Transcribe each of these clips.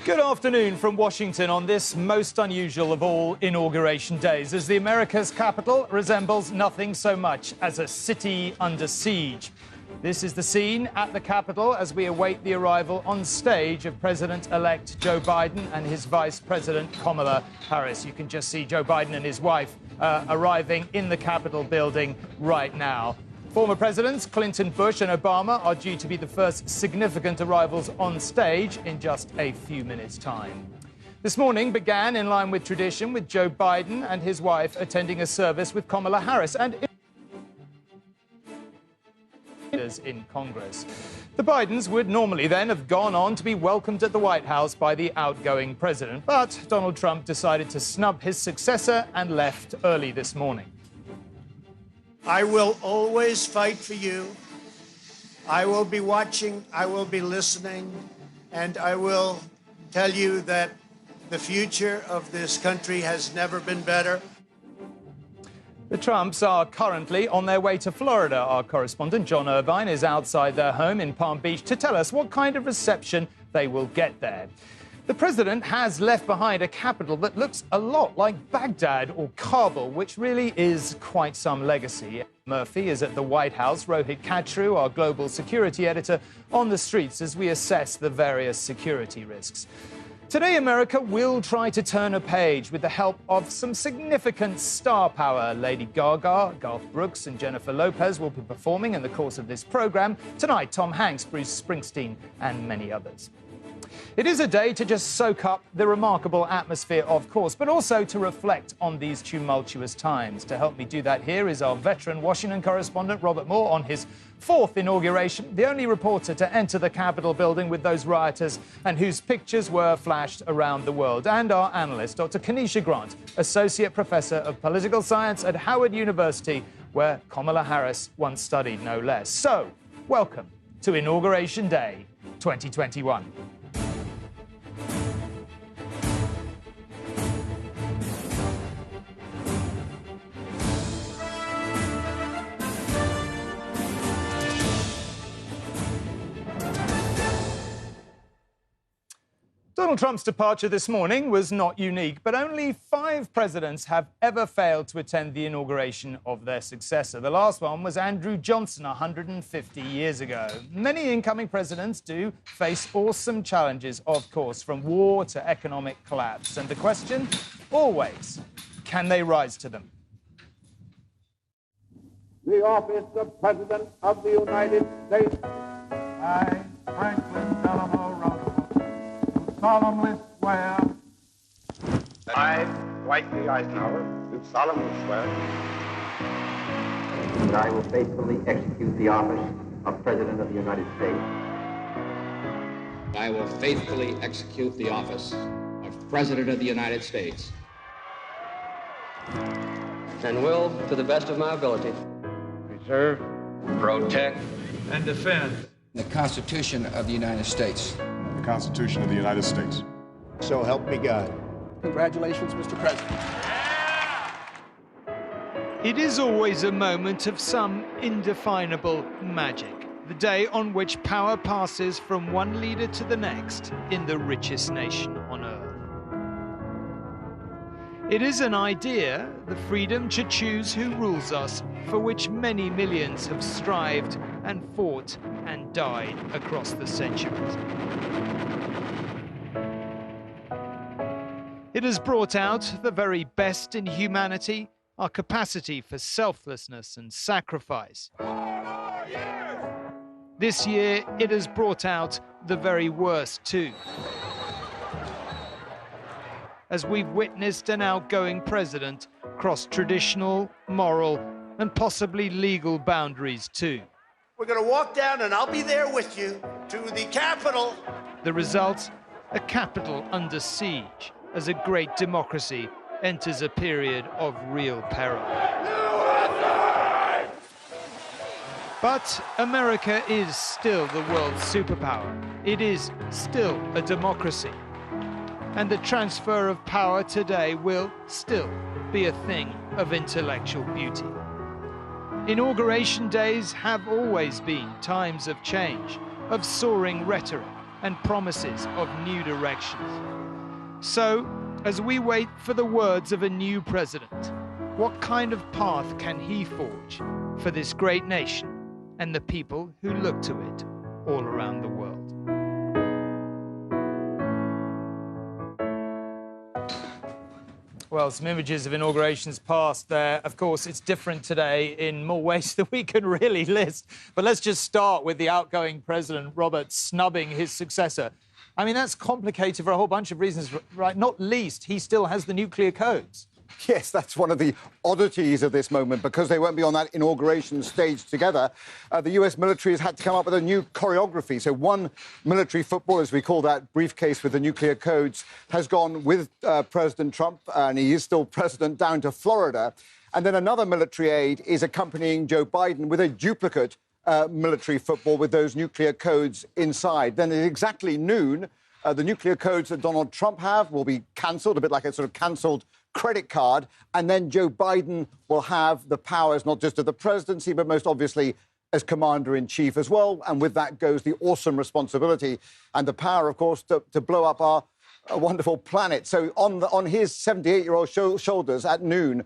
Good afternoon from Washington on this most unusual of all inauguration days, as the America's capital resembles nothing so much as a city under siege. This is the scene at the Capitol as we await the arrival on stage of President-elect Joe Biden and his Vice President Kamala Harris. You can just see Joe Biden and his wife arriving in the Capitol building right now. Former presidents Clinton, Bush and Obama are due to be the first significant arrivals on stage in just a few minutes' time. This morning began in line with tradition, with Joe Biden and his wife attending a service with Kamala Harris and in Congress. The Bidens would normally then have gone on to be welcomed at the White House by the outgoing president, but Donald Trump decided to snub his successor and left early this morning. I will always fight for you. I will be watching, I will be listening, and I will tell you that the future of this country has never been better. The Trumps are currently on their way to Florida. Our correspondent, John Irvine, is outside their home in Palm Beach to tell us what kind of reception they will get there. The president has left behind a capital that looks a lot like Baghdad or Kabul, which really is quite some legacy. Murphy is at the White House. Rohit Kachru, our global security editor, on the streets as we assess the various security risks. Today, America will try to turn a page with the help of some significant star power. Lady Gaga, Garth Brooks and Jennifer Lopez will be performing in the course of this program. Tonight, Tom Hanks, Bruce Springsteen and many others. It is a day to just soak up the remarkable atmosphere, of course, but also to reflect on these tumultuous times. To help me do that here is our veteran Washington correspondent, Robert Moore, on his fourth inauguration, the only reporter to enter the Capitol building with those rioters and whose pictures were flashed around the world, and our analyst, Dr Keneshia Grant, Associate Professor of Political Science at Howard University, where Kamala Harris once studied, no less. So, welcome to Inauguration Day 2021. Donald Trump's departure this morning was not unique, but only 5 presidents have ever failed to attend the inauguration of their successor. The last one was Andrew Johnson 150 years ago. Many incoming presidents do face awesome challenges, of course, from war to economic collapse. And the question, always, can they rise to them? The office of President of the United States. I, Franklin Delano Roosevelt, solemnly swear. I, Dwight D. Eisenhower, do solemnly swear. And I will faithfully execute the office of President of the United States. I will faithfully execute the office of President of the United States. And will, to the best of my ability, Preserve, protect, And defend. The Constitution of the United States. The Constitution of the United States. So help me God. Congratulations, Mr. President. It is always a moment of some indefinable magic. The day on which power passes from one leader to the next in the richest nation on earth. It is an idea, the freedom to choose who rules us, for which many millions have strived and fought and died across the centuries. It has brought out the very best in humanity, our capacity for selflessness and sacrifice. This year, it has brought out the very worst too, as we've witnessed an outgoing president cross traditional, moral, and possibly legal boundaries too. We're going to walk down, and I'll be there with you, to the Capitol. The result, a capital under siege, as a great democracy enters a period of real peril. But America is still the world's superpower. It is still a democracy. And the transfer of power today will still be a thing of intellectual beauty. Inauguration days have always been times of change, of soaring rhetoric, and promises of new directions. So, as we wait for the words of a new president, what kind of path can he forge for this great nation and the people who look to it all around the world? Well, some images of inaugurations past there. Of course, it's different today in more ways than we can really list. But let's just start with the outgoing president, Robert, snubbing his successor. I mean, that's complicated for a whole bunch of reasons, right? Not least, he still has the nuclear codes. Yes, that's one of the oddities of this moment, because they won't be on that inauguration stage together. The US military has had to come up with a new choreography. So one military football, as we call that, briefcase with the nuclear codes, has gone with President Trump, and he is still president, down to Florida. And then another military aide is accompanying Joe Biden with a duplicate military football with those nuclear codes inside. Then at exactly noon, the nuclear codes that Donald Trump have will be cancelled, a bit like a sort of cancelled credit card, and then Joe Biden will have the powers not just of the presidency, but most obviously as commander-in-chief as well. And with that goes the awesome responsibility and the power, of course, to blow up our wonderful planet. So on his 78-year-old shoulders at noon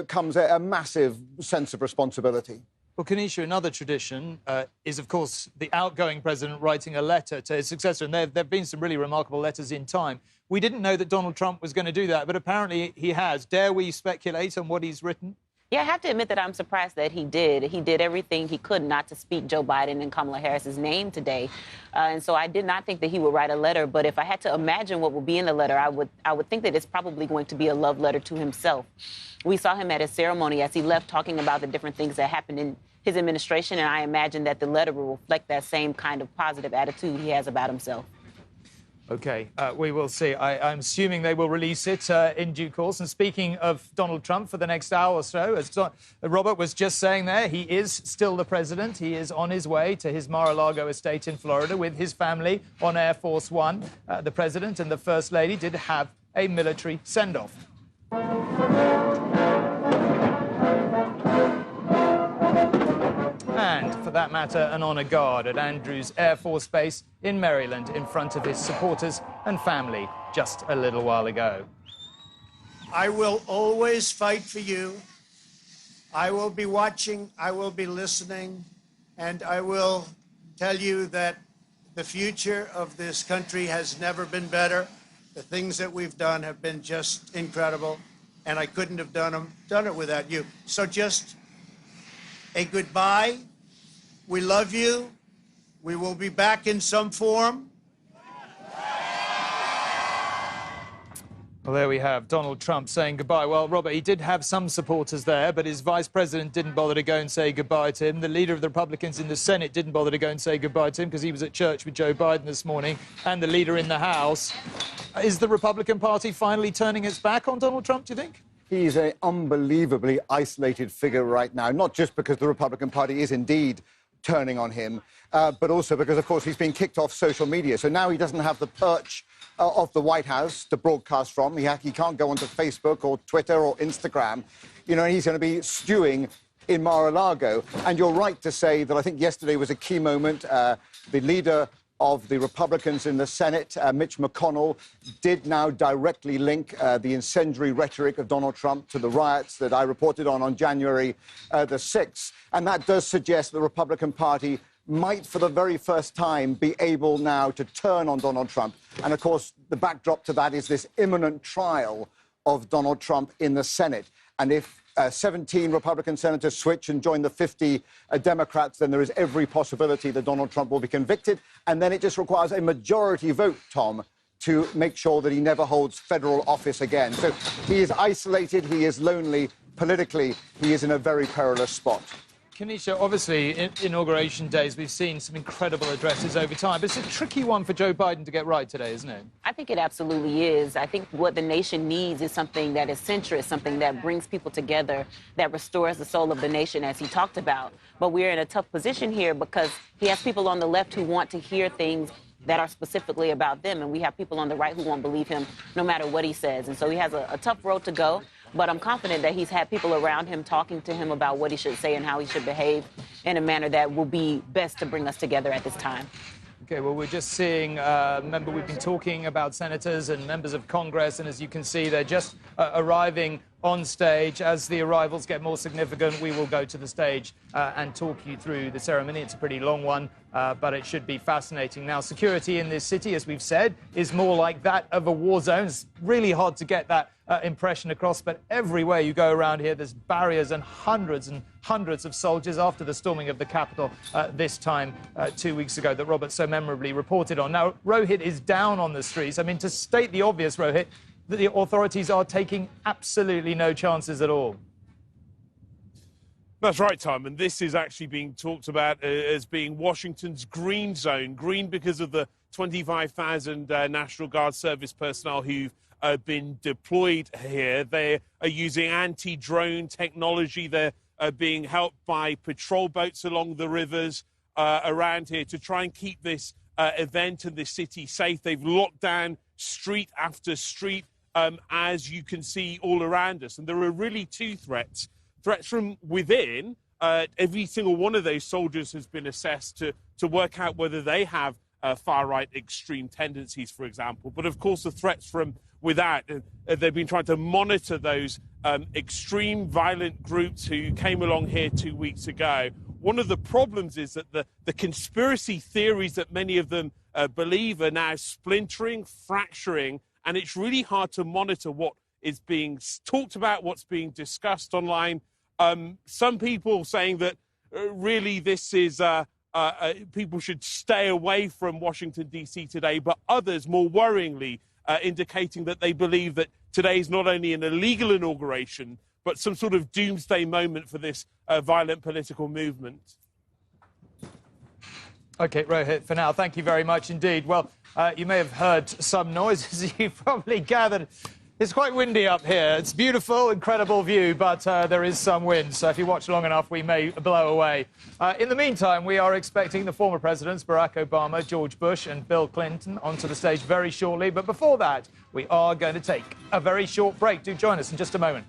comes a massive sense of responsibility. Well, Keneshia, another tradition is, of course, the outgoing president writing a letter to his successor. And there have been some really remarkable letters in time. We didn't know that Donald Trump was going to do that, but apparently he has. Dare we speculate on what he's written? Yeah, I have to admit that I'm surprised that he did. He did everything he could not to speak Joe Biden and Kamala Harris's name today. And so I did not think that he would write a letter. But if I had to imagine what would be in the letter, I would think that it's probably going to be a love letter to himself. We saw him at his ceremony as he left talking about the different things that happened in his administration, and I imagine that the letter will reflect that same kind of positive attitude he has about himself. OK, we will see. I'm assuming they will release it in due course. And speaking of Donald Trump for the next hour or so, as Robert was just saying there, he is still the president. He is on his way to his Mar-a-Lago estate in Florida with his family on Air Force One. The president and the First Lady did have a military send-off. And, for that matter, an honour guard at Andrews Air Force Base in Maryland in front of his supporters and family just a little while ago. I will always fight for you. I will be watching, I will be listening, and I will tell you that the future of this country has never been better. The things that we've done have been just incredible, and I couldn't have done it without you. So just a goodbye. We love you. We will be back in some form. Well, there we have Donald Trump saying goodbye. Well, Robert, he did have some supporters there, but his vice president didn't bother to go and say goodbye to him. The leader of the Republicans in the Senate didn't bother to go and say goodbye to him because he was at church with Joe Biden this morning, and the leader in the House. Is the Republican Party finally turning its back on Donald Trump, do you think? He's an unbelievably isolated figure right now, not just because the Republican Party is indeed turning on him, but also because, of course, he's been kicked off social media. So now he doesn't have the perch of the White House to broadcast from. He can't go onto Facebook or Twitter or Instagram. You know, he's going to be stewing in Mar-a-Lago. And you're right to say that I think yesterday was a key moment. The leader of the Republicans in the Senate, Mitch McConnell, did now directly link the incendiary rhetoric of Donald Trump to the riots that I reported on January the 6th. And that does suggest the Republican Party might, for the very first time, be able now to turn on Donald Trump. And, of course, the backdrop to that is this imminent trial of Donald Trump in the Senate. And if 17 Republican senators switch and join the 50 Democrats, then there is every possibility that Donald Trump will be convicted. And then it just requires a majority vote, Tom, to make sure that he never holds federal office again. So he is isolated, he is lonely. Politically, he is in a very perilous spot. Keneshia, obviously, in inauguration days, we've seen some incredible addresses over time. But it's a tricky one for Joe Biden to get right today, isn't it? I think it absolutely is. I think what the nation needs is something that is centrist, something that brings people together, that restores the soul of the nation, as he talked about. But we're in a tough position here because he has people on the left who want to hear things that are specifically about them, and we have people on the right who won't believe him no matter what he says. And so he has a tough road to go. But I'm confident that he's had people around him talking to him about what he should say and how he should behave in a manner that will be best to bring us together at this time. Okay, well, we're just seeing, remember, we've been talking about senators and members of Congress, and as you can see, they're just arriving on stage. As the arrivals get more significant, we will go to the stage and talk you through the ceremony. It's a pretty long one, but it should be fascinating. Now, security in this city, as we've said, is more like that of a war zone. It's really hard to get that impression across, but everywhere you go around here, there's barriers and hundreds of soldiers after the storming of the Capitol this time 2 weeks ago that Robert so memorably reported on. Now, Rohit is down on the streets. I mean, to state the obvious, Rohit, that the authorities are taking absolutely no chances at all. That's right, Tom, and this is actually being talked about as being Washington's green zone. Green because of the 25,000 National Guard service personnel who've been deployed here. They are using anti-drone technology. They're being helped by patrol boats along the rivers around here to try and keep this event and this city safe. They've locked down street after street, as you can see all around us. And there are really two threats. Threats from within. Every single one of those soldiers has been assessed to work out whether they have far-right extreme tendencies, for example. But, of course, the threats from without. They've been trying to monitor those extreme violent groups who came along here 2 weeks ago. One of the problems is that the conspiracy theories that many of them believe are now splintering, fracturing, and it's really hard to monitor what is being talked about, what's being discussed online. Some people saying that really this is people should stay away from Washington, D.C. today, but others, more worryingly, indicating that they believe that today is not only an illegal inauguration, but some sort of doomsday moment for this violent political movement. OK, Rohit, for now, thank you very much indeed. Well, you may have heard some noise, as you've probably gathered. It's quite windy up here. It's beautiful, incredible view, but there is some wind. So if you watch long enough, we may blow away. In the meantime, we are expecting the former presidents, Barack Obama, George Bush and Bill Clinton, onto the stage very shortly. But before that, we are going to take a very short break. Do join us in just a moment.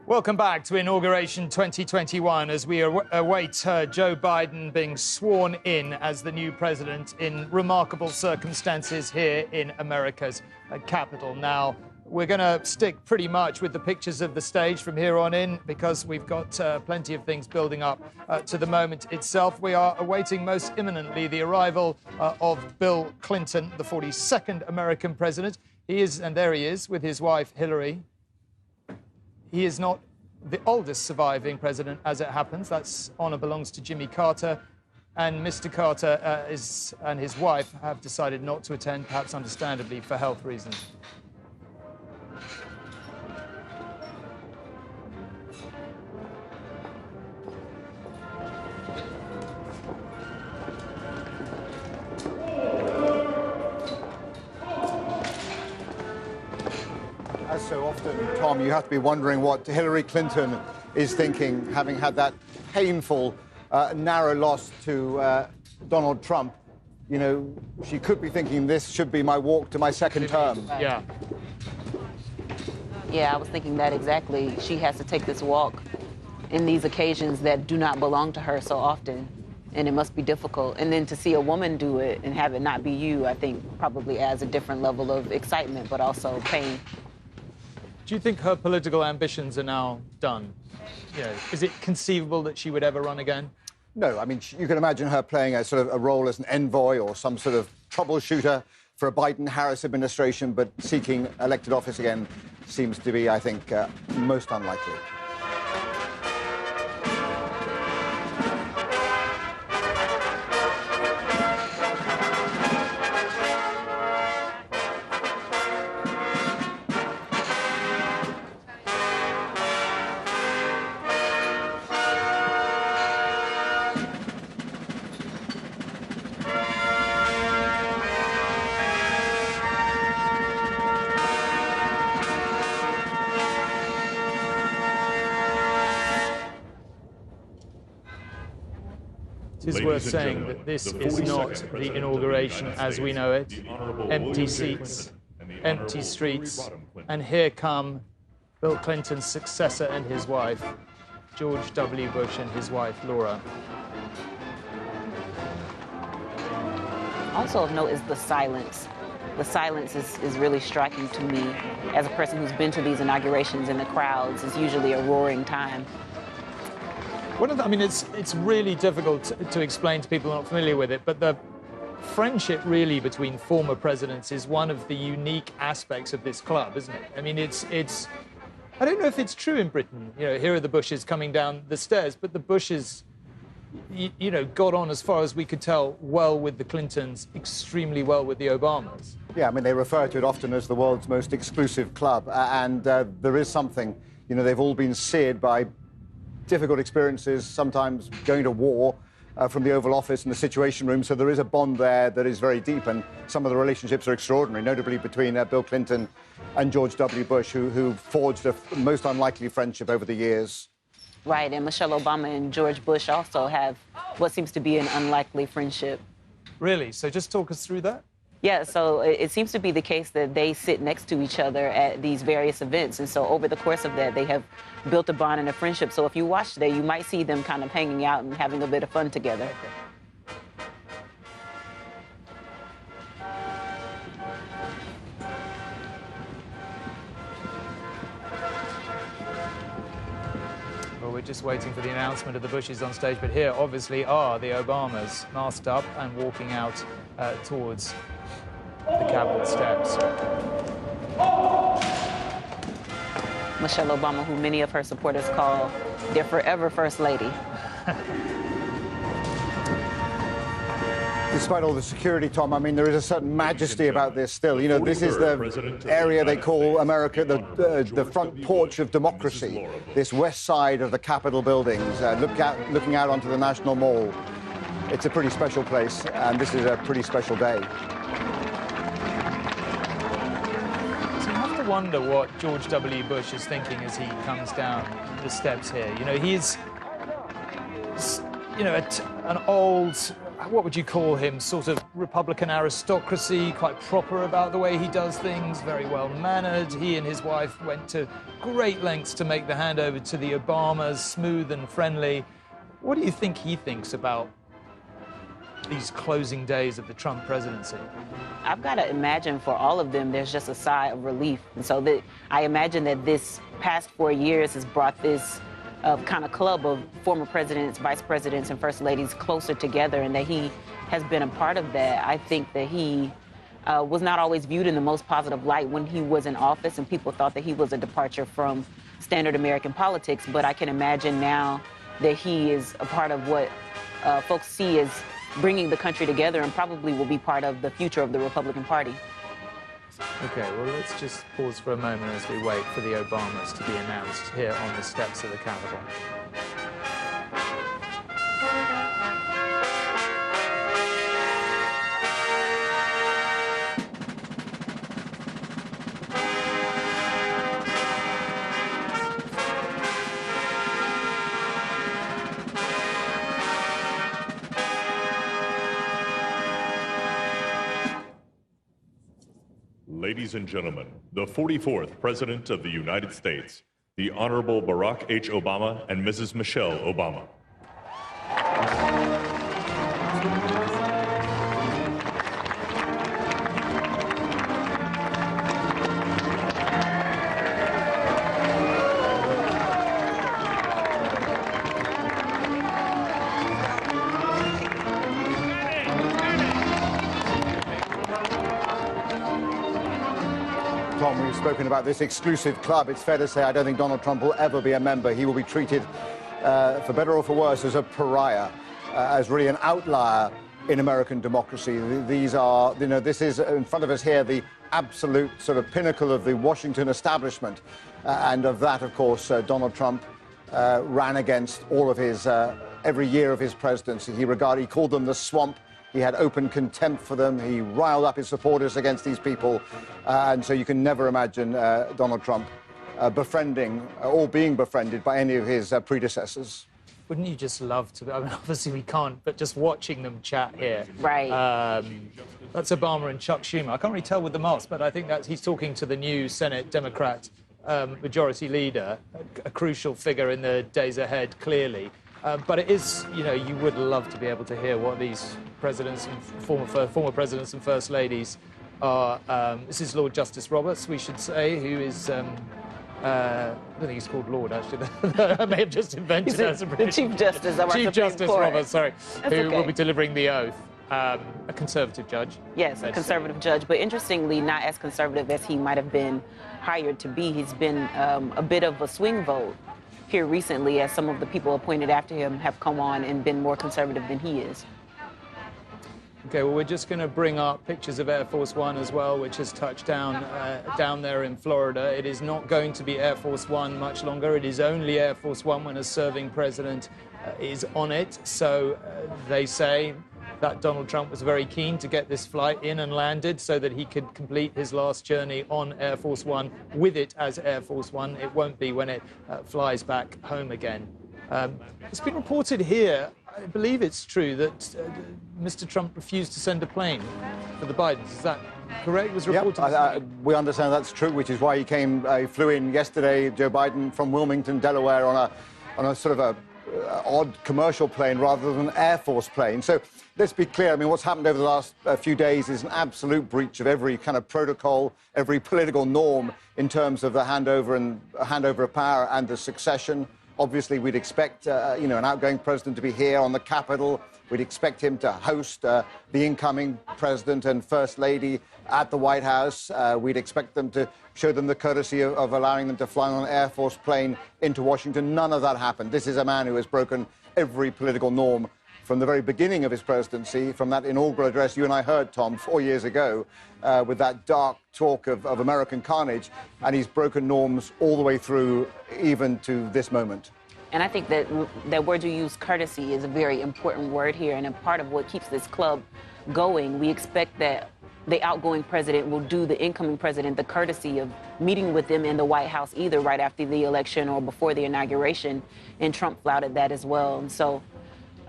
Welcome back to Inauguration 2021 as we await Joe Biden being sworn in as the new president in remarkable circumstances here in America's capital. Now, we're going to stick pretty much with the pictures of the stage from here on in because we've got plenty of things building up to the moment itself. We are awaiting most imminently the arrival of Bill Clinton, the 42nd American president. He is, and there he is, with his wife, Hillary. He is not the oldest surviving president, as it happens. That honor belongs to Jimmy Carter. And Mr. Carter and his wife have decided not to attend, perhaps understandably, for health reasons. As so often, Tom, you have to be wondering what Hillary Clinton is thinking, having had that painful, narrow loss to Donald Trump. You know, she could be thinking this should be my walk to my second term. Yeah. Yeah, I was thinking that exactly. She has to take this walk in these occasions that do not belong to her so often, and it must be difficult. And then to see a woman do it and have it not be you, I think probably adds a different level of excitement, but also pain. Do you think her political ambitions are now done? You know, is it conceivable that she would ever run again? No, I mean, you can imagine her playing a sort of a role as an envoy or some sort of troubleshooter for a Biden-Harris administration, but seeking elected office again seems to be, I think, most unlikely. It is worth saying that this is not the inauguration as we know it. Empty seats, empty streets, and here come Bill Clinton's successor and his wife, George W. Bush and his wife, Laura. Also of note is the silence. The silence is really striking to me. As a person who's been to these inaugurations and the crowds, it's usually a roaring time. I mean, it's really difficult to explain to people not familiar with it, but the friendship really between former presidents is one of the unique aspects of this club, isn't it? I mean, it's I don't know if it's true in Britain. You know, here are the Bushes coming down the stairs, but the Bushes, you know, got on, as far as we could tell, well with the Clintons, extremely well with the Obamas. Yeah, I mean, they refer to it often as the world's most exclusive club, and there is something, you know, they've all been seared by difficult experiences, sometimes going to war from the Oval Office and the Situation Room, so there is a bond there that is very deep, and some of the relationships are extraordinary, notably between Bill Clinton and George W. Bush, who forged a most unlikely friendship over the years. Right, and Michelle Obama and George Bush also have what seems to be an unlikely friendship. Really? So just talk us through that. Yeah, so it seems to be the case that they sit next to each other at these various events. And so over the course of that, they have built a bond and a friendship. So if you watch today, you might see them kind of hanging out and having a bit of fun together. Well, we're just waiting for the announcement of the Bushes on stage, but here obviously are the Obamas, masked up and walking out towards the Capitol steps. Michelle Obama, who many of her supporters call their forever First Lady. Despite all the security, Tom, I mean, there is a certain majesty about this still. You know, this is the area they call America, the front porch of democracy, this west side of the Capitol buildings, looking out onto the National Mall. It's a pretty special place, and this is a pretty special day. I wonder what George W. Bush is thinking as he comes down the steps here. You know, he's, you know, an old what would you call him, sort of Republican aristocracy, quite proper about the way he does things, very well-mannered. He and his wife went to great lengths to make the handover to the Obamas, smooth and friendly. What do you think he thinks about these closing days of the Trump presidency? I've got to imagine for all of them, there's just a sigh of relief. And so I imagine that this past 4 years has brought this kind of club of former presidents, vice presidents, and first ladies closer together, and that he has been a part of that. I think that he was not always viewed in the most positive light when he was in office, and people thought that he was a departure from standard American politics. But I can imagine now that he is a part of what folks see as bringing the country together, and probably will be part of the future of the Republican Party. Okay, well, let's just pause for a moment as we wait for the Obamas to be announced here on the steps of the Capitol. Ladies and gentlemen, the 44th President of the United States, the Honorable Barack H. Obama and Mrs. Michelle Obama. Tom, we've spoken about this exclusive club. It's fair to say I don't think Donald Trump will ever be a member. He will be treated, for better or for worse, as a pariah, as really an outlier in American democracy. These are, this is in front of us here, the absolute sort of pinnacle of the Washington establishment. And of that, of course, Donald Trump ran against all of his, every year of his presidency. He called them the swamp. He had open contempt for them. He riled up his supporters against these people. And so you can never imagine Donald Trump befriending or being befriended by any of his predecessors. Wouldn't you just love to? I mean, obviously we can't, but just watching them chat here. Right. That's Obama and Chuck Schumer. I can't really tell with the mask, but I think that he's talking to the new Senate Democrat majority leader, a crucial figure in the days ahead, clearly. But it is, you would love to be able to hear what these presidents and former presidents and first ladies are. This is Lord Justice Roberts, we should say, who is. I don't think he's called Lord, actually. I may have just invented that. The Chief Justice of our Chief Justice Court. Roberts, sorry, That's who okay. will be delivering the oath. A conservative judge. Yes, a conservative judge, but interestingly, not as conservative as he might have been hired to be. He's been a bit of a swing vote here recently, as some of the people appointed after him have come on and been more conservative than he is. Okay, well, we're just going to bring up pictures of Air Force One as well, which has touched down down there in Florida. It is not going to be Air Force One much longer. It is only Air Force One when a serving president is on it. So they say that Donald Trump was very keen to get this flight in and landed so that he could complete his last journey on Air Force One with it as Air Force One. It won't be when it flies back home again. It's been reported here, I believe it's true, that Mr. Trump refused to send a plane for the Bidens. Is that correct? It was reported. Yep, we understand that's true, which is why he flew in yesterday, Joe Biden, from Wilmington, Delaware, on a sort of a odd commercial plane rather than an Air Force plane. So let's be clear. I mean, what's happened over the last few days is an absolute breach of every kind of protocol, every political norm in terms of the handover of power and the succession. Obviously, we'd expect, an outgoing president to be here on the Capitol. We'd expect him to host the incoming president and first lady at the White House. We'd expect them to show them the courtesy of allowing them to fly on an Air Force plane into Washington. None of that happened. This is a man who has broken every political norm from the very beginning of his presidency, from that inaugural address you and I heard, Tom, 4 years ago, with that dark talk of American carnage. And he's broken norms all the way through, even to this moment. And I think that that word you use, courtesy, is a very important word here, and a part of what keeps this club going. We expect that the outgoing president will do the incoming president the courtesy of meeting with them in the White House, either right after the election or before the inauguration, and Trump flouted that as well. And so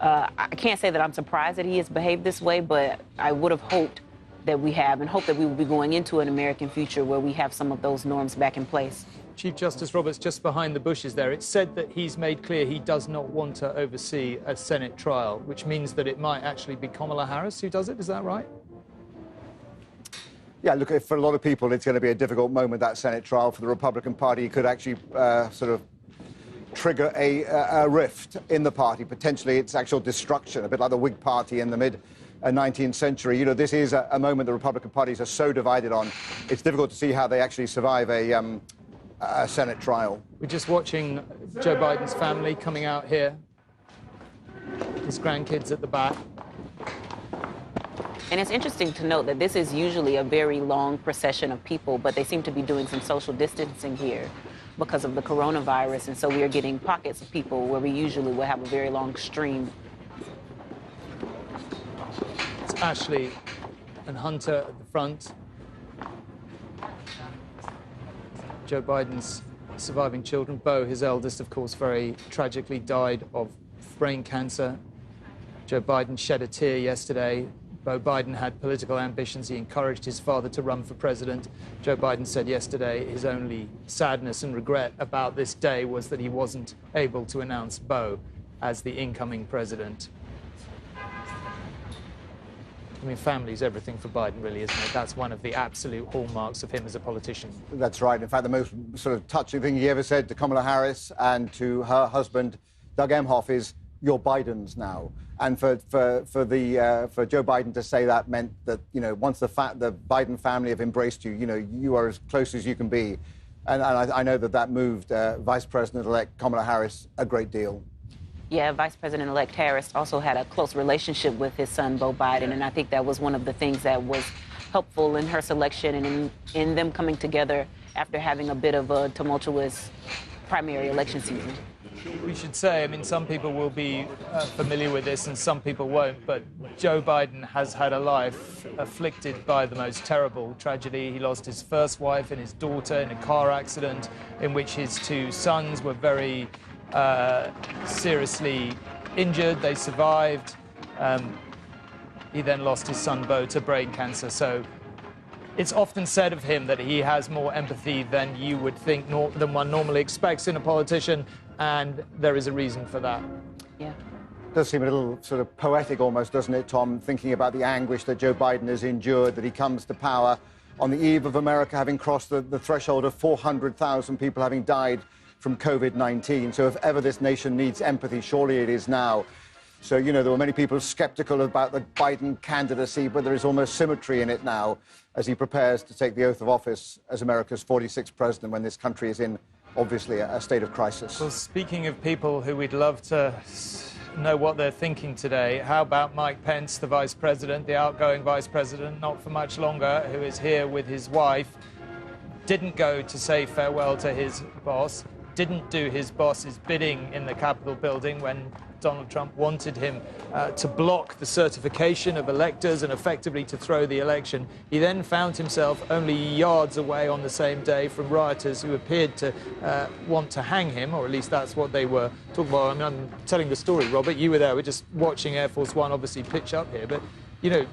I can't say that I'm surprised that he has behaved this way, but I would have hoped that we have, and hope that we will be going into an American future where we have some of those norms back in place. Chief Justice Roberts, just behind the bushes there, it's said that he's made clear he does not want to oversee a Senate trial, which means that it might actually be Kamala Harris who does it. Is that right? Yeah, look, for a lot of people, it's going to be a difficult moment, that Senate trial. For the Republican Party, it could actually sort of trigger a rift in the party, potentially its actual destruction, a bit like the Whig Party in the mid-19th century. You know, this is a moment the Republican parties are so divided on. It's difficult to see how they actually survive a Senate trial. We're just watching Joe Biden's family coming out here, his grandkids at the back. And it's interesting to note that this is usually a very long procession of people, but they seem to be doing some social distancing here because of the coronavirus. And so we are getting pockets of people where we usually would have a very long stream. It's Ashley and Hunter at the front. Joe Biden's surviving children. Beau, his eldest, of course, very tragically died of brain cancer. Joe Biden shed a tear yesterday. Beau Biden had political ambitions. He encouraged his father to run for president. Joe Biden said yesterday his only sadness and regret about this day was that he wasn't able to announce Beau as the incoming president. I mean, family's everything for Biden, really, isn't it? That's one of the absolute hallmarks of him as a politician. That's right. In fact, the most sort of touching thing he ever said to Kamala Harris and to her husband, Doug Emhoff, is, "You're Biden's now." And for Joe Biden to say that meant that, you know, once the Biden family have embraced you, you know, you are as close as you can be. And I know that moved Vice President-elect Kamala Harris a great deal. Yeah, Vice President-elect Harris also had a close relationship with his son, Beau Biden, and I think that was one of the things that was helpful in her selection and in them coming together after having a bit of a tumultuous primary election season. We should say, I mean, some people will be familiar with this and some people won't, but Joe Biden has had a life afflicted by the most terrible tragedy. He lost his first wife and his daughter in a car accident in which his two sons were very seriously injured. They survived. He then lost his son Beau to brain cancer. So it's often said of him that he has more empathy than you would think, than one normally expects in a politician, and there is a reason for that. Yeah. It does seem a little sort of poetic almost, doesn't it, Tom, thinking about the anguish that Joe Biden has endured, that he comes to power on the eve of America having crossed the threshold of 400,000 people having died from COVID-19. So if ever this nation needs empathy, surely it is now. So, you know, there were many people skeptical about the Biden candidacy, but there is almost symmetry in it now as he prepares to take the oath of office as America's 46th president when this country is in, obviously, a state of crisis. Well, speaking of people who we'd love to know what they're thinking today, how about Mike Pence, the vice president, the outgoing vice president, not for much longer, who is here with his wife, didn't go to say farewell to his boss, didn't do his boss's bidding in the Capitol building when Donald Trump wanted him to block the certification of electors and effectively to throw the election. He then found himself only yards away on the same day from rioters who appeared to want to hang him, or at least that's what they were talking about. I mean, I'm telling the story, Robert. You were there. We're just watching Air Force One obviously pitch up here. But, you know,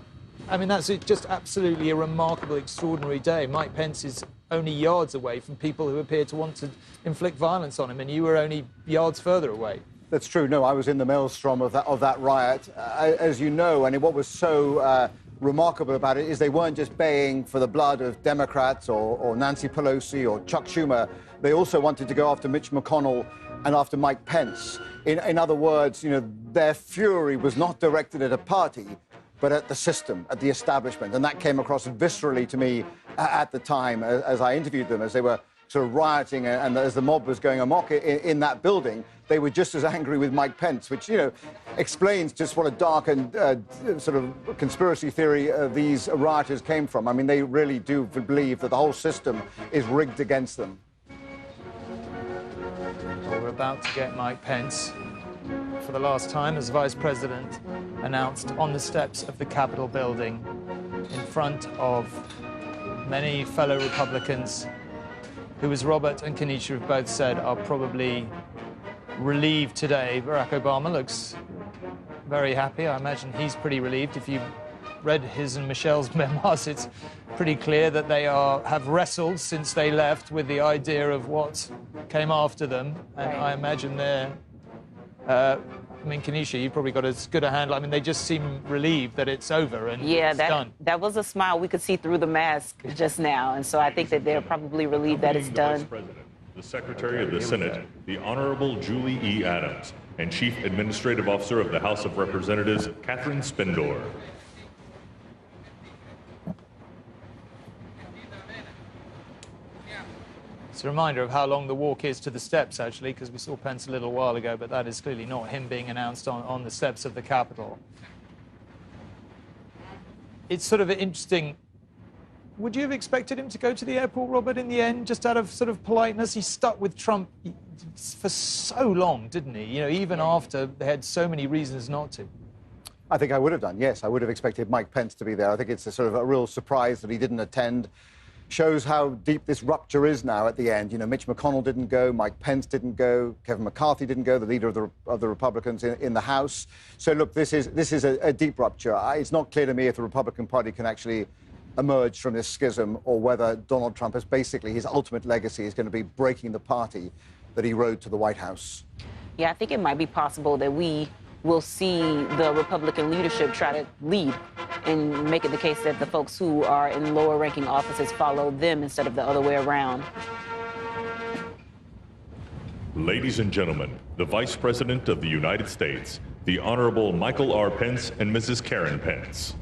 I mean, that's just absolutely a remarkable, extraordinary day. Mike Pence is only yards away from people who appear to want to inflict violence on him, and you were only yards further away. That's true. No, I was in the maelstrom of that riot, as you know. And what was so remarkable about it is they weren't just baying for the blood of Democrats or Nancy Pelosi or Chuck Schumer. They also wanted to go after Mitch McConnell and after Mike Pence. In other words, you know, their fury was not directed at a party, but at the system, at the establishment. And that came across viscerally to me at the time as I interviewed them, as they were sort of rioting and as the mob was going amok in that building. They were just as angry with Mike Pence, which, you know, explains just what a dark and sort of conspiracy theory these rioters came from. I mean, they really do believe that the whole system is rigged against them. Well, we're about to get Mike Pence, for the last time as vice president, announced on the steps of the Capitol building in front of many fellow Republicans who, as Robert and Keneshia have both said, are probably relieved today. Barack Obama looks very happy. I imagine he's pretty relieved. If you read his and Michelle's memoirs, it's pretty clear that they have wrestled since they left with the idea of what came after them. And I imagine they're... I mean, Keneshia, you've probably got as good a handle. I mean, they just seem relieved that it's over and it's done. That was a smile we could see through the mask just now. And so I think that they're probably relieved that it's done. Vice President, the Secretary of the Senate, the Honorable Julie E. Adams, and Chief Administrative Officer of the House of Representatives, Catherine Spindor. It's a reminder of how long the walk is to the steps, actually, because we saw Pence a little while ago, but that is clearly not him being announced on the steps of the Capitol. It's sort of interesting. Would you have expected him to go to the airport, Robert, in the end, just out of sort of politeness? He stuck with Trump for so long, didn't he? You know, even after they had so many reasons not to. I think I would have done, yes. I would have expected Mike Pence to be there. I think it's a sort of a real surprise that he didn't attend. Shows how deep this rupture is now at the end. You know, Mitch McConnell didn't go, Mike Pence didn't go, Kevin McCarthy didn't go, the leader of the Republicans in the House. So look, this is a deep rupture. It's not clear to me if the Republican Party can actually emerge from this schism, or whether Donald Trump is basically, his ultimate legacy is going to be breaking the party that he rode to the White House. Yeah, I think it might be possible that we will see the Republican leadership try to lead and make it the case that the folks who are in lower ranking offices follow them instead of the other way around. Ladies and gentlemen, the Vice President of the United States, the Honorable Michael R. Pence and Mrs. Karen Pence.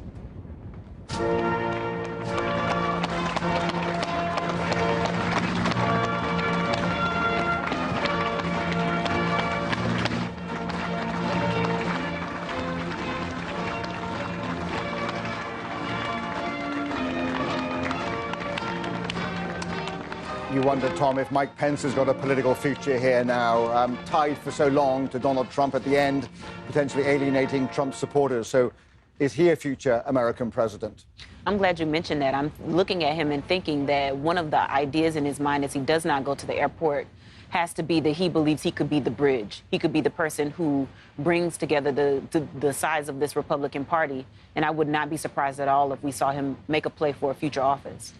You wonder, Tom, if Mike Pence has got a political future here now, tied for so long to Donald Trump at the end, potentially alienating Trump's supporters. So is he a future American president? I'm glad you mentioned that. I'm looking at him and thinking that one of the ideas in his mind as he does not go to the airport has to be that he believes he could be the bridge. He could be the person who brings together the sides of this Republican Party. And I would not be surprised at all if we saw him make a play for a future office.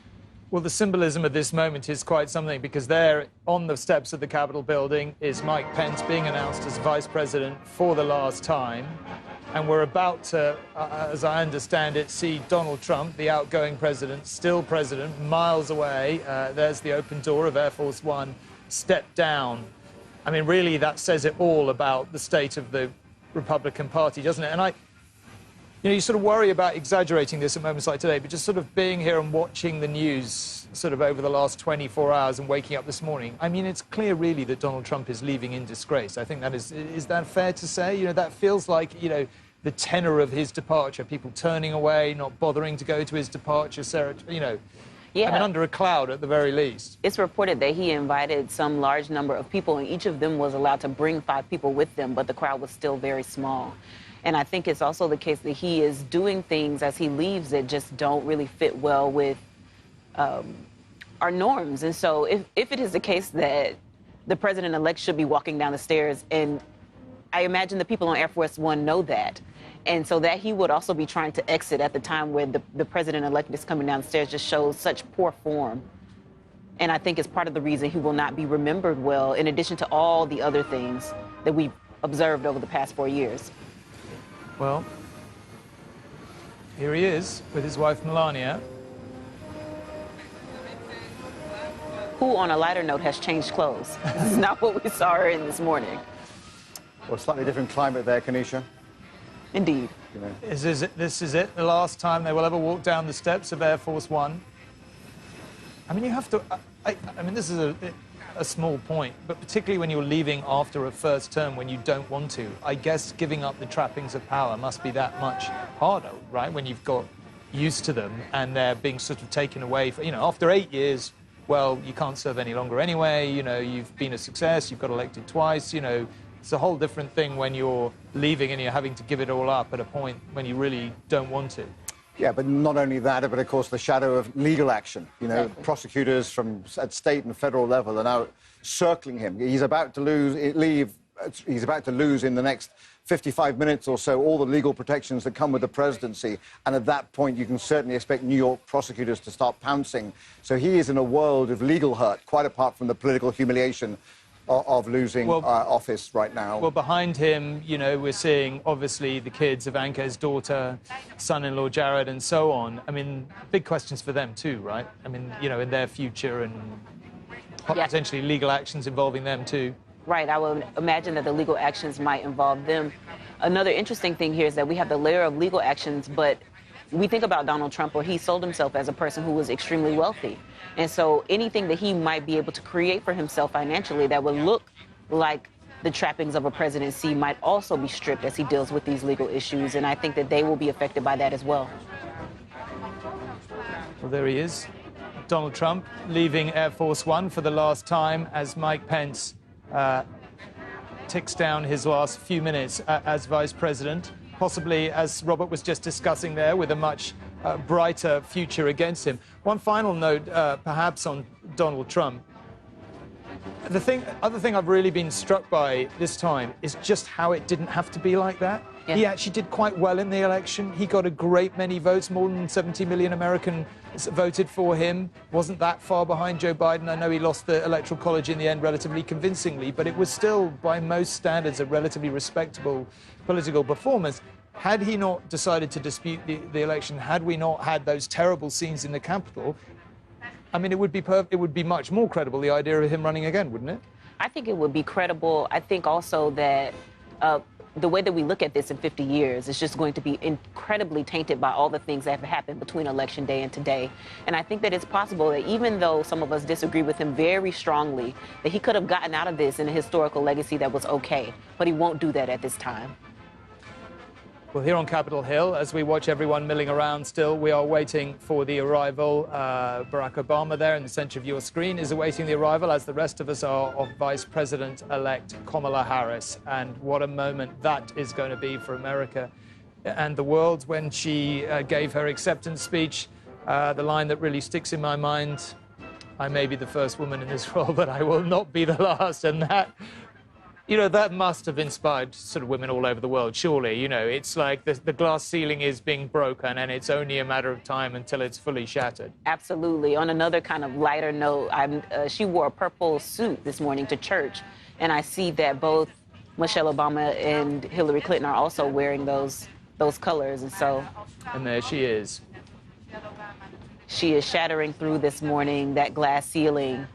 Well, the symbolism of this moment is quite something, because there on the steps of the Capitol building is Mike Pence being announced as vice president for the last time. And we're about to, as I understand it, see Donald Trump, the outgoing president, still president, miles away. There's the open door of Air Force One, step down. I mean, really, that says it all about the state of the Republican Party, doesn't it? And you know, you sort of worry about exaggerating this at moments like today, but just sort of being here and watching the news sort of over the last 24 hours and waking up this morning, I mean, it's clear really that Donald Trump is leaving in disgrace. I think that is that fair to say? You know, that feels like, you know, the tenor of his departure, people turning away, not bothering to go to his departure, Sarah, you know. Yeah. I mean, under a cloud at the very least. It's reported that he invited some large number of people, and each of them was allowed to bring 5 people with them, but the crowd was still very small. And I think it's also the case that he is doing things as he leaves that just don't really fit well with our norms. And so if it is the case that the president-elect should be walking down the stairs, and I imagine the people on Air Force One know that, and so that he would also be trying to exit at the time where the president-elect is coming down the stairs just shows such poor form. And I think it's part of the reason he will not be remembered well, in addition to all the other things that we've observed over the past 4 years. Well, here he is with his wife, Melania. Who, on a lighter note, has changed clothes. This is not what we saw her in this morning. Well, slightly different climate there, Keneshia. Indeed. You know. This is it, the last time they will ever walk down the steps of Air Force One. I mean, you have to... I mean, this is a small point, but particularly when you're leaving after a first term when you don't want to, I guess giving up the trappings of power must be that much harder, right? When you've got used to them and they're being sort of taken away, you know, after 8 years, well, you can't serve any longer anyway, you know, you've been a success, you've got elected twice, you know, it's a whole different thing when you're leaving and you're having to give it all up at a point when you really don't want to. Yeah, but not only that, but of course the shadow of legal action. You know, exactly. Prosecutors at state and federal level are now circling him. He's about to lose in the next 55 minutes or so all the legal protections that come with the presidency. And at that point, you can certainly expect New York prosecutors to start pouncing. So he is in a world of legal hurt, quite apart from the political humiliation of losing office right now. Well, behind him, you know, we're seeing, obviously, the kids, Ivanka's daughter, son-in-law Jared, and so on. I mean, big questions for them too, right? I mean, you know, in their future and potentially legal actions involving them too. Right, I would imagine that the legal actions might involve them. Another interesting thing here is that we have the layer of legal actions, but we think about Donald Trump, where he sold himself as a person who was extremely wealthy. And so anything that he might be able to create for himself financially that would look like the trappings of a presidency might also be stripped as he deals with these legal issues. And I think that they will be affected by that as well. Well, there he is, Donald Trump, leaving Air Force One for the last time as Mike Pence ticks down his last few minutes as vice president, possibly, as Robert was just discussing there, with a much brighter future against him. One final note, perhaps, on Donald Trump. The other thing I've really been struck by this time is just how it didn't have to be like that. Yeah. He actually did quite well in the election. He got a great many votes. More than 70 million Americans voted for him. Wasn't that far behind Joe Biden. I know he lost the Electoral College in the end relatively convincingly, but it was still, by most standards, a relatively respectable political performance. Had he not decided to dispute the election, had we not had those terrible scenes in the Capitol, I mean, it would be much more credible, the idea of him running again, wouldn't it? I think it would be credible. I think also that the way that we look at this in 50 years is just going to be incredibly tainted by all the things that have happened between Election Day and today. And I think that it's possible that even though some of us disagree with him very strongly, that he could have gotten out of this in a historical legacy that was okay. But he won't do that at this time. Well, here on Capitol Hill, as we watch everyone milling around still, we are waiting for the arrival. Barack Obama there in the center of your screen is awaiting the arrival, as the rest of us are, of Vice President-elect Kamala Harris. And what a moment that is going to be for America and the world when she gave her acceptance speech. The line that really sticks in my mind, I may be the first woman in this role, but I will not be the last. And that, you know, that must have inspired sort of women all over the world, surely. You know, it's like the glass ceiling is being broken and it's only a matter of time until it's fully shattered. Absolutely. On another kind of lighter note, she wore a purple suit this morning to church, and I see that both Michelle Obama and Hillary Clinton are also wearing those colors, and so... And there she is. She is shattering through this morning that glass ceiling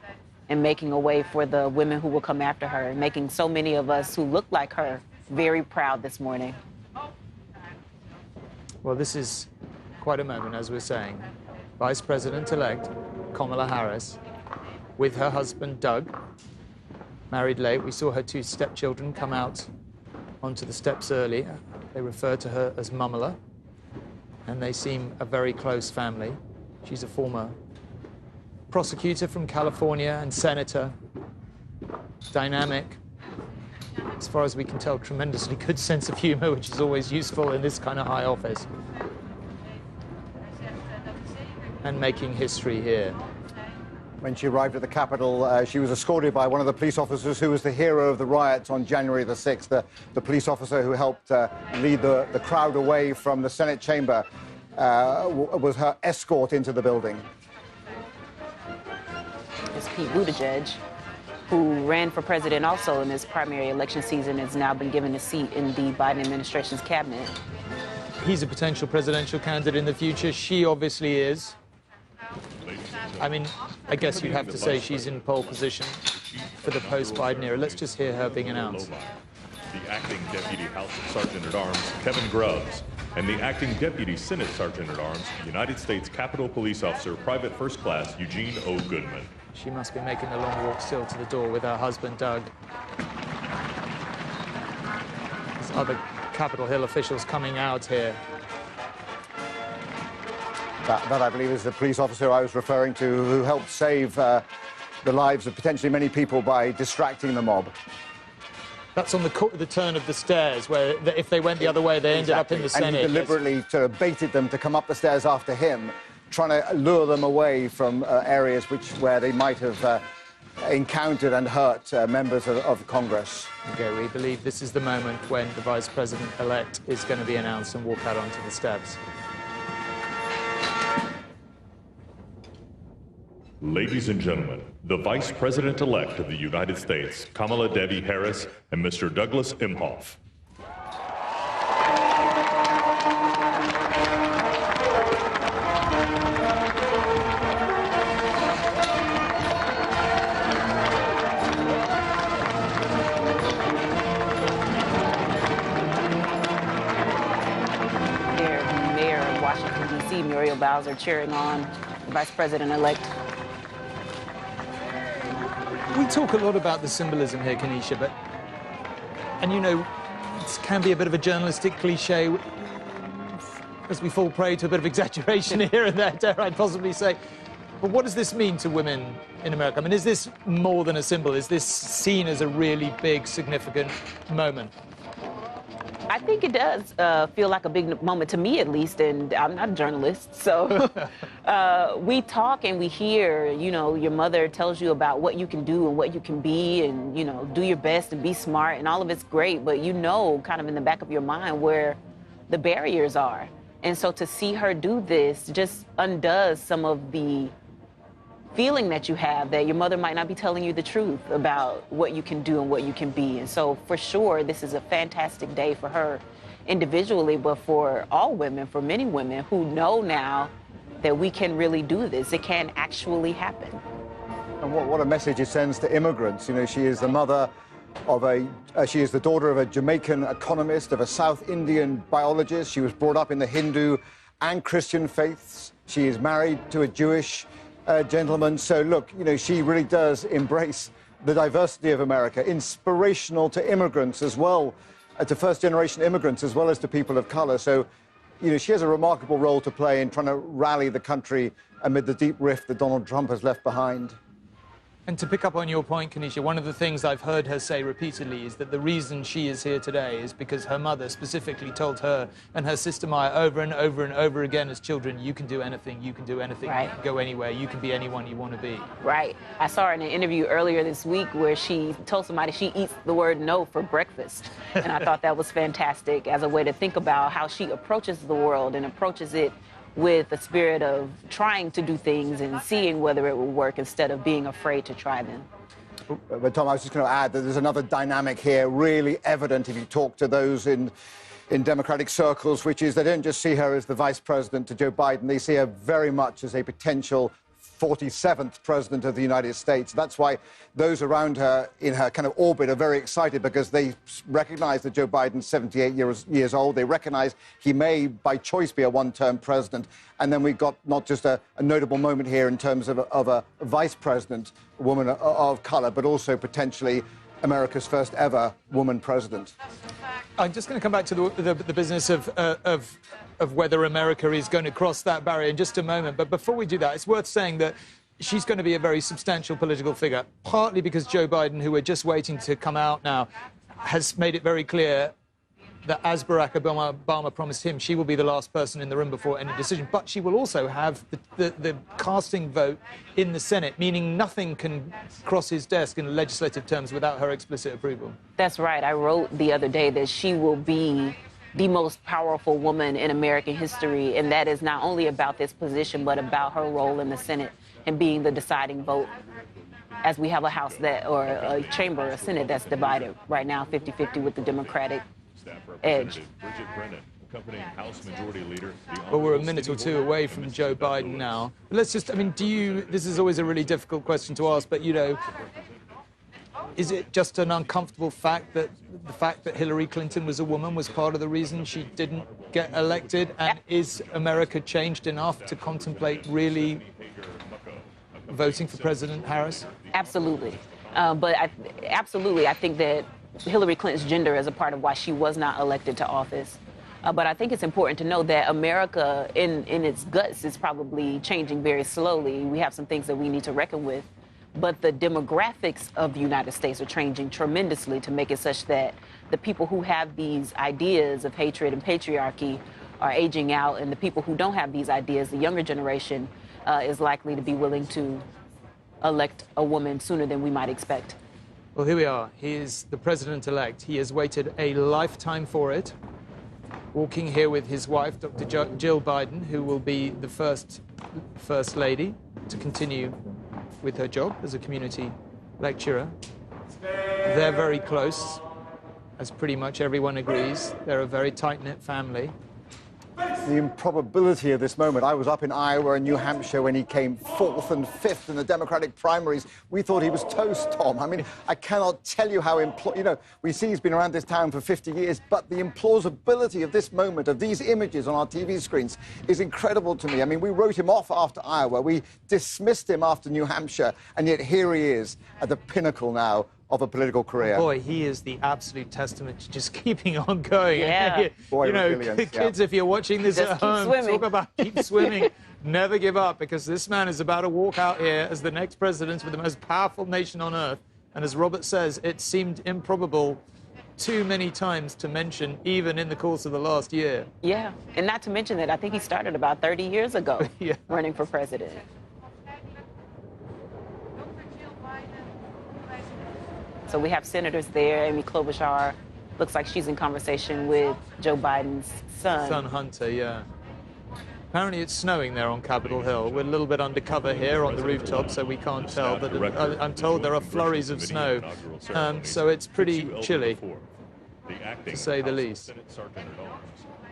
and making a way for the women who will come after her, and making so many of us who look like her very proud this morning. Well, this is quite a moment, as we're saying. Vice President-elect Kamala Harris with her husband, Doug, married late. We saw her two stepchildren come out onto the steps early. They refer to her as Mumala, and they seem a very close family. She's a former prosecutor from California and senator, dynamic, as far as we can tell, tremendously good sense of humor, which is always useful in this kind of high office, and making history here. When she arrived at the Capitol, she was escorted by one of the police officers who was the hero of the riots on January the 6th, the police officer who helped lead the crowd away from the Senate chamber, was her escort into the building. It's Pete Buttigieg, who ran for president also in this primary election season, has now been given a seat in the Biden administration's cabinet. He's a potential presidential candidate in the future. She obviously is. I mean, I guess you'd have to say she's in pole position for the post-Biden era. Let's just hear her being announced. The acting Deputy House Sergeant-at-Arms, Kevin Grubbs, and the acting Deputy Senate Sergeant-at-Arms, United States Capitol Police Officer, Private First Class Eugene O. Goodman. She must be making a long walk still to the door with her husband, Doug. There's other Capitol Hill officials coming out here. That, I believe, is the police officer I was referring to, who helped save the lives of potentially many people by distracting the mob. That's on the turn of the stairs, where if they went the other way, they ended up in the Senate. And he deliberately sort of baited them to come up the stairs after him, trying to lure them away from areas where they might have encountered and hurt members of Congress. Okay, we believe this is the moment when the Vice President-elect is going to be announced and walk out onto the steps. Ladies and gentlemen, the Vice President-elect of the United States, Kamala Devi Harris, and Mr. Douglas Emhoff. Mayor of Washington, D.C., Muriel Bowser, cheering on the Vice President-elect. We talk a lot about the symbolism here, Keneshia, but, and you know, it can be a bit of a journalistic cliche as we fall prey to a bit of exaggeration here and there, dare I possibly say. But what does this mean to women in America? I mean, is this more than a symbol? Is this seen as a really big, significant moment? I think it does feel like a big moment to me, at least, and I'm not a journalist, so we talk and we hear, you know, your mother tells you about what you can do and what you can be and, you know, do your best and be smart, and all of it's great, but you know, kind of in the back of your mind where the barriers are. And so to see her do this just undoes some of the feeling that you have that your mother might not be telling you the truth about what you can do and what you can be. And so for sure, this is a fantastic day for her individually, but for all women, for many women who know now that we can really do this. It can actually happen. And what a message it sends to immigrants. You know, she is the mother of she is the daughter of a Jamaican economist, of a South Indian biologist. She was brought up in the Hindu and Christian faiths. She is married to a Jewish gentleman. So look, you know, she really does embrace the diversity of America, inspirational to immigrants as well, to first-generation immigrants as well as to people of color. So, you know, she has a remarkable role to play in trying to rally the country amid the deep rift that Donald Trump has left behind. And to pick up on your point, Keneshia, one of the things I've heard her say repeatedly is that the reason she is here today is because her mother specifically told her and her sister Maya over and over and over again as children, you can do anything, you can do anything, right. You can go anywhere, you can be anyone you want to be. Right. I saw her in an interview earlier this week where she told somebody she eats the word no for breakfast. And I thought that was fantastic as a way to think about how she approaches the world and approaches it with a spirit of trying to do things and seeing whether it will work instead of being afraid to try them. But Tom, I was just going to add that there's another dynamic here really evident if you talk to those in Democratic circles, which is they don't just see her as the vice president to Joe Biden, they see her very much as a potential 47th president of the United States. That's why those around her in her kind of orbit are very excited, because they recognize that Joe Biden's 78 years old. They recognize he may, by choice, be a one-term president. And then we've got not just a notable moment here in terms of a vice president, a woman of color, but also potentially America's first ever woman president. I'm just going to come back to the business of whether America is going to cross that barrier in just a moment. But before we do that, it's worth saying that she's going to be a very substantial political figure, partly because Joe Biden, who we're just waiting to come out now, has made it very clear that as Barack Obama promised him, she will be the last person in the room before any decision. But she will also have the casting vote in the Senate, meaning nothing can cross his desk in legislative terms without her explicit approval. That's right. I wrote the other day that she will be the most powerful woman in American history, and that is not only about this position, but about her role in the Senate and being the deciding vote, as we have a House or a chamber, a Senate that's divided right now 50-50 with the Democratic edge. House Majority Leader. Well, we're a minute or two away from Joe Biden now. But let's just, I mean, this is always a really difficult question to ask, but, you know, is it just an uncomfortable fact that the fact that Hillary Clinton was a woman was part of the reason she didn't get elected? And is America changed enough to contemplate really voting for President Harris? Absolutely. Absolutely, I think that Hillary Clinton's gender is a part of why she was not elected to office. But I think it's important to know that America, in its guts, is probably changing very slowly. We have some things that we need to reckon with. But the demographics of the United States are changing tremendously to make it such that the people who have these ideas of hatred and patriarchy are aging out, and the people who don't have these ideas, the younger generation, is likely to be willing to elect a woman sooner than we might expect. Well, here we are. He is the president-elect. He has waited a lifetime for it. Walking here with his wife, Dr. Jill Biden, who will be the first lady to continue with her job as a community lecturer. They're very close, as pretty much everyone agrees. They're a very tight-knit family. The improbability of this moment. I was up in Iowa and New Hampshire when he came 4th and 5th in the Democratic primaries. We thought he was toast, Tom. I mean, I cannot tell you how, we see he's been around this town for 50 years, but the implausibility of this moment, of these images on our TV screens, is incredible to me. I mean, we wrote him off after Iowa. We dismissed him after New Hampshire, and yet here he is at the pinnacle now of a political career. Boy, he is the absolute testament to just keeping on going. Yeah. Boy, kids, if you're watching this just at home, talk about keep swimming, never give up, because this man is about to walk out here as the next president with the most powerful nation on earth. And as Robert says, it seemed improbable too many times to mention, even in the course of the last year. Yeah, and not to mention that I think he started about 30 years ago running for president. So we have senators there. Amy Klobuchar looks like she's in conversation with Joe Biden's son. Hunter, yeah. Apparently it's snowing there on Capitol Hill. We're a little bit undercover here on the rooftop, so we can't tell. But I'm told there are flurries of snow, so it's pretty chilly, to say the least.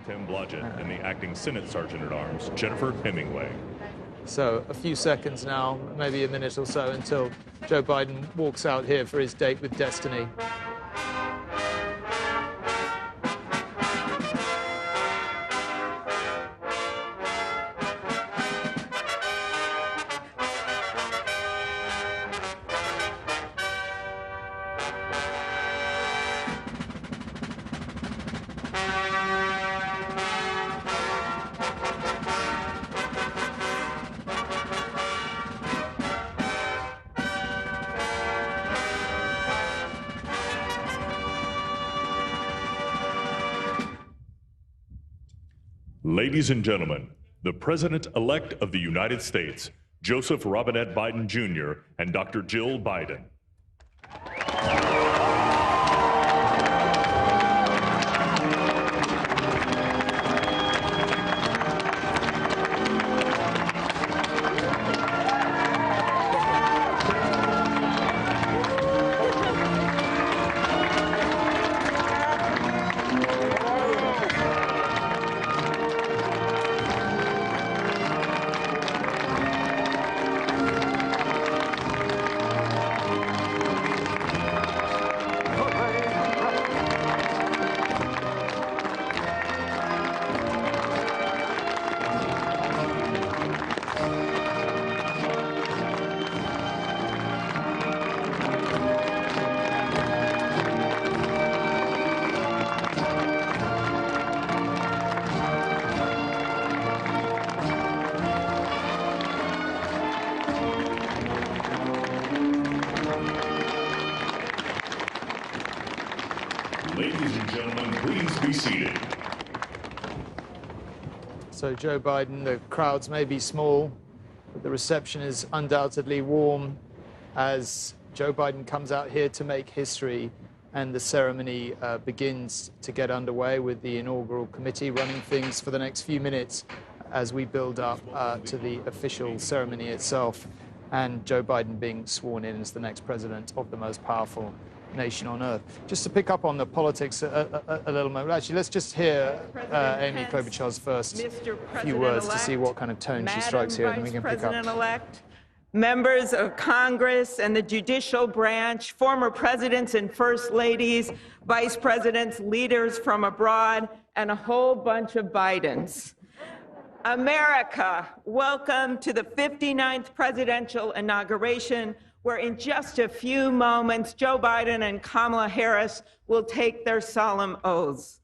Tim Blodgett and the acting Senate Sergeant-at-Arms, Jennifer Hemingway. So a few seconds now, maybe a minute or so, until Joe Biden walks out here for his date with destiny. Ladies and gentlemen, the President-elect of the United States, Joseph Robinette Biden Jr. and Dr. Jill Biden. Ladies and gentlemen, please be seated. So Joe Biden, the crowds may be small, but the reception is undoubtedly warm as Joe Biden comes out here to make history, and the ceremony begins to get underway with the inaugural committee running things for the next few minutes as we build up to the official ceremony itself, and Joe Biden being sworn in as the next president of the most powerful nation on earth. Just to pick up on the politics a little moment. Actually, let's just hear Amy Klobuchar's first few words to see what kind of tone she strikes here, and then we can pick up. President-elect, members of Congress and the judicial branch, former presidents and first ladies, vice presidents, leaders from abroad, and a whole bunch of Bidens. America, welcome to the 59th presidential inauguration, where in just a few moments, Joe Biden and Kamala Harris will take their solemn oaths.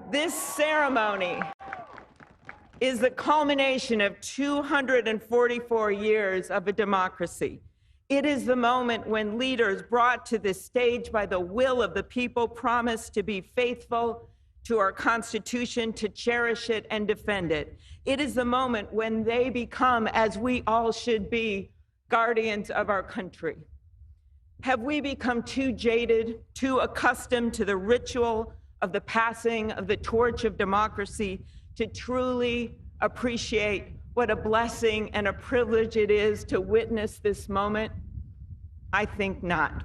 This ceremony is the culmination of 244 years of a democracy. It is the moment when leaders brought to this stage by the will of the people promise to be faithful to our Constitution, to cherish it and defend it. It is the moment when they become, as we all should be, guardians of our country? Have we become too jaded, too accustomed to the ritual of the passing of the torch of democracy to truly appreciate what a blessing and a privilege it is to witness this moment? I think not.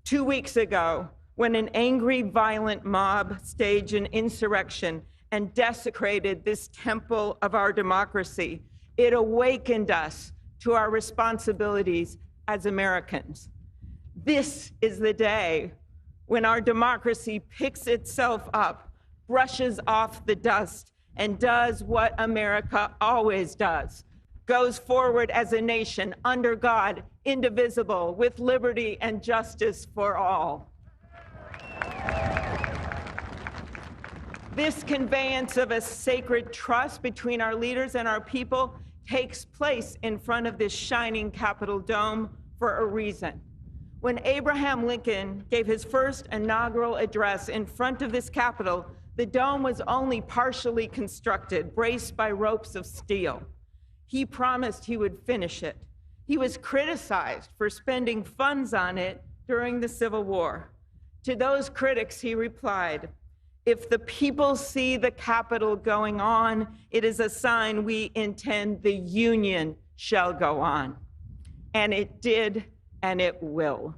2 weeks ago, when an angry, violent mob staged an insurrection and desecrated this temple of our democracy, it awakened us to our responsibilities as Americans. This is the day when our democracy picks itself up, brushes off the dust, and does what America always does: goes forward as a nation under God, indivisible, with liberty and justice for all. This conveyance of a sacred trust between our leaders and our people takes place in front of this shining Capitol dome for a reason. When Abraham Lincoln gave his first inaugural address in front of this Capitol, the dome was only partially constructed, braced by ropes of steel. He promised he would finish it. He was criticized for spending funds on it during the Civil War. To those critics, he replied, "If the people see the Capitol going on, it is a sign we intend the Union shall go on." And it did, and it will.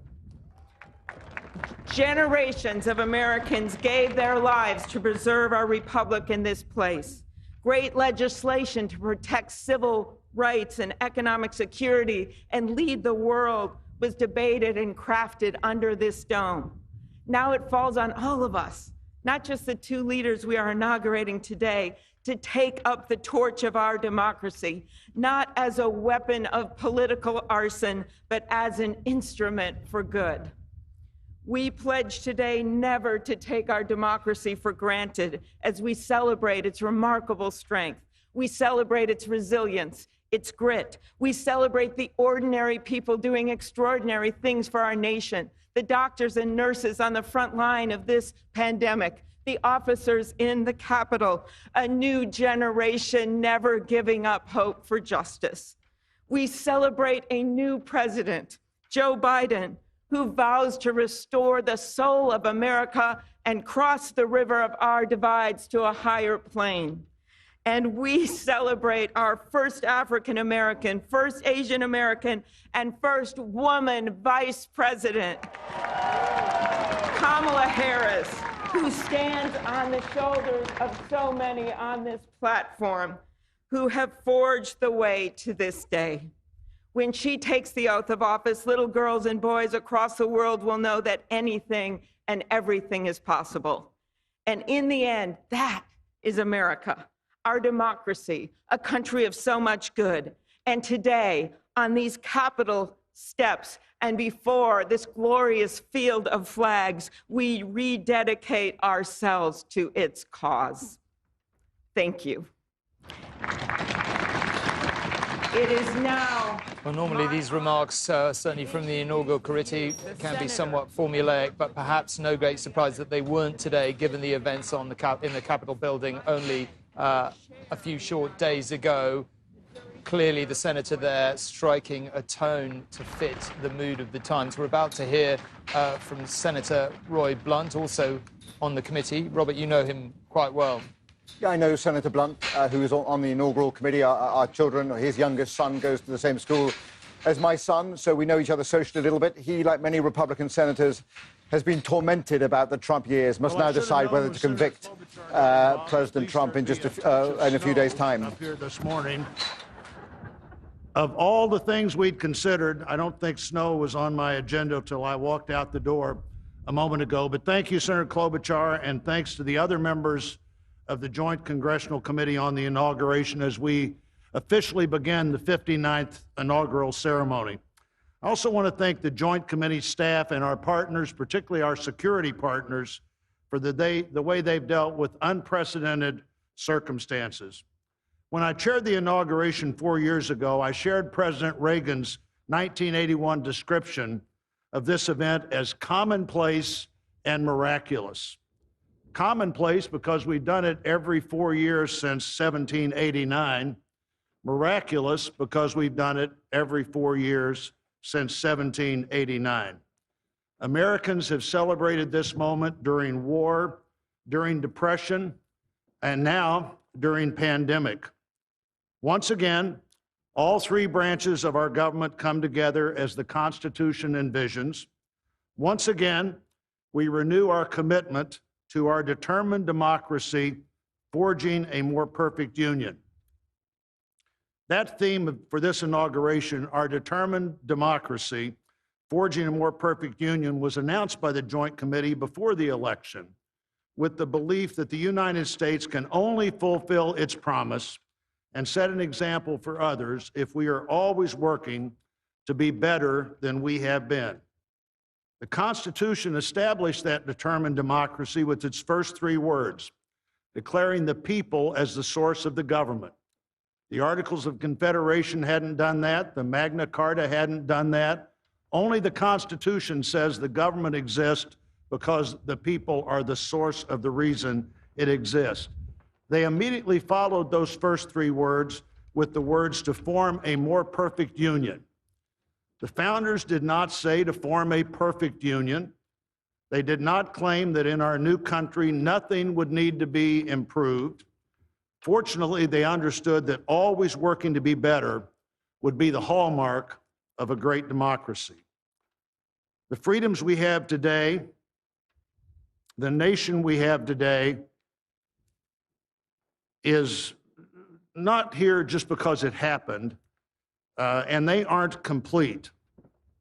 Generations of Americans gave their lives to preserve our republic in this place. Great legislation to protect civil rights and economic security and lead the world was debated and crafted under this dome. Now it falls on all of us, not just the two leaders we are inaugurating today, to take up the torch of our democracy, not as a weapon of political arson, but as an instrument for good. We pledge today never to take our democracy for granted as we celebrate its remarkable strength. We celebrate its resilience, its grit. We celebrate the ordinary people doing extraordinary things for our nation, the doctors and nurses on the front line of this pandemic, the officers in the Capitol, a new generation never giving up hope for justice. We celebrate a new president, Joe Biden, who vows to restore the soul of America and cross the river of our divides to a higher plane. And we celebrate our first African American, first Asian American, and first woman vice president, Kamala Harris, who stands on the shoulders of so many on this platform who have forged the way to this day. When she takes the oath of office, little girls and boys across the world will know that anything and everything is possible. And in the end, that is America, our democracy, a country of so much good. And today, on these Capitol steps and before this glorious field of flags, we rededicate ourselves to its cause. Thank you. It is now. Well, normally these remarks, certainly from the inaugural committee, can be somewhat formulaic, but perhaps no great surprise that they weren't today, given the events on in the Capitol building only a few short days ago. Clearly, the senator there striking a tone to fit the mood of the times. We're about to hear from Senator Roy Blunt, also on the committee. Robert, you know him quite well. Yeah, I know Senator Blunt, who is on the inaugural committee. Our children, his youngest son, goes to the same school as my son, so we know each other socially a little bit. He, like many Republican senators, has been tormented about the Trump years, must now decide whether to convict President Trump in just in a few days' time. Up here this morning. Of all the things we'd considered, I don't think snow was on my agenda till I walked out the door a moment ago. But thank you, Senator Klobuchar, and thanks to the other members of the Joint Congressional Committee on the Inauguration as we officially begin the 59th inaugural ceremony. I also want to thank the Joint Committee staff and our partners, particularly our security partners, for the way they've dealt with unprecedented circumstances. When I chaired the inauguration 4 years ago, I shared President Reagan's 1981 description of this event as commonplace and miraculous. Commonplace because we've done it every 4 years since 1789. Miraculous because we've done it every 4 years since 1789. Americans have celebrated this moment during war, during depression, and now during pandemic. Once again, all three branches of our government come together as the Constitution envisions. Once again, we renew our commitment to our determined democracy, forging a more perfect union. That theme for this inauguration, our determined democracy, forging a more perfect union, was announced by the Joint Committee before the election with the belief that the United States can only fulfill its promise and set an example for others if we are always working to be better than we have been. The Constitution established that determined democracy with its first three words, declaring the people as the source of the government. The Articles of Confederation hadn't done that. The Magna Carta hadn't done that. Only the Constitution says the government exists because the people are the source of the reason it exists. They immediately followed those first three words with the words to form a more perfect union. The founders did not say to form a perfect union. They did not claim that in our new country nothing would need to be improved. Fortunately, they understood that always working to be better would be the hallmark of a great democracy. The freedoms we have today, the nation we have today, is not here just because it happened, and they aren't complete.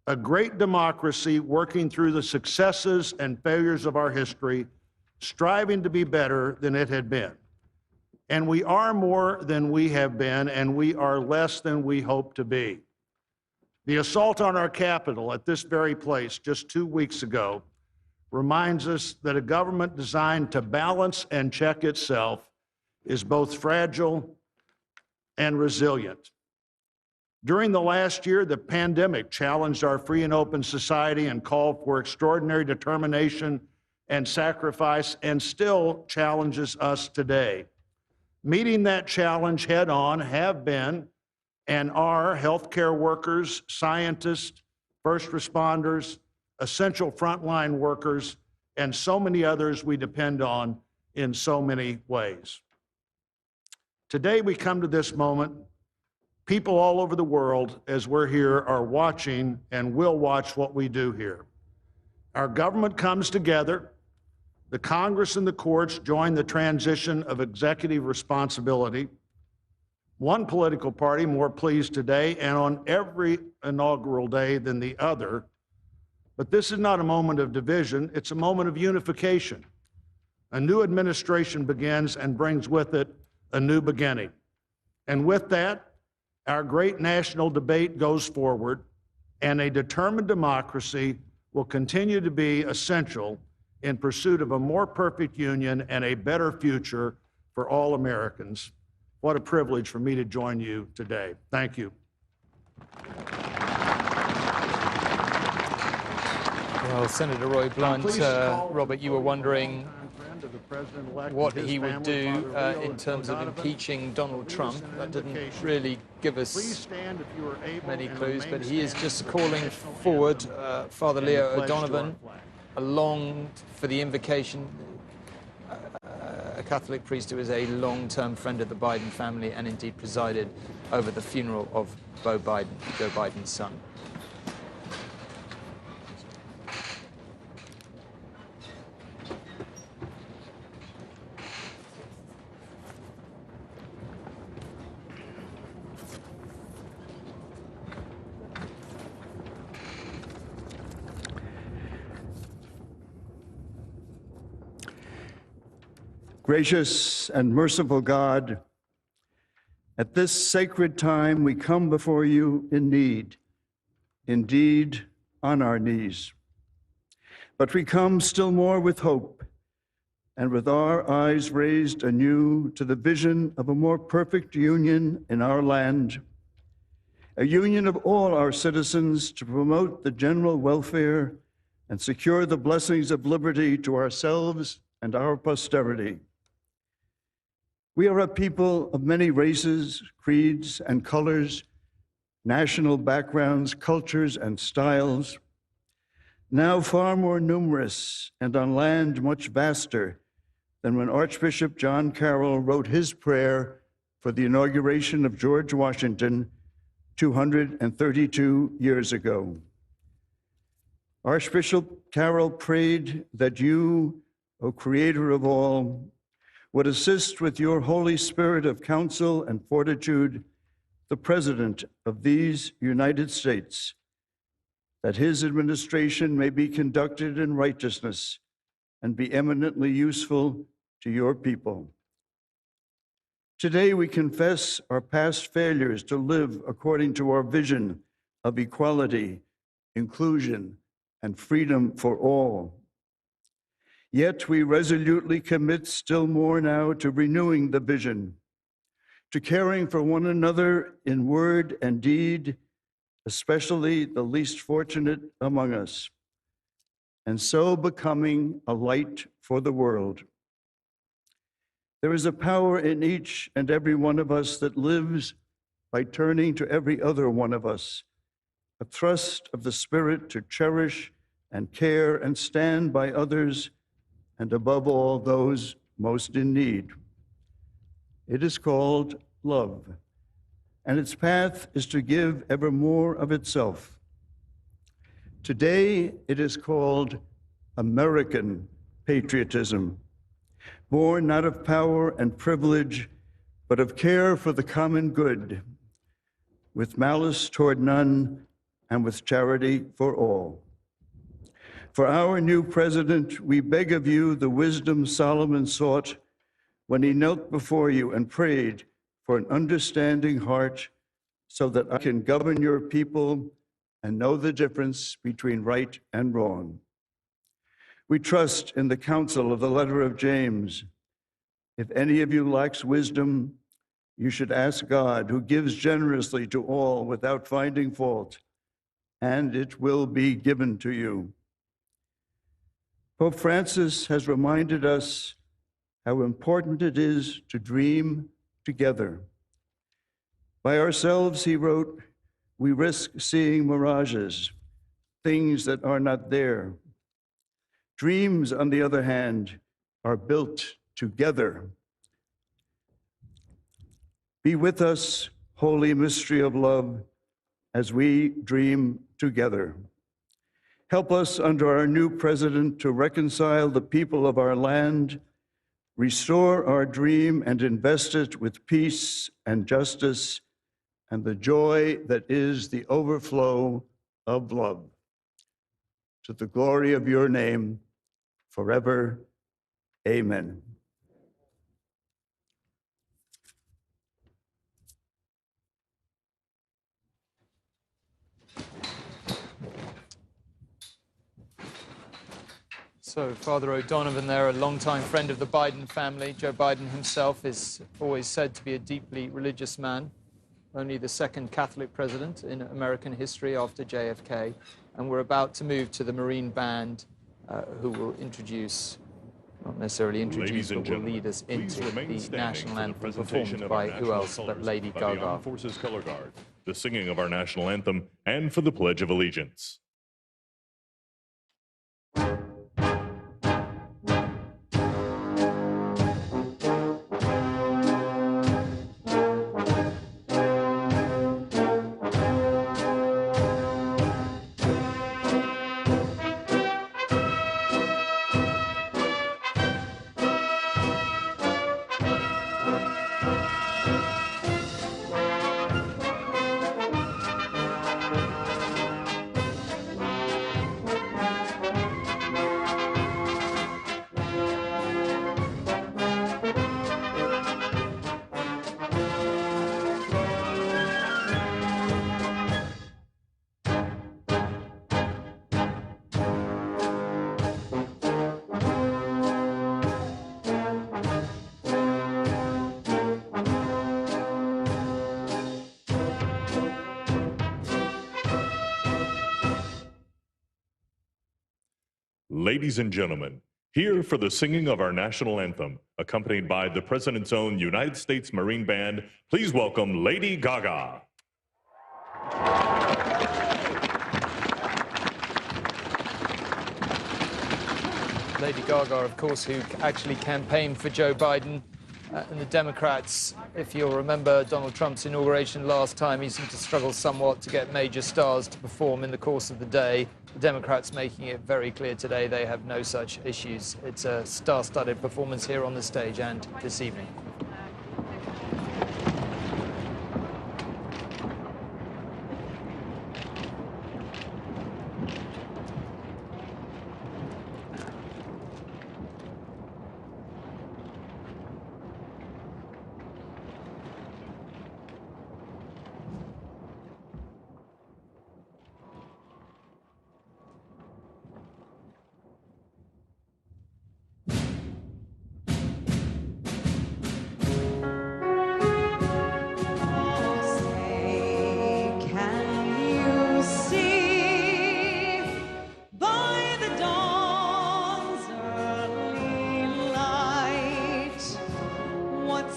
A great democracy working through the successes and failures of our history, striving to be better than it had been. And we are more than we have been, and we are less than we hope to be. The assault on our Capitol at this very place just 2 weeks ago reminds us that a government designed to balance and check itself is both fragile and resilient. During the last year, the pandemic challenged our free and open society and called for extraordinary determination and sacrifice, and still challenges us today. Meeting that challenge head on have been and are healthcare workers, scientists, first responders, essential frontline workers, and so many others we depend on in so many ways. Today we come to this moment, people all over the world, as we're here, are watching and will watch what we do here. Our government comes together. The Congress and the courts join the transition of executive responsibility. One political party more pleased today and on every inaugural day than the other. But this is not a moment of division, it's a moment of unification. A new administration begins and brings with it a new beginning. And with that, our great national debate goes forward, and a determined democracy will continue to be essential in pursuit of a more perfect union and a better future for all Americans. What a privilege for me to join you today. Thank you. Well, Senator Roy Blunt, Robert, you were wondering what he would do in terms of impeaching Donald Trump. That didn't really give us many clues, but he is just calling forward Father Leo O'Donovan along for the invocation, a Catholic priest who is a long-term friend of the Biden family and indeed presided over the funeral of Joe Biden's son. Gracious and merciful God, at this sacred time we come before you in need, indeed on our knees. But we come still more with hope and with our eyes raised anew to the vision of a more perfect union in our land, a union of all our citizens to promote the general welfare and secure the blessings of liberty to ourselves and our posterity. We are a people of many races, creeds, and colors, national backgrounds, cultures, and styles, now far more numerous and on land much vaster than when Archbishop John Carroll wrote his prayer for the inauguration of George Washington 232 years ago. Archbishop Carroll prayed that you, O Creator of all, would assist with your Holy Spirit of counsel and fortitude the President of these United States, that his administration may be conducted in righteousness and be eminently useful to your people. Today, we confess our past failures to live according to our vision of equality, inclusion, and freedom for all. Yet we resolutely commit still more now to renewing the vision, to caring for one another in word and deed, especially the least fortunate among us, and so becoming a light for the world. There is a power in each and every one of us that lives by turning to every other one of us, a thrust of the Spirit to cherish and care and stand by others, and above all, those most in need. It is called love, and its path is to give ever more of itself. Today, it is called American patriotism, born not of power and privilege, but of care for the common good, with malice toward none and with charity for all. For our new president, we beg of you the wisdom Solomon sought when he knelt before you and prayed for an understanding heart so that I can govern your people and know the difference between right and wrong. We trust in the counsel of the letter of James. If any of you lacks wisdom, you should ask God, who gives generously to all without finding fault, and it will be given to you. Pope Francis has reminded us how important it is to dream together. By ourselves, he wrote, we risk seeing mirages, things that are not there. Dreams, on the other hand, are built together. Be with us, holy mystery of love, as we dream together. Help us under our new president to reconcile the people of our land, restore our dream and invest it with peace and justice and the joy that is the overflow of love. To the glory of your name, forever, amen. So, Father O'Donovan there, a longtime friend of the Biden family. Joe Biden himself is always said to be a deeply religious man, only the second Catholic president in American history after JFK. And we're about to move to the Marine Band, who will introduce, not necessarily introduce, but will lead us into the national anthem performed by who else but Lady Gaga. The Armed Forces Color Guard, the singing of our national anthem, and for the Pledge of Allegiance. Ladies and gentlemen, Here for the singing of our national anthem, accompanied by the President's own United States Marine Band, please welcome Lady Gaga. Lady Gaga, of course, who actually campaigned for Joe Biden. And the Democrats, if you'll remember Donald Trump's inauguration last time, he seemed to struggle somewhat to get major stars to perform in the course of the day. The Democrats making it very clear today they have no such issues. It's a star-studded performance here on the stage and this evening.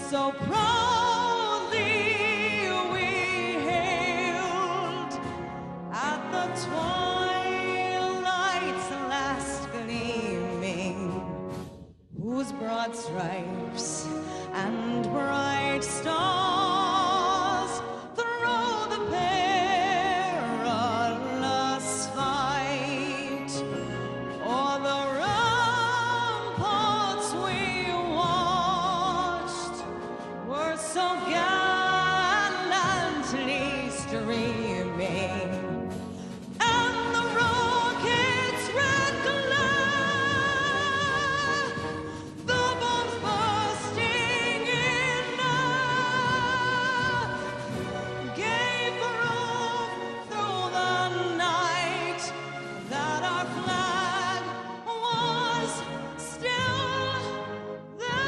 So proudly we hailed at the twilight's last gleaming, whose broad stripes and bright stars through the perilous fight o'er the ramparts we watched were so gallantly streaming, and the rocket's red glare, the bombs bursting in air, gave proof through the night that our flag was still there.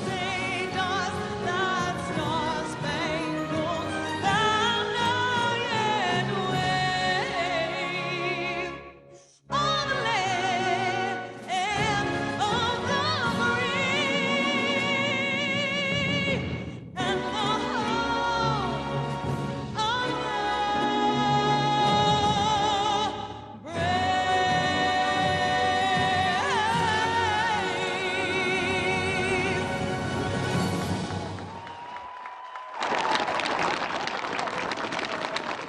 Say does that star-spangled banner yet wave on the land of the free and the home of the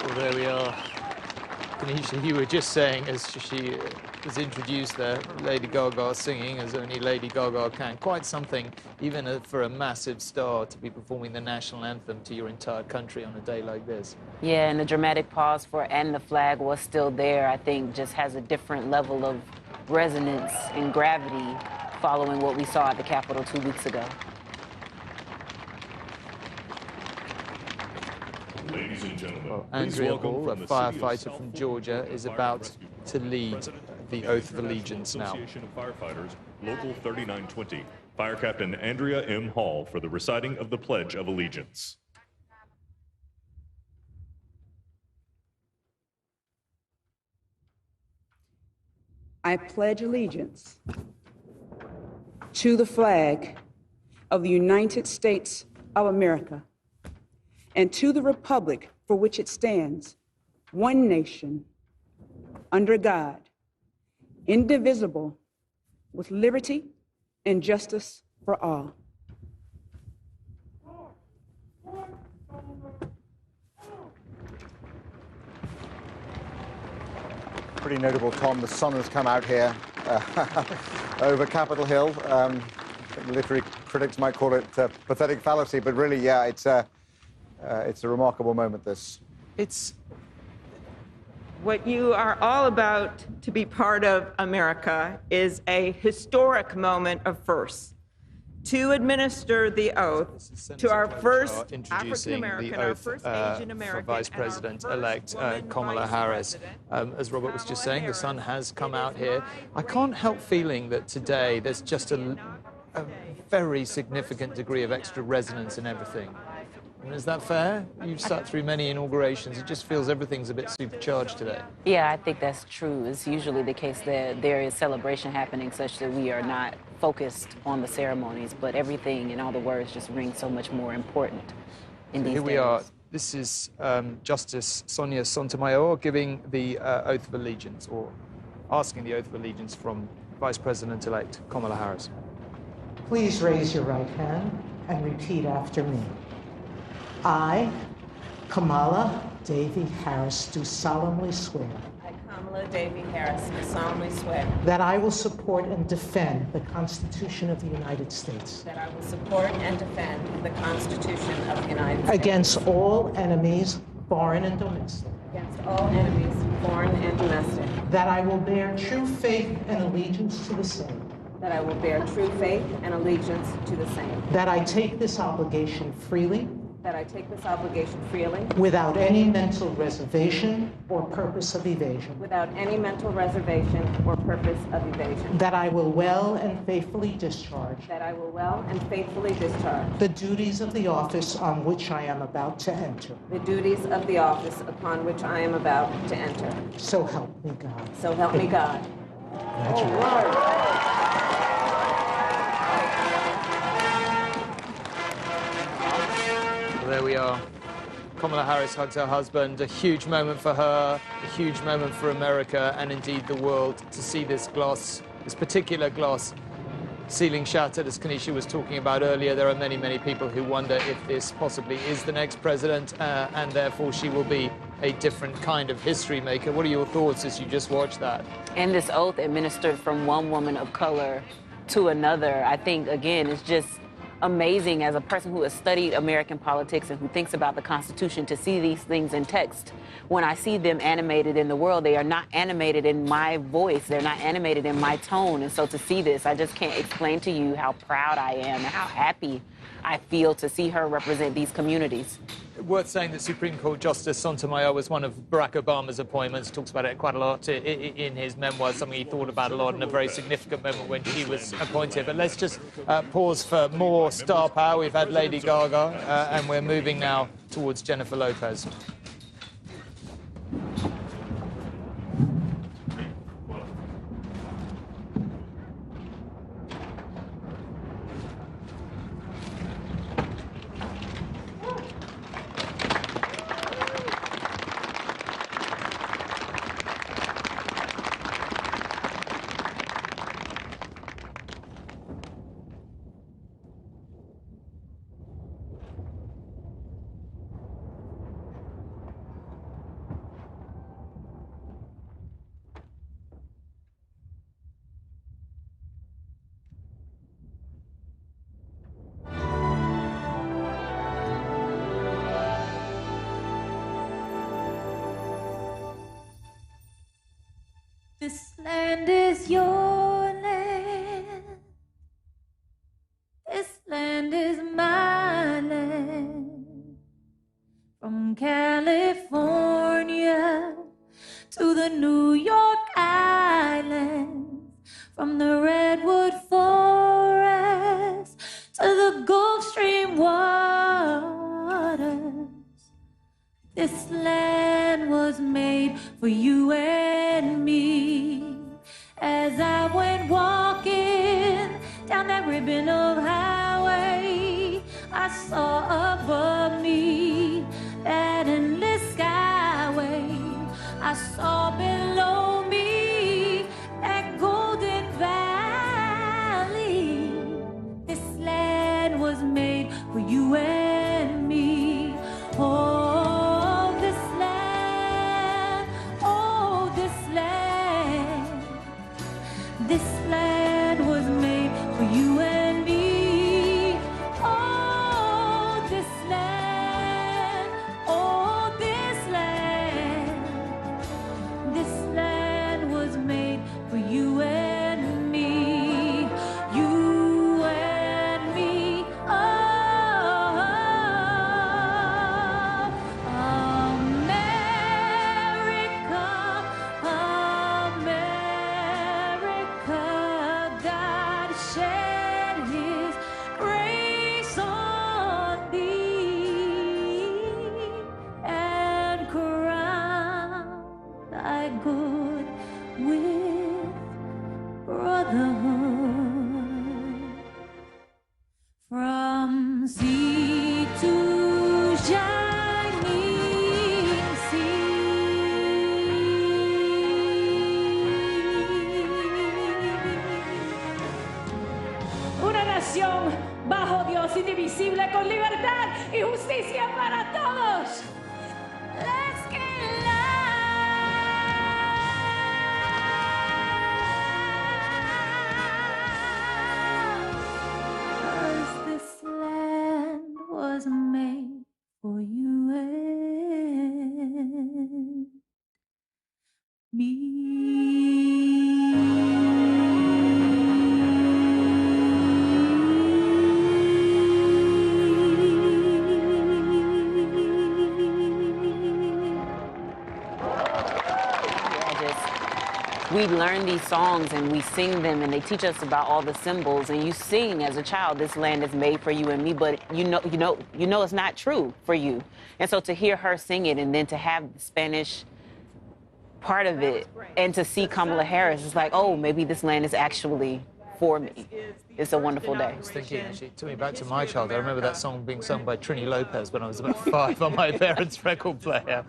Well, there we are. Keneshia, you were just saying, as she was introduced there, Lady Gaga singing as only Lady Gaga can. Quite something, even for a massive star, to be performing the national anthem to your entire country on a day like this. Yeah, and the dramatic pause for "and the flag was still there," I think, just has a different level of resonance and gravity following what we saw at the Capitol 2 weeks ago. Ladies and gentlemen, Well, please Andrea welcome Hall, a from the city of firefighter from Georgia, is about to lead the oath of allegiance now. Association of Firefighters, Local 3920, Fire Captain Andrea M. Hall for the reciting of the Pledge of Allegiance. I pledge allegiance to the flag of the United States of America and to the republic for which it stands, one nation, under God, indivisible, with liberty and justice for all. Pretty notable, Tom. The sun has come out here over Capitol Hill. Literary critics might call it pathetic fallacy, but really, yeah, it's a remarkable moment, this. It's what you are all about to be part of, America, is a historic moment of firsts. To administer the oath to our first African-American, our first Asian-American, for Vice President-elect Kamala Harris. As Robert was just saying, the sun has come out here. I can't help feeling that today there's just a very significant degree of extra resonance in everything. I mean, is that fair? You've sat through many inaugurations. It just feels everything's a bit supercharged today. Yeah, I think that's true. It's usually the case that there is celebration happening such that we are not focused on the ceremonies, but everything and all the words just ring so much more important in these days. Here we are. This is Justice Sonia Sotomayor giving the oath of allegiance, or asking the oath of allegiance from Vice President-elect Kamala Harris. Please raise your right hand and repeat after me. I, Kamala Davy Harris, do solemnly swear I, Kamala Davy Harris, do solemnly swear that I will support and defend the Constitution of the United States that I will support and defend the Constitution of the United States against all enemies, foreign and domestic, against all enemies, foreign and domestic, that I will bear true faith and allegiance to the same, that I will bear true faith and allegiance to the same, that I take this obligation freely that I take this obligation freely without any mental reservation or purpose of evasion, without any mental reservation or purpose of evasion, that I will well and faithfully discharge that I will well and faithfully discharge the duties of the office on which I am about to enter. the duties of the office upon which I am about to enter. So help me God. So help me God. Well, there we are. Kamala Harris hugs her husband. A huge moment for her, a huge moment for America, and indeed the world, to see this particular glass ceiling shattered. As Keneshia was talking about earlier, there are many, many people who wonder if this possibly is the next president, and therefore she will be a different kind of history maker. What are your thoughts as you just watched that? And this oath administered from one woman of color to another, I think, again, is just amazing as a person who has studied American politics and who thinks about the Constitution to see these things in text. When I see them animated in the world, they are not animated in my voice. They're not animated in my tone. And so to see this, I just can't explain to you how proud I am and how happy I feel to see her represent these communities. Worth saying that Supreme Court Justice Sotomayor was one of Barack Obama's appointments, talks about it quite a lot in his memoirs, something he thought about a lot and a very significant moment when she was appointed. But let's just pause for more star power. We've had Lady Gaga, and we're moving now towards Jennifer Lopez. This land is your land. This land is my land. From California to the New York Islands, from the Redwood Forest to the Gulf Stream waters. This land was made for you and me. As I went walking down that ribbon of highway, I saw above me that endless skyway. I saw below me that golden valley. This land was made for you and me. Oh, this land, oh, this land. This land was made for you and me. Oh, this land, oh, this land. This land. like good with brotherhood. From sea to shining sea, una nación bajo Dios, indivisible, con libertad y justicia para todos. let's get loud, 'cause this land was made for you and me. We learn these songs and we sing them and they teach us about all the symbols, and you sing as a child, this land is made for you and me, but you know it's not true for you. And so to hear her sing it and then to have the Spanish part of it and to see Kamala Harris, it's like, oh, maybe this land is actually for me. It's a wonderful day. I was thinking, actually, it took me back to my childhood. I remember that song being sung by Trini Lopez when I was about 5 on my parents' record player.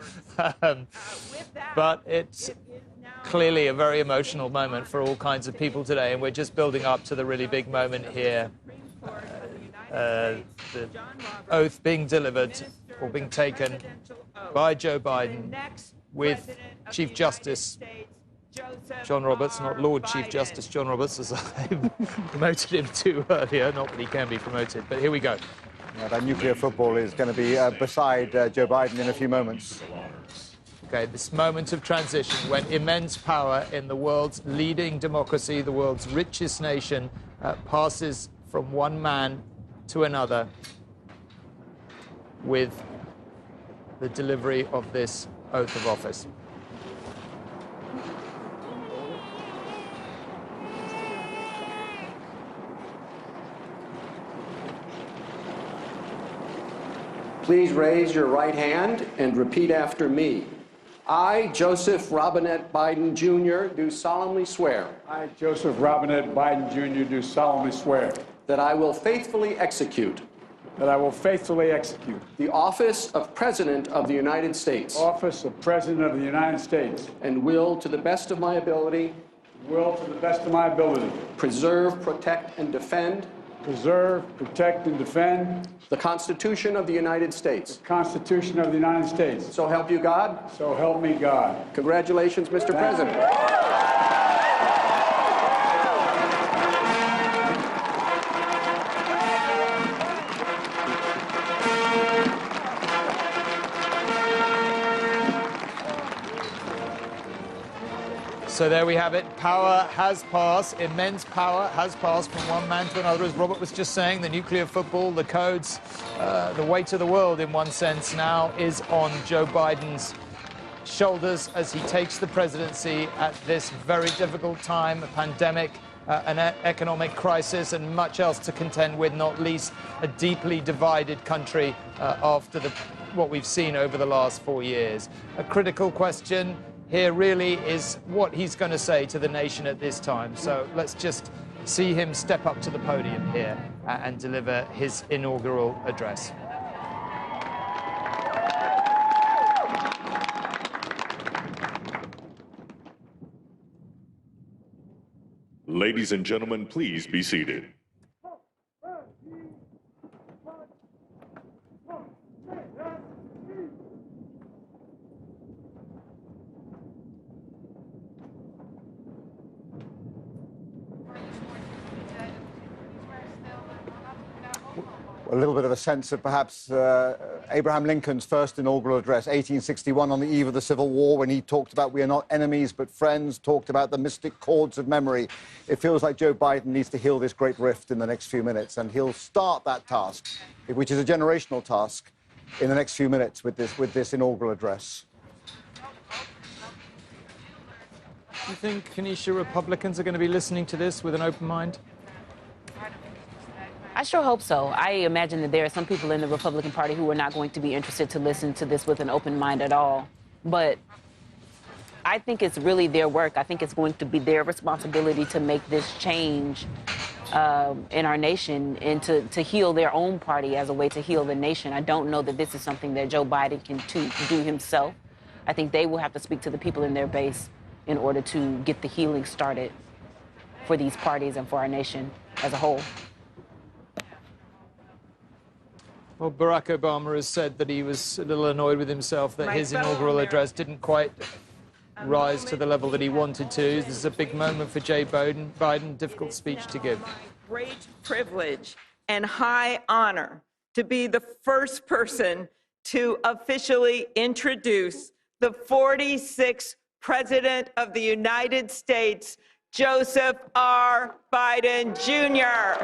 But it's clearly a very emotional moment for all kinds of people today, and we're just building up to the really big moment here. The oath being delivered or being taken by Joe Biden with Chief Justice John Roberts, not Lord Chief Justice John Roberts, as I promoted him to earlier. Not that he can be promoted, but here we go. Now, that nuclear football is going to be beside Joe Biden in a few moments. Okay, this moment of transition when immense power in the world's leading democracy, the world's richest nation, passes from one man to another with the delivery of this oath of office. Please raise your right hand and repeat after me. I, Joseph Robinette Biden, Jr., do solemnly swear. I, Joseph Robinette Biden, Jr., do solemnly swear. That I will faithfully execute. That I will faithfully execute. The office of President of the United States. Office of President of the United States. And will, to the best of my ability. Will, to the best of my ability. Preserve, protect, and defend. Preserve, protect, and defend. The Constitution of the United States. The Constitution of the United States. So help you God. So help me God. Congratulations, Mr. President. So there we have it. Power has passed. Immense power has passed from one man to another. As Robert was just saying, the nuclear football, the codes, the weight of the world, in one sense, now is on Joe Biden's shoulders as he takes the presidency at this very difficult time, a pandemic, an economic crisis, and much else to contend with, not least a deeply divided country after what we've seen over the last 4 years. A critical question here really is what he's going to say to the nation at this time. So let's just see him step up to the podium here and deliver his inaugural address. Ladies and gentlemen, please be seated. A little bit of a sense of perhaps Abraham Lincoln's first inaugural address, 1861, on the eve of the Civil War, when he talked about we are not enemies but friends, talked about the mystic chords of memory. It feels like Joe Biden needs to heal this great rift in the next few minutes, and he'll start that task, which is a generational task, in the next few minutes with this inaugural address. Do you think, Keneshia, Republicans are going to be listening to this with an open mind? I sure hope so. I imagine that there are some people in the Republican Party who are not going to be interested to listen to this with an open mind at all. But I think it's really their work. I think it's going to be their responsibility to make this change in our nation and to heal their own party as a way to heal the nation. I don't know that this is something that Joe Biden can do himself. I think they will have to speak to the people in their base in order to get the healing started for these parties and for our nation as a whole. Well, Barack Obama has said that he was a little annoyed with himself that his inaugural address didn't quite rise to the level that he wanted to. This is a big moment for Joe Biden, difficult speech to give. Great privilege and high honor to be the first person to officially introduce the 46th President of the United States, Joseph R. Biden, Jr.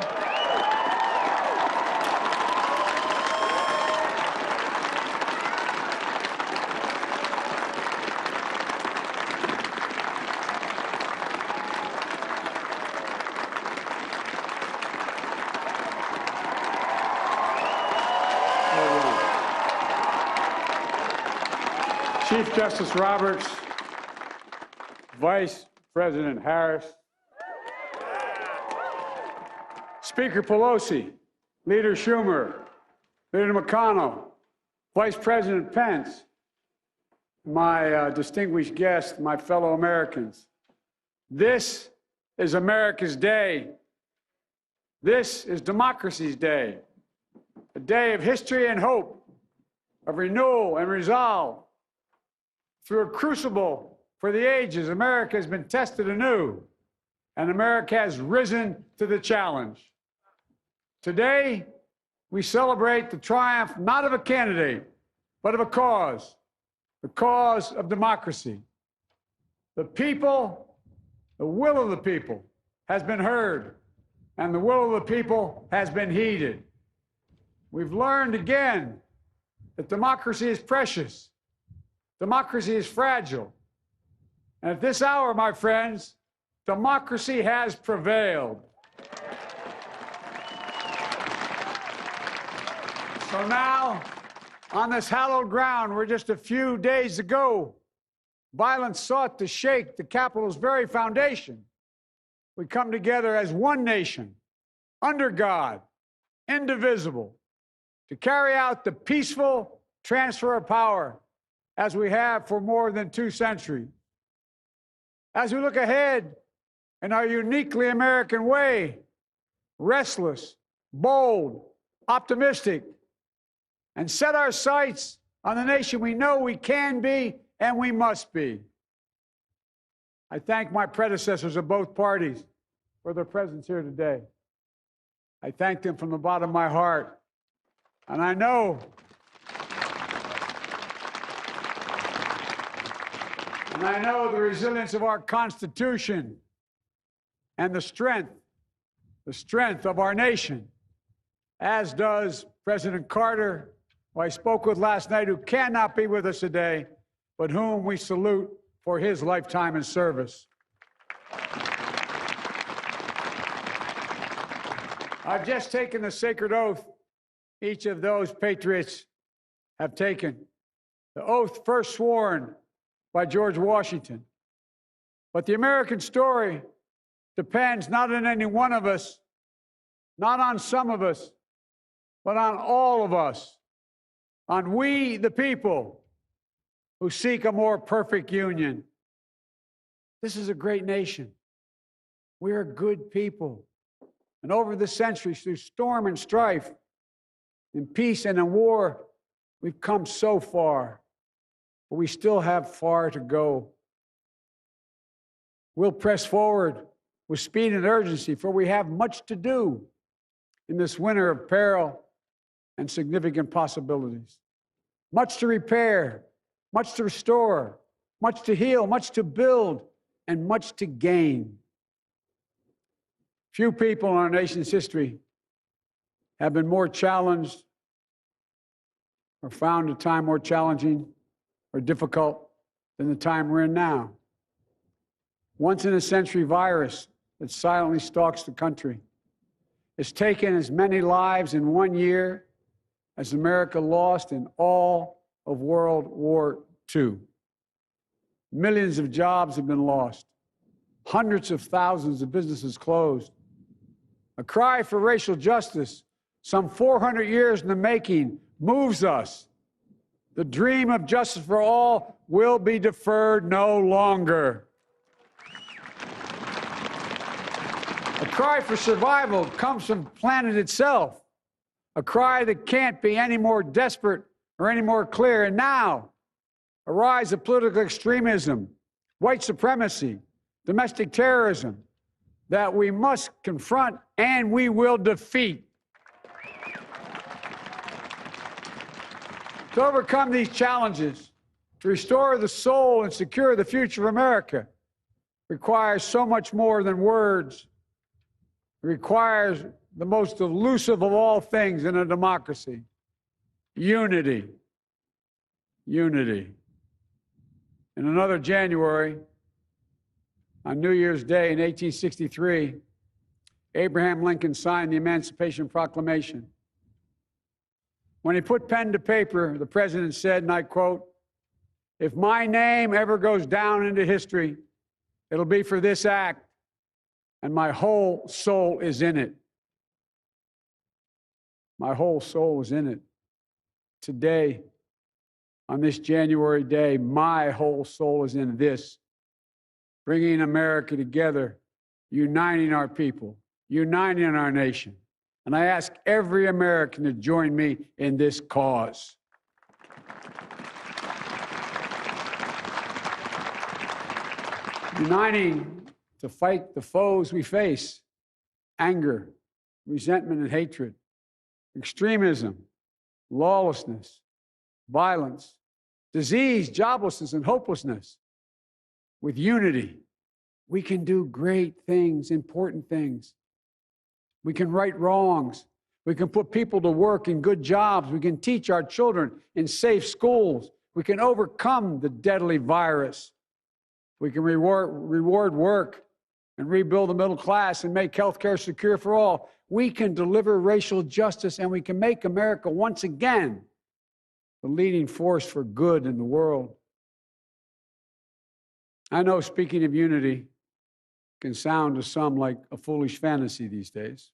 Chief Justice Roberts, Vice President Harris, Speaker Pelosi, Leader Schumer, Leader McConnell, Vice President Pence, my distinguished guests, my fellow Americans. This is America's day. This is democracy's day, a day of history and hope, of renewal and resolve. Through a crucible for the ages, America has been tested anew, and America has risen to the challenge. Today, we celebrate the triumph not of a candidate, but of a cause, the cause of democracy. The people, the will of the people has been heard, and the will of the people has been heeded. We've learned again that democracy is precious. Democracy is fragile. And at this hour, my friends, democracy has prevailed. So now, on this hallowed ground where just a few days ago, violence sought to shake the Capitol's very foundation, we come together as one nation, under God, indivisible, to carry out the peaceful transfer of power as we have for more than 2 centuries. As we look ahead in our uniquely American way, restless, bold, optimistic, and set our sights on the nation we know we can be and we must be. I thank my predecessors of both parties for their presence here today. I thank them from the bottom of my heart. And I know the resilience of our Constitution and the strength of our nation, as does President Carter, who I spoke with last night, who cannot be with us today, but whom we salute for his lifetime in service. I've just taken the sacred oath each of those patriots have taken. The oath first sworn by George Washington. But the American story depends not on any one of us, not on some of us, but on all of us, on we, the people, who seek a more perfect union. This is a great nation. We are good people. And over the centuries, through storm and strife, in peace and in war, we've come so far. But we still have far to go. We'll press forward with speed and urgency, for we have much to do in this winter of peril and significant possibilities. Much to repair, much to restore, much to heal, much to build, and much to gain. Few people in our nation's history have been more challenged or found a time more challenging or difficult than the time we're in now. Once-in-a-century virus that silently stalks the country has taken as many lives in 1 year as America lost in all of World War II. Millions of jobs have been lost. Hundreds of thousands of businesses closed. A cry for racial justice, some 400 years in the making, moves us. The dream of justice for all will be deferred no longer. A cry for survival comes from the planet itself, a cry that can't be any more desperate or any more clear. And now, a rise of political extremism, white supremacy, domestic terrorism that we must confront and we will defeat. To overcome these challenges, to restore the soul and secure the future of America, requires so much more than words. It requires the most elusive of all things in a democracy: unity. Unity. In another January, on New Year's Day in 1863, Abraham Lincoln signed the Emancipation Proclamation. When he put pen to paper, the president said, and I quote, "If my name ever goes down into history, it'll be for this act, and my whole soul is in it." My whole soul is in it. Today, on this January day, my whole soul is in this, bringing America together, uniting our people, uniting our nation. And I ask every American to join me in this cause. Uniting to fight the foes we face: anger, resentment and hatred, extremism, lawlessness, violence, disease, joblessness, and hopelessness. With unity, we can do great things, important things. We can right wrongs. We can put people to work in good jobs. We can teach our children in safe schools. We can overcome the deadly virus. We can reward work and rebuild the middle class and make health care secure for all. We can deliver racial justice, and we can make America once again the leading force for good in the world. I know speaking of unity can sound to some like a foolish fantasy these days.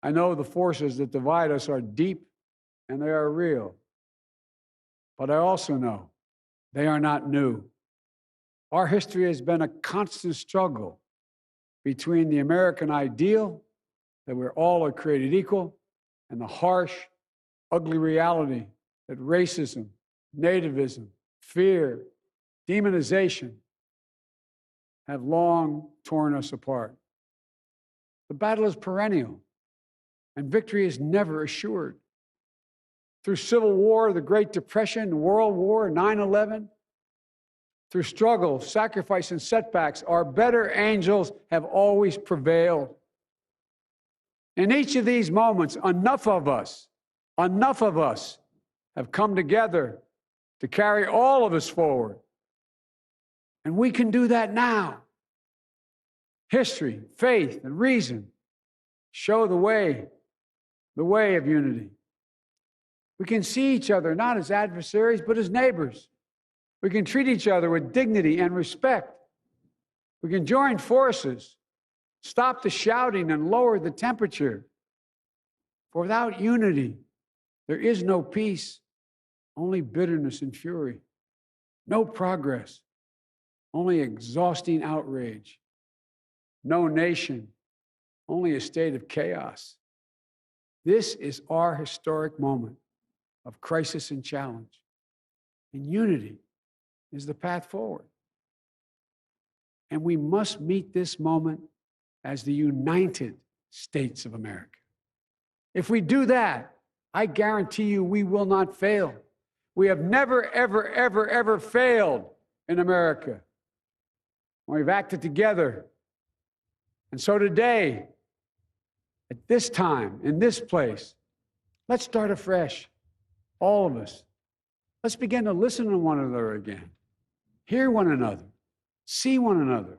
I know the forces that divide us are deep and they are real. But I also know they are not new. Our history has been a constant struggle between the American ideal that we're all are created equal and the harsh, ugly reality that racism, nativism, fear, demonization have long torn us apart. The battle is perennial, and victory is never assured. Through Civil War, the Great Depression, World War, 9/11, through struggle, sacrifice, and setbacks, our better angels have always prevailed. In each of these moments, enough of us have come together to carry all of us forward. And we can do that now. History, faith, and reason show the way of unity. We can see each other not as adversaries, but as neighbors. We can treat each other with dignity and respect. We can join forces, stop the shouting, and lower the temperature. For without unity, there is no peace, only bitterness and fury. No progress, only exhausting outrage. No nation, only a state of chaos. This is our historic moment of crisis and challenge. And unity is the path forward. And we must meet this moment as the United States of America. If we do that, I guarantee you we will not fail. We have never, ever, ever, ever failed in America. We've acted together. And so today, at this time, in this place, let's start afresh, all of us. Let's begin to listen to one another again, hear one another, see one another,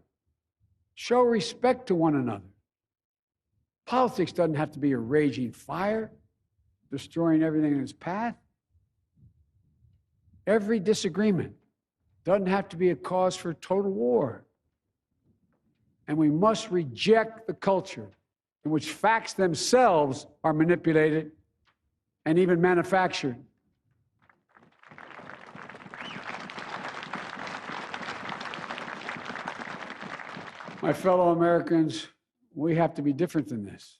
show respect to one another. Politics doesn't have to be a raging fire, destroying everything in its path. Every disagreement, doesn't have to be a cause for total war. And we must reject the culture in which facts themselves are manipulated and even manufactured. My fellow Americans, we have to be different than this.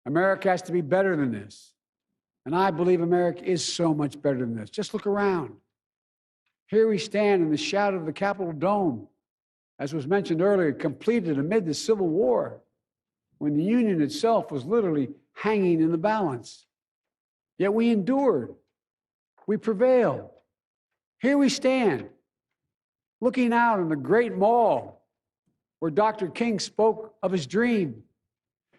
America has to be better than this. And I believe America is so much better than this. Just look around. Here we stand in the shadow of the Capitol Dome, as was mentioned earlier, completed amid the Civil War, when the Union itself was literally hanging in the balance. Yet we endured. We prevailed. Here we stand, looking out on the great mall where Dr. King spoke of his dream.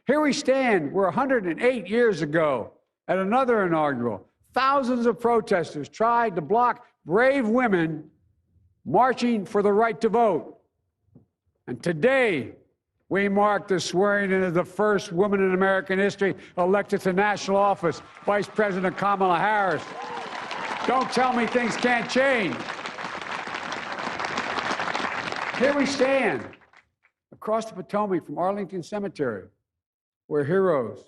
Here we stand where 108 years ago, at another inaugural, thousands of protesters tried to block brave women marching for the right to vote. And today, we mark the swearing in of the first woman in American history elected to national office, Vice President Kamala Harris. Don't tell me things can't change. Here we stand, across the Potomac from Arlington Cemetery, where heroes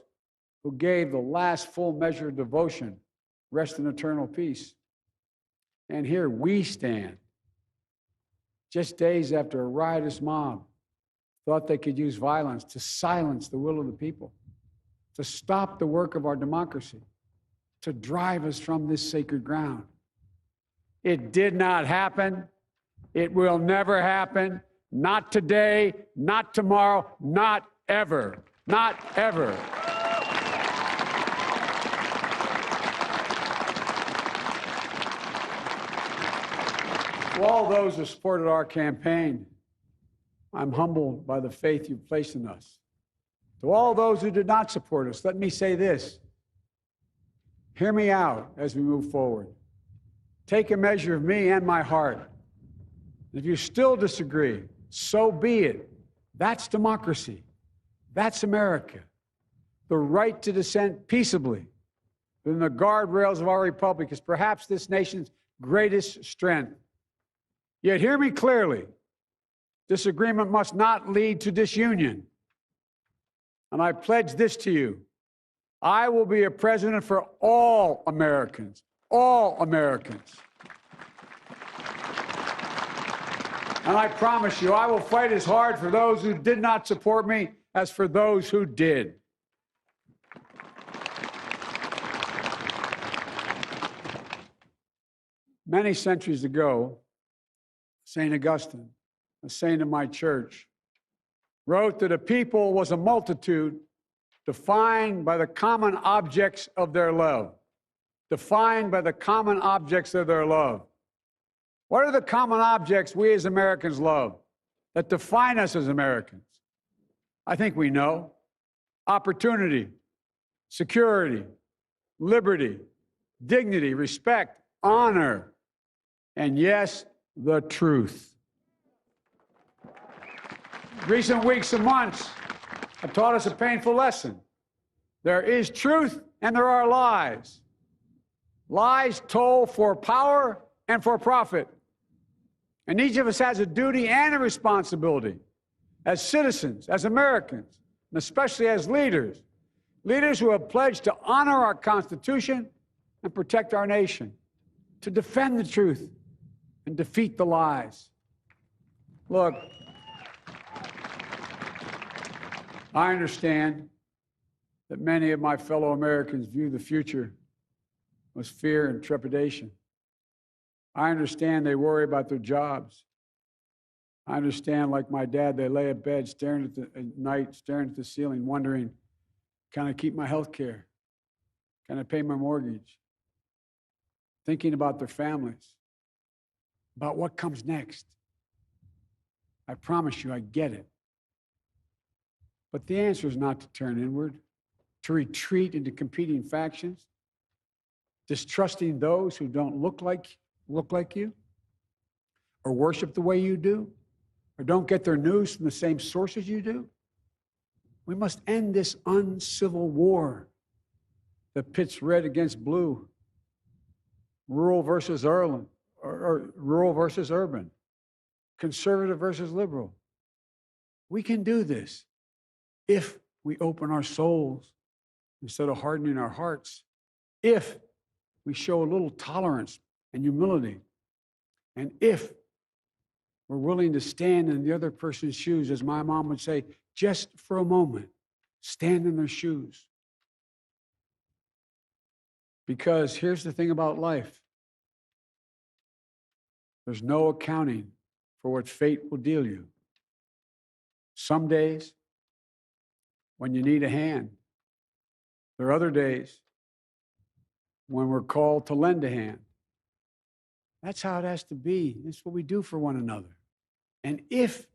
who gave the last full measure of devotion rest in eternal peace. And here we stand, just days after a riotous mob thought they could use violence to silence the will of the people, to stop the work of our democracy, to drive us from this sacred ground. It did not happen. It will never happen. Not today, not tomorrow, not ever. Not ever. To all those who supported our campaign, I'm humbled by the faith you've placed in us. To all those who did not support us, let me say this. Hear me out as we move forward. Take a measure of me and my heart. If you still disagree, so be it. That's democracy. That's America. The right to dissent peaceably within the guardrails of our republic is perhaps this nation's greatest strength. Yet hear me clearly. Disagreement must not lead to disunion. And I pledge this to you. I will be a president for all Americans. All Americans. And I promise you, I will fight as hard for those who did not support me as for those who did. Many centuries ago, St. Augustine, a saint of my church, wrote that a people was a multitude defined by the common objects of their love. Defined by the common objects of their love. What are the common objects we as Americans love that define us as Americans? I think we know. Opportunity, security, liberty, dignity, respect, honor, and yes, the truth. Recent weeks and months have taught us a painful lesson. There is truth and there are lies. Lies told for power and for profit. And each of us has a duty and a responsibility as citizens, as Americans, and especially as leaders. Leaders who have pledged to honor our Constitution and protect our nation, to defend the truth and defeat the lies. Look, I understand that many of my fellow Americans view the future with fear and trepidation. I understand they worry about their jobs. I understand, like my dad, they lay in bed at night, staring at the ceiling, wondering, can I keep my health care? Can I pay my mortgage? Thinking about their families, about what comes next. I promise you, I get it. But the answer is not to turn inward, to retreat into competing factions, distrusting those who don't look like you, or worship the way you do, or don't get their news from the same sources you do. We must end this uncivil war that pits red against blue, rural versus urban, or rural versus urban, conservative versus liberal. We can do this if we open our souls instead of hardening our hearts, if we show a little tolerance and humility, and if we're willing to stand in the other person's shoes, as my mom would say, just for a moment, stand in their shoes. Because here's the thing about life. There's no accounting for what fate will deal you. Some days, when you need a hand. There are other days when we're called to lend a hand. That's how it has to be. That's what we do for one another. And if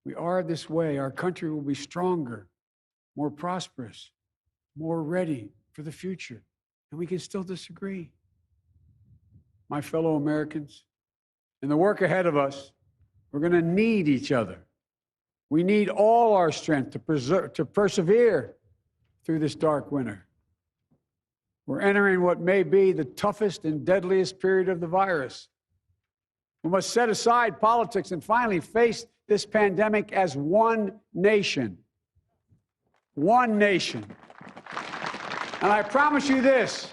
we are this way, our country will be stronger, more prosperous, more ready for the future. And we can still disagree. My fellow Americans, in the work ahead of us, we're going to need each other. We need all our strength to persevere through this dark winter. We're entering what may be the toughest and deadliest period of the virus. We must set aside politics and finally face this pandemic as one nation. One nation. And I promise you this,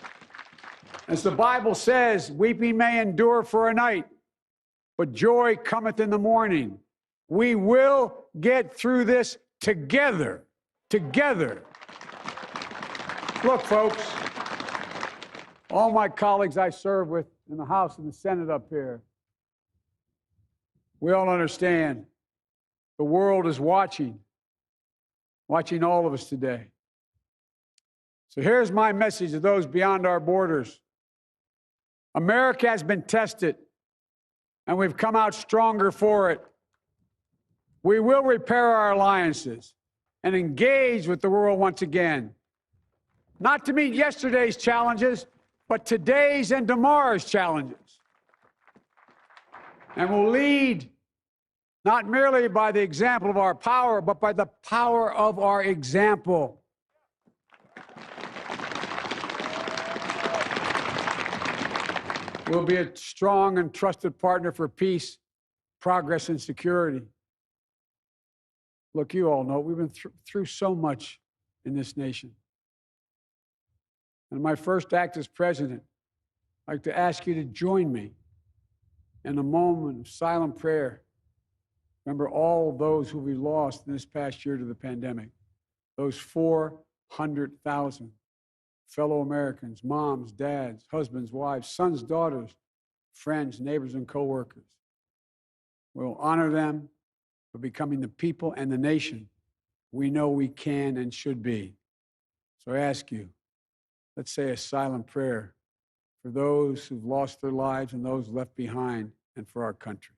as the Bible says, weeping may endure for a night, but joy cometh in the morning. We will get through this together. Together. Look, folks, all my colleagues I serve with in the House and the Senate up here, we all understand the world is watching all of us today. So here's my message to those beyond our borders. America has been tested, and we've come out stronger for it. We will repair our alliances and engage with the world once again, not to meet yesterday's challenges, but today's and tomorrow's challenges. And we'll lead not merely by the example of our power, but by the power of our example. We'll be a strong and trusted partner for peace, progress, and security. Look, you all know we've been through so much in this nation. And my first act as president, I'd like to ask you to join me in a moment of silent prayer. Remember all those who we lost in this past year to the pandemic. Those 400,000 fellow Americans, moms, dads, husbands, wives, sons, daughters, friends, neighbors, and coworkers. We'll honor them for becoming the people and the nation we know we can and should be. So I ask you, let's say a silent prayer for those who've lost their lives and those left behind, and for our country.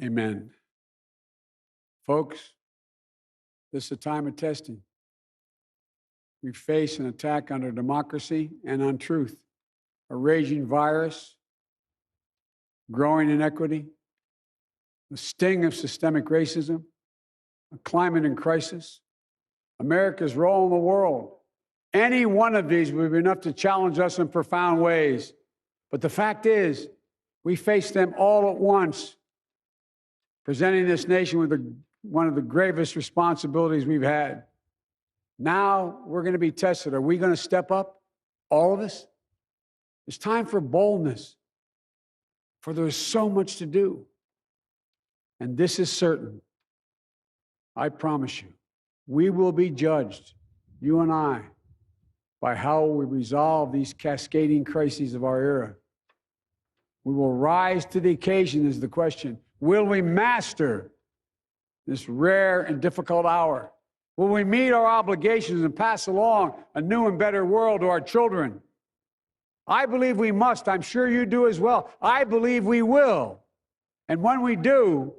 Amen. Folks, this is a time of testing. We face an attack on our democracy and on truth, a raging virus, growing inequity, the sting of systemic racism, a climate in crisis, America's role in the world. Any one of these would be enough to challenge us in profound ways. But the fact is, we face them all at once, presenting this nation with one of the gravest responsibilities we've had. Now we're going to be tested. Are we going to step up, all of us? It's time for boldness, for there's so much to do. And this is certain. I promise you, we will be judged, you and I, by how we resolve these cascading crises of our era. We will rise to the occasion is the question. Will we master this rare and difficult hour? Will we meet our obligations and pass along a new and better world to our children? I believe we must. I'm sure you do as well. I believe we will. And when we do,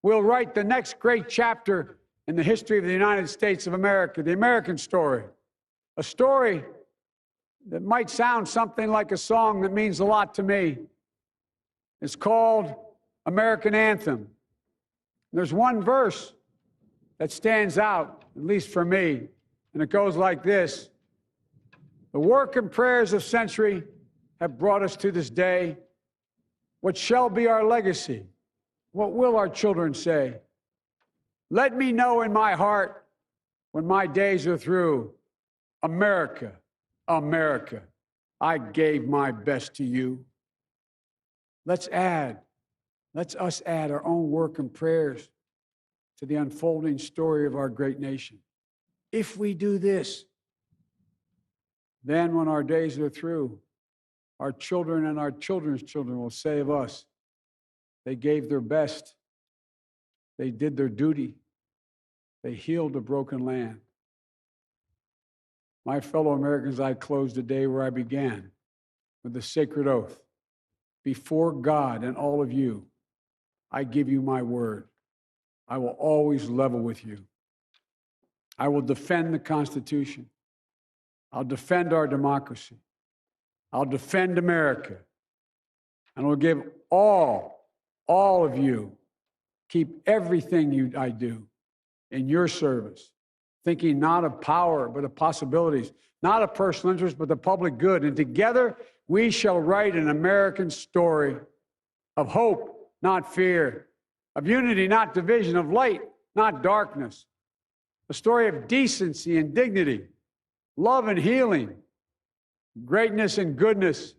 we'll write the next great chapter in the history of the United States of America, the American story. A story that might sound something like a song that means a lot to me. It's called American Anthem. There's one verse that stands out, at least for me, and it goes like this. The work and prayers of century have brought us to this day. What shall be our legacy? What will our children say? Let me know in my heart when my days are through. America, America, I gave my best to you. Let's us add our own work and prayers to the unfolding story of our great nation. If we do this, then when our days are through, our children and our children's children will say of us, they gave their best, they did their duty, they healed a broken land. My fellow Americans, I close the day where I began, with the sacred oath. Before God and all of you, I give you my word. I will always level with you. I will defend the Constitution. I'll defend our democracy. I'll defend America. And I'll give all of you, keep everything I do in your service, thinking not of power, but of possibilities, not of personal interest, but the public good. And together, we shall write an American story of hope, not fear, of unity, not division, of light, not darkness, a story of decency and dignity, love and healing, greatness and goodness.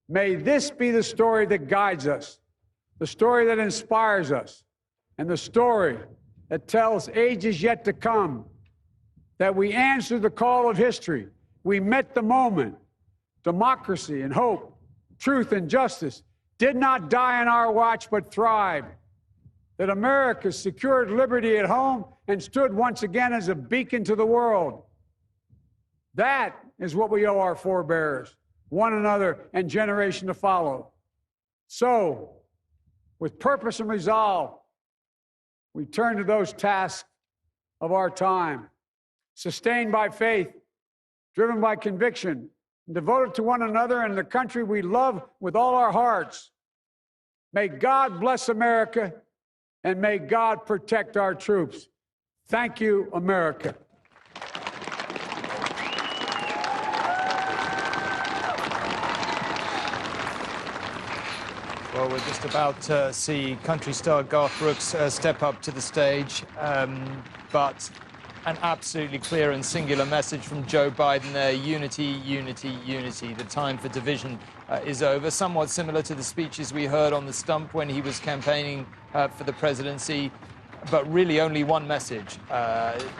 May this be the story that guides us, the story that inspires us, and the story that tells ages yet to come that we answered the call of history. We met the moment. Democracy and hope, truth and justice did not die on our watch, but thrived. That America secured liberty at home and stood once again as a beacon to the world. That is what we owe our forebears, one another, and generation to follow. So, with purpose and resolve, we turn to those tasks of our time, sustained by faith, driven by conviction, and devoted to one another and the country we love with all our hearts. May God bless America, and may God protect our troops. Thank you, America. Well, we're just about to see country star Garth Brooks step up to the stage, but an absolutely clear and singular message from Joe Biden there: unity, unity, unity. The time for division is over. Somewhat similar to the speeches we heard on the stump when he was campaigning for the presidency, but really only one message.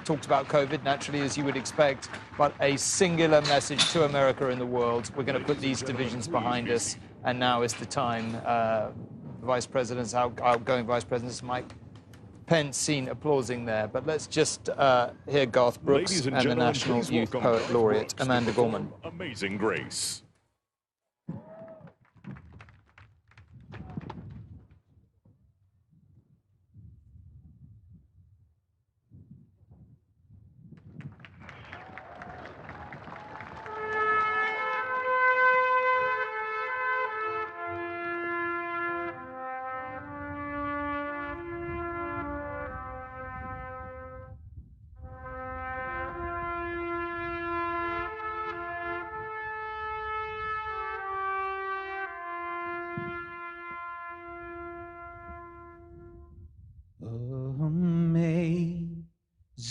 Talked about COVID, naturally, as you would expect, but a singular message to America and the world. We're going to put these divisions behind us, and now is the time. Outgoing Vice President Mike Pence seen applauding there. But let's just hear Garth Brooks and the National Youth Poet Laureate, Amanda Gorman. Amazing Grace.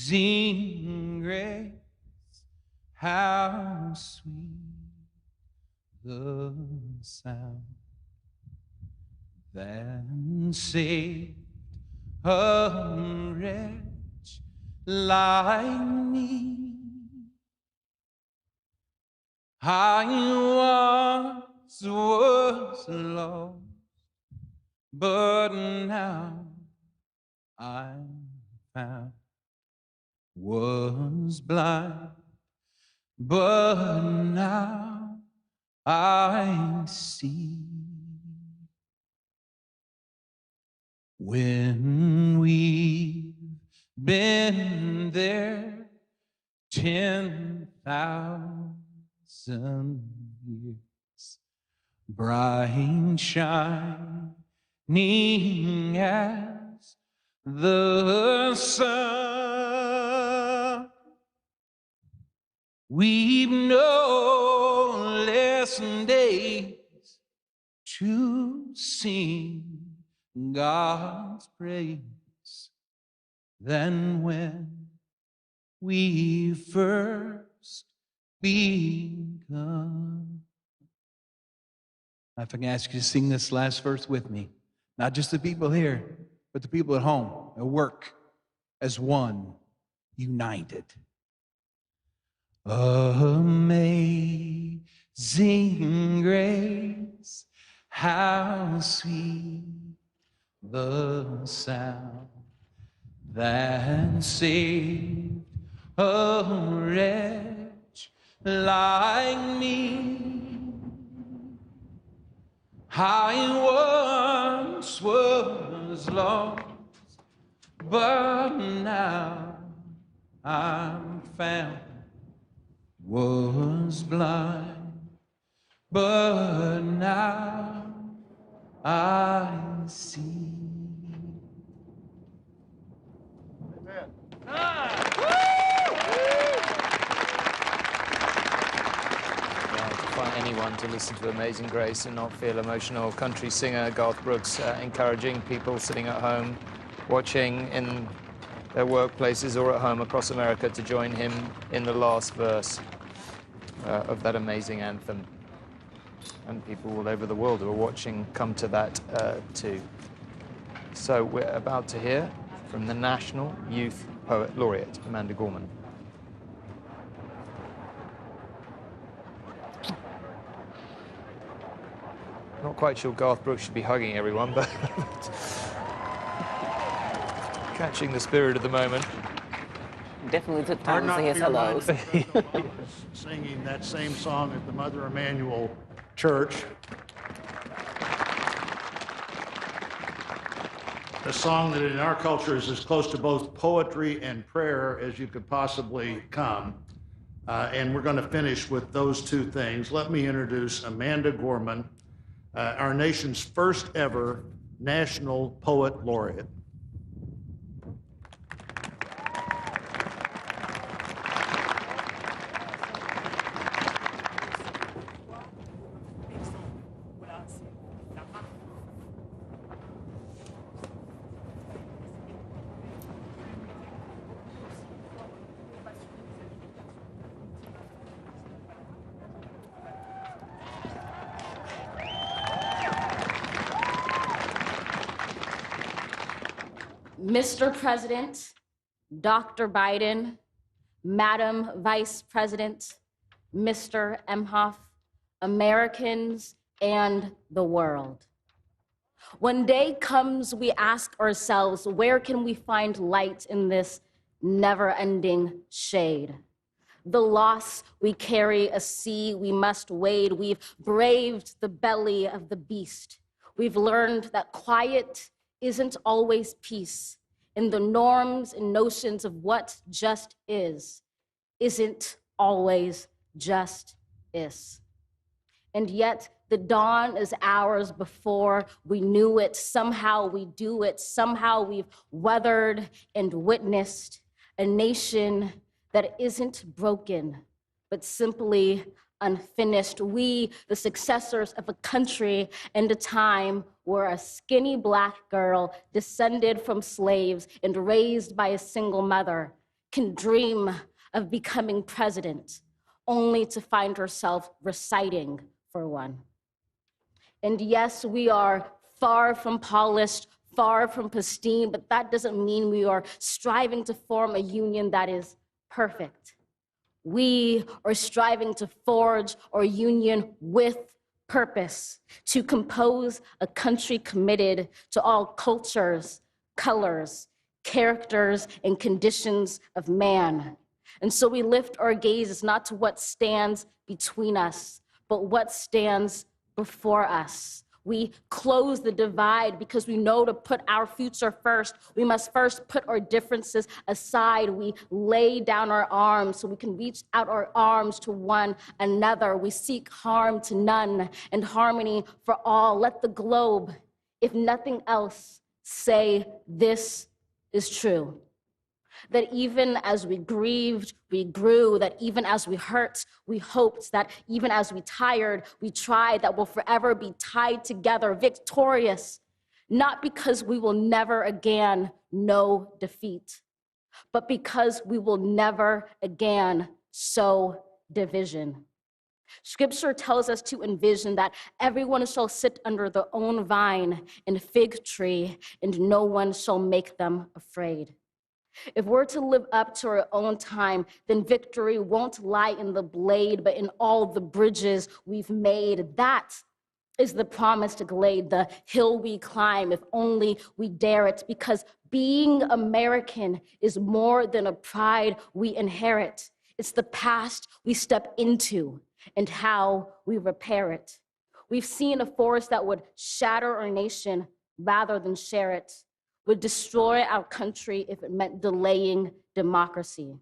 Amazing grace, how sweet the sound that saved a wretch like me. I was lost, but now I'm found. Was blind, but now I see. When we've been there 10,000 years, bright shining as the sun. We've no less days to sing God's praise than when we first begun. If I can ask you to sing this last verse with me, not just the people here, but the people at home, at work, as one, united. Amazing grace, how sweet the sound that saved a wretch like me. I once was lost, but now I'm found. Was blind, but now I see. Amen. Find anyone to listen to Amazing Grace and not feel emotional. Country singer Garth Brooks encouraging people sitting at home, watching in their workplaces or at home across America to join him in the last verse of that amazing anthem. And people all over the world who are watching come to that too. So we're about to hear from the National Youth Poet Laureate, Amanda Gorman. Not quite sure Garth Brooks should be hugging everyone, but catching the spirit of the moment. Definitely took time to say his hellos. Singing that same song at the Mother Emanuel Church. A song that in our culture is as close to both poetry and prayer as you could possibly come. And we're going to finish with those two things. Let me introduce Amanda Gorman, our nation's first ever National Poet Laureate. Mr. President, Dr. Biden, Madam Vice President, Mr. Emhoff, Americans, and the world. When day comes, we ask ourselves, where can we find light in this never-ending shade? The loss we carry, a sea we must wade. We've braved the belly of the beast. We've learned that quiet isn't always peace, and the norms and notions of what just is isn't always just is. And yet the dawn is ours before we knew it. Somehow we do it. Somehow we've weathered and witnessed a nation that isn't broken, but simply unfinished. We, the successors of a country and a time where a skinny Black girl descended from slaves and raised by a single mother can dream of becoming president, only to find herself reciting for one. And yes, we are far from polished, far from pristine, but that doesn't mean we are striving to form a union that is perfect. We are striving to forge our union with purpose, to compose a country committed to all cultures, colors, characters, and conditions of man. And so we lift our gazes not to what stands between us, but what stands before us. We close the divide because we know to put our future first, we must first put our differences aside. We lay down our arms so we can reach out our arms to one another. We seek harm to none and harmony for all. Let the globe, if nothing else, say this is true. That even as we grieved, we grew, that even as we hurt, we hoped, that even as we tired, we tried, that we'll forever be tied together, victorious, not because we will never again know defeat, but because we will never again sow division. Scripture tells us to envision that everyone shall sit under their own vine and fig tree, and no one shall make them afraid. If we're to live up to our own time, then victory won't lie in the blade, but in all the bridges we've made. That is the promised glade, the hill we climb, if only we dare it, because being American is more than a pride we inherit. It's the past we step into and how we repair it. We've seen a force that would shatter our nation rather than share it, would destroy our country if it meant delaying democracy.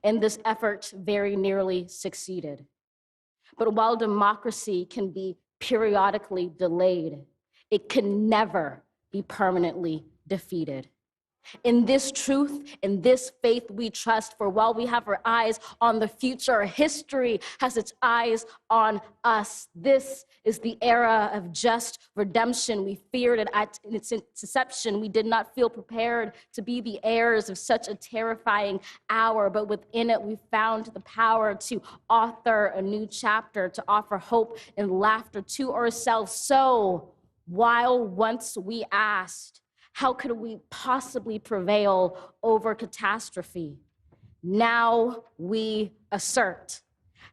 And this effort very nearly succeeded. But while democracy can be periodically delayed, it can never be permanently defeated. In this truth, in this faith we trust, for while we have our eyes on the future, history has its eyes on us. This is the era of just redemption. We feared it at its inception. We did not feel prepared to be the heirs of such a terrifying hour, but within it we found the power to author a new chapter, to offer hope and laughter to ourselves. So, while once we asked, how could we possibly prevail over catastrophe? Now we assert,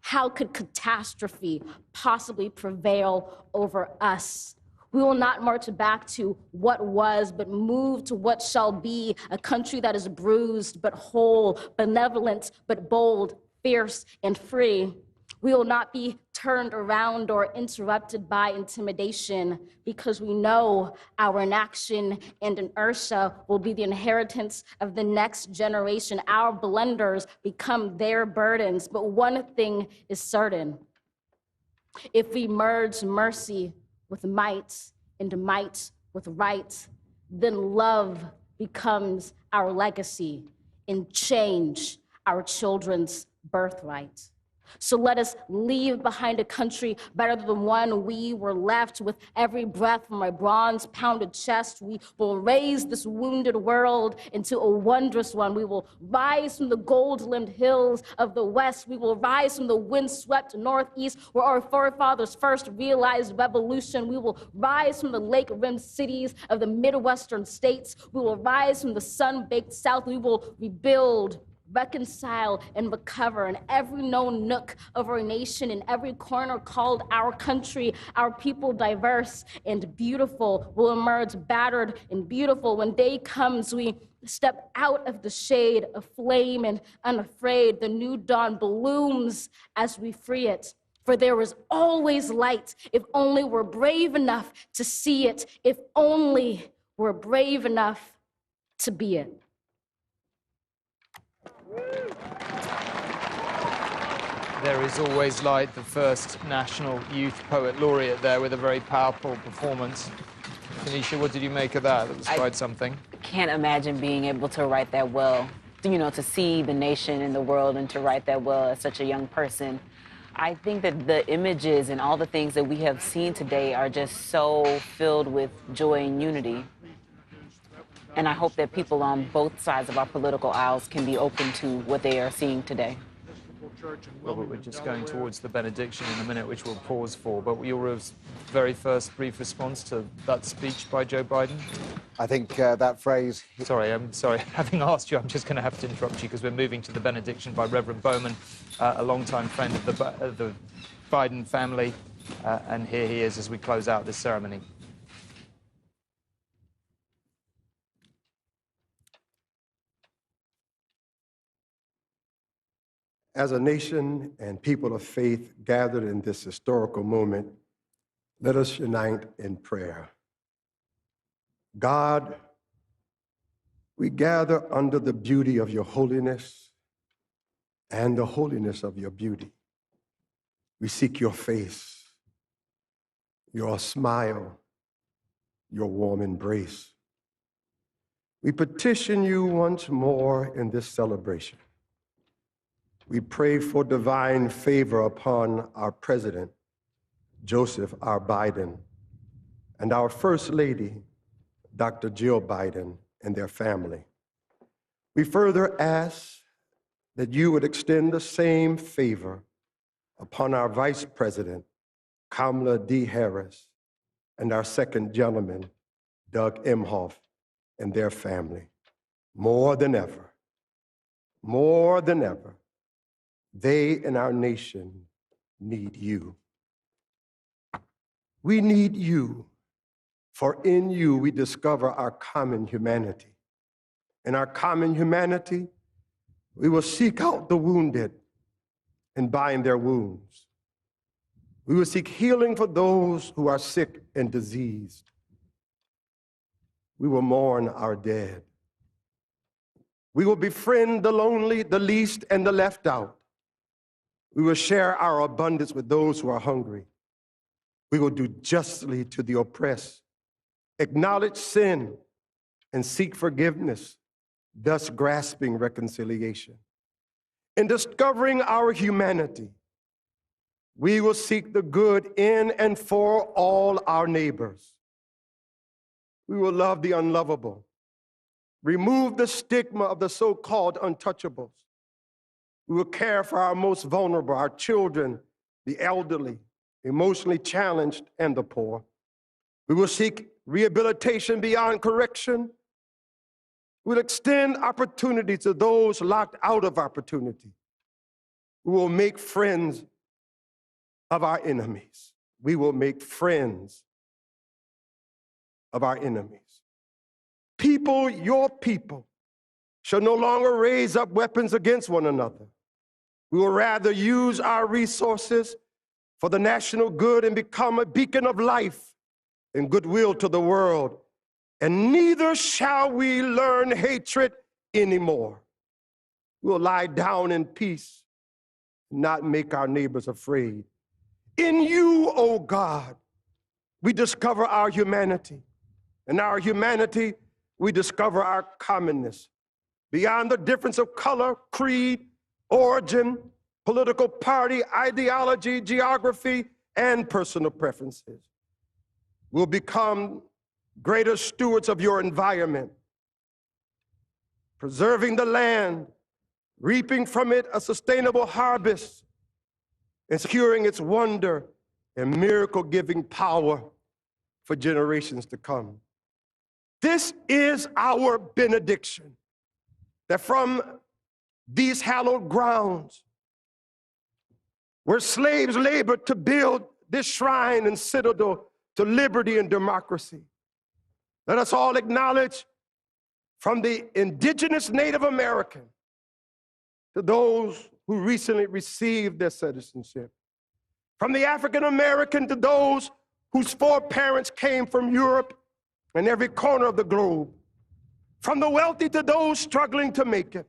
how could catastrophe possibly prevail over us? We will not march back to what was, but move to what shall be, a country that is bruised but whole, benevolent but bold, fierce and free. We will not be turned around or interrupted by intimidation, because we know our inaction and inertia will be the inheritance of the next generation. Our blunders become their burdens. But one thing is certain: if we merge mercy with might and might with right, then love becomes our legacy and change our children's birthright. So let us leave behind a country better than the one we were left. With every breath from our bronze-pounded chest, we will raise this wounded world into a wondrous one. We will rise from the gold-limbed hills of the West. We will rise from the wind-swept Northeast, where our forefathers first realized revolution. We will rise from the lake-rimmed cities of the Midwestern states. We will rise from the sun-baked South. We will rebuild, reconcile, and recover in every known nook of our nation, in every corner called our country. Our people, diverse and beautiful, will emerge battered and beautiful. When day comes, we step out of the shade, aflame and unafraid. The new dawn blooms as we free it. For there is always light, if only we're brave enough to see it, if only we're brave enough to be it. There is always light, the first National Youth Poet Laureate there with a very powerful performance. Keneshia, what did you make of that? That was quite something. I can't imagine being able to write that well. You know, to see the nation and the world and to write that well as such a young person. I think that the images and all the things that we have seen today are just so filled with joy and unity. And I hope that people on both sides of our political aisles can be open to what they are seeing today. Robert, we're just going towards the benediction in a minute, which we'll pause for. But your very first brief response to that speech by Joe Biden? I think that phrase... I'm sorry. Having asked you, I'm just going to have to interrupt you because we're moving to the benediction by Reverend Bowman, a longtime friend of the Biden family. And here he is as we close out this ceremony. As a nation and people of faith gathered in this historical moment, let us unite in prayer. God, we gather under the beauty of your holiness and the holiness of your beauty. We seek your face, your smile, your warm embrace. we petition you once more in this celebration. We pray for divine favor upon our President, Joseph R. Biden, and our First Lady, Dr. Jill Biden, and their family. We further ask that you would extend the same favor upon our Vice President, Kamala D. Harris, and our second gentleman, Doug Emhoff, and their family. More than ever, they and our nation need you. We need you, for in you we discover our common humanity. In our common humanity, we will seek out the wounded and bind their wounds. We will seek healing for those who are sick and diseased. We will mourn our dead. We will befriend the lonely, the least, and the left out. We will share our abundance with those who are hungry. We will do justly to the oppressed, acknowledge sin, and seek forgiveness, thus grasping reconciliation. In discovering our humanity, we will seek the good in and for all our neighbors. We will love the unlovable, remove the stigma of the so-called untouchables. We will care for our most vulnerable, our children, the elderly, emotionally challenged, and the poor. We will seek rehabilitation beyond correction. We will extend opportunity to those locked out of opportunity. We will make friends of our enemies. We will make friends of our enemies. People, your people, shall no longer raise up weapons against one another. We will rather use our resources for the national good and become a beacon of life and goodwill to the world. And neither shall we learn hatred anymore. We will lie down in peace, not make our neighbors afraid. In you, O God, we discover our humanity. In our humanity, we discover our commonness. Beyond the difference of color, creed, origin, political party, ideology, geography, and personal preferences. We'll become greater stewards of your environment, preserving the land, reaping from it a sustainable harvest, and securing its wonder and miracle-giving power for generations to come. This is our benediction, that from these hallowed grounds, where slaves labored to build this shrine and citadel to liberty and democracy, let us all acknowledge, from the indigenous Native American to those who recently received their citizenship, from the African American to those whose foreparents came from Europe and every corner of the globe, from the wealthy to those struggling to make it,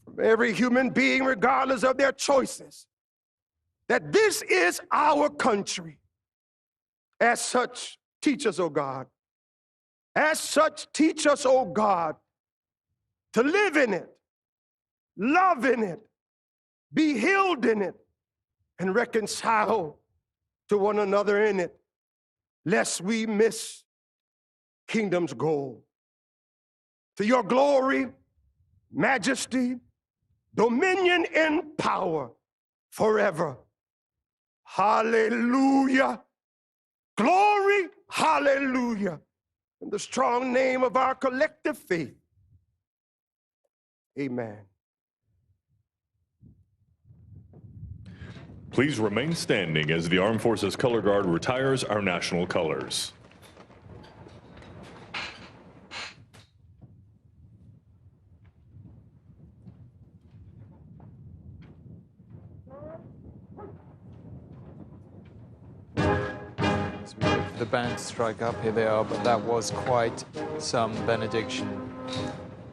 from every human being, regardless of their choices, that this is our country. As such, teach us, O God. As such, teach us, O God, to live in it, love in it, be healed in it, and reconcile to one another in it, lest we miss kingdom's goal. To your glory, majesty, dominion, and power forever. Hallelujah. Glory, hallelujah. In the strong name of our collective faith. Amen. Please remain standing as the Armed Forces Color Guard retires our national colors. As we wait for the band to strike up, here they are, but that was quite some benediction.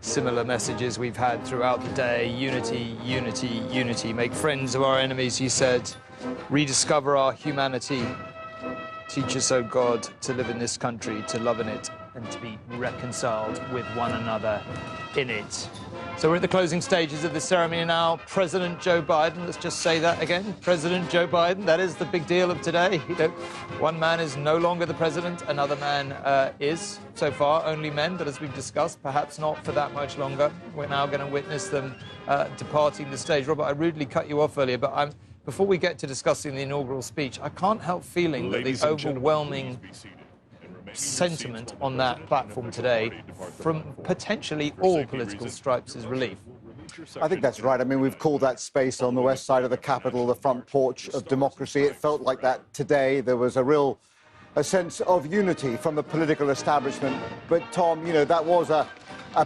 Similar messages we've had throughout the day: unity, unity, unity. Make friends of our enemies, he said. Rediscover our humanity. Teach us, O God, to live in this country, to love in it, and to be reconciled with one another in it. So we're at the closing stages of the ceremony now. President Joe Biden, let's just say that again. President Joe Biden, that is the big deal of today. You know, one man is no longer the president, another man is. So far, only men, but as we've discussed, perhaps not for that much longer. We're now going to witness them departing the stage. Robert, I rudely cut you off earlier, but before we get to discussing the inaugural speech, I can't help feeling that the overwhelming sentiment on that platform today from potentially all political stripes is relief. I think that's right. I mean, we've called that space on the west side of the Capitol the front porch of democracy. It felt like that today. There was a sense of unity from the political establishment. But, Tom, you know, that was a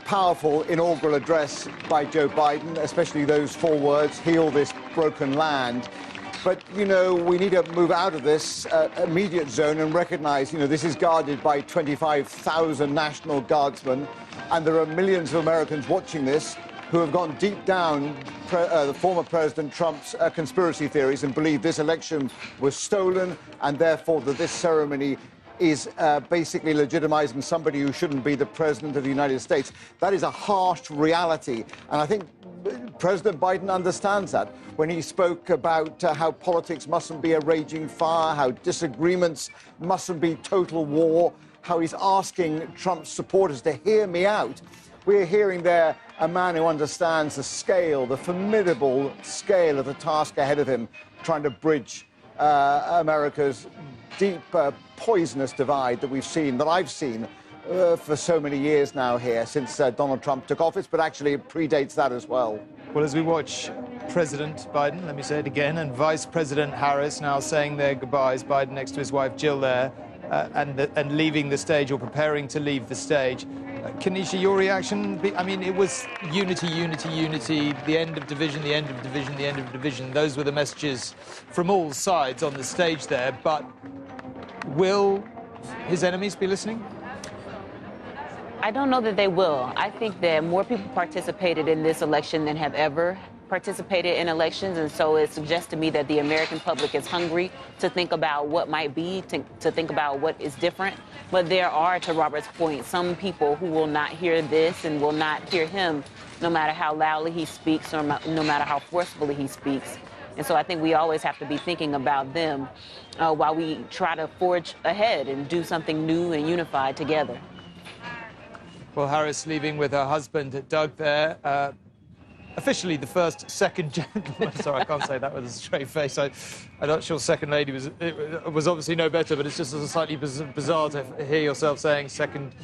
powerful inaugural address by Joe Biden, especially those 4 words, heal this broken land. But, you know, we need to move out of this immediate zone and recognize, you know, this is guarded by 25,000 National Guardsmen, and there are millions of Americans watching this who have gone deep down the former President Trump's conspiracy theories and believe this election was stolen, and therefore that this ceremony is basically legitimizing somebody who shouldn't be the President of the United States. That is a harsh reality, and I think President Biden understands that when he spoke about how politics mustn't be a raging fire, how disagreements mustn't be total war, how he's asking Trump's supporters to hear me out. We're hearing there a man who understands the scale, the formidable scale of the task ahead of him, trying to bridge America's deep, poisonous divide that we've seen, that I've seen for so many years now here, since Donald Trump took office, but actually it predates that as well. Well, as we watch President Biden, let me say it again, and Vice President Harris now saying their goodbyes, Biden next to his wife Jill there, and leaving the stage, or preparing to leave the stage. Keneshia, your reaction? I mean, it was unity, unity, unity, the end of division, the end of division, the end of division. Those were the messages from all sides on the stage there, but will his enemies be listening? I don't know that they will. I think that more people participated in this election than have ever participated in elections, and so it suggests to me that the American public is hungry to think about what might be, to think about what is different. But there are, to Robert's point, some people who will not hear this and will not hear him, no matter how loudly he speaks or no matter how forcefully he speaks. And so I think we always have to be thinking about them while we try to forge ahead and do something new and unified together. Well, Harris leaving with her husband, Doug, there. Officially the first second gentleman. Sorry, I can't say that with a straight face. I'm not sure second lady was obviously no better, but it's just slightly bizarre to hear yourself saying second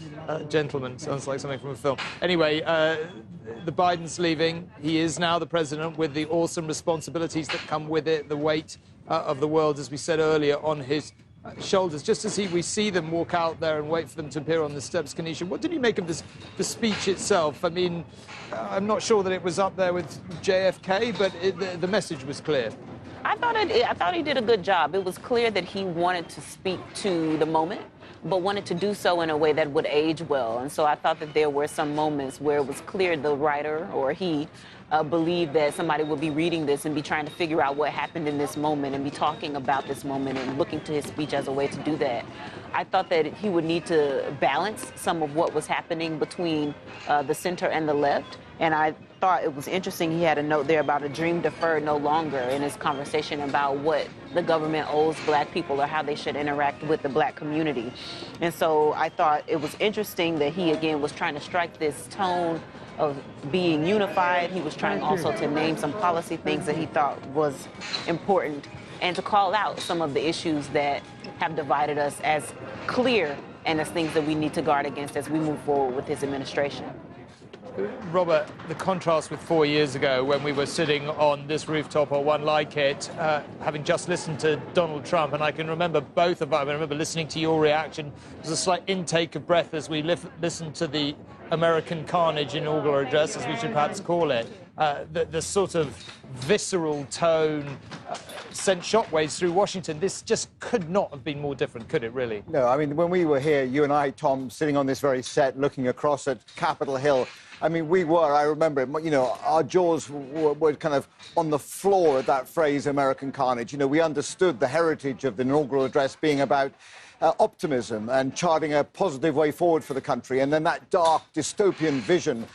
gentleman. Sounds like something from a film. Anyway, the Biden's leaving. He is now the president with the awesome responsibilities that come with it, the weight of the world, as we said earlier, on his shoulders. Just as we see them walk out there and wait for them to appear on the steps, Keneshia, what did you make of the speech itself? I mean, I'm not sure that it was up there with JFK, but the message was clear. I thought he did a good job. It was clear that he wanted to speak to the moment, but wanted to do so in a way that would age well. And so I thought that there were some moments where it was clear the writer or he believed that somebody would be reading this and be trying to figure out what happened in this moment and be talking about this moment and looking to his speech as a way to do that. I thought that he would need to balance some of what was happening between the center and the left. And I thought it was interesting, he had a note there about a dream deferred no longer in his conversation about what the government owes black people or how they should interact with the black community. And so I thought it was interesting that he, again, was trying to strike this tone of being unified. He was trying also to name some policy things that he thought was important and to call out some of the issues that have divided us as clear and as things that we need to guard against as we move forward with his administration. Robert, the contrast with 4 years ago when we were sitting on this rooftop or one like it, having just listened to Donald Trump, and I can remember both of us. I remember listening to your reaction. It was a slight intake of breath as we listened to the American Carnage inaugural address, as we should perhaps call it. The sort of visceral tone, sent shockwaves through Washington. This just could not have been more different, could it really? No, I mean, when we were here, you and I, Tom, sitting on this very set, looking across at Capitol Hill, I mean, I remember it, you know, our jaws were kind of on the floor at that phrase, American carnage. You know, we understood the heritage of the inaugural address being about optimism and charting a positive way forward for the country. And then that dark dystopian vision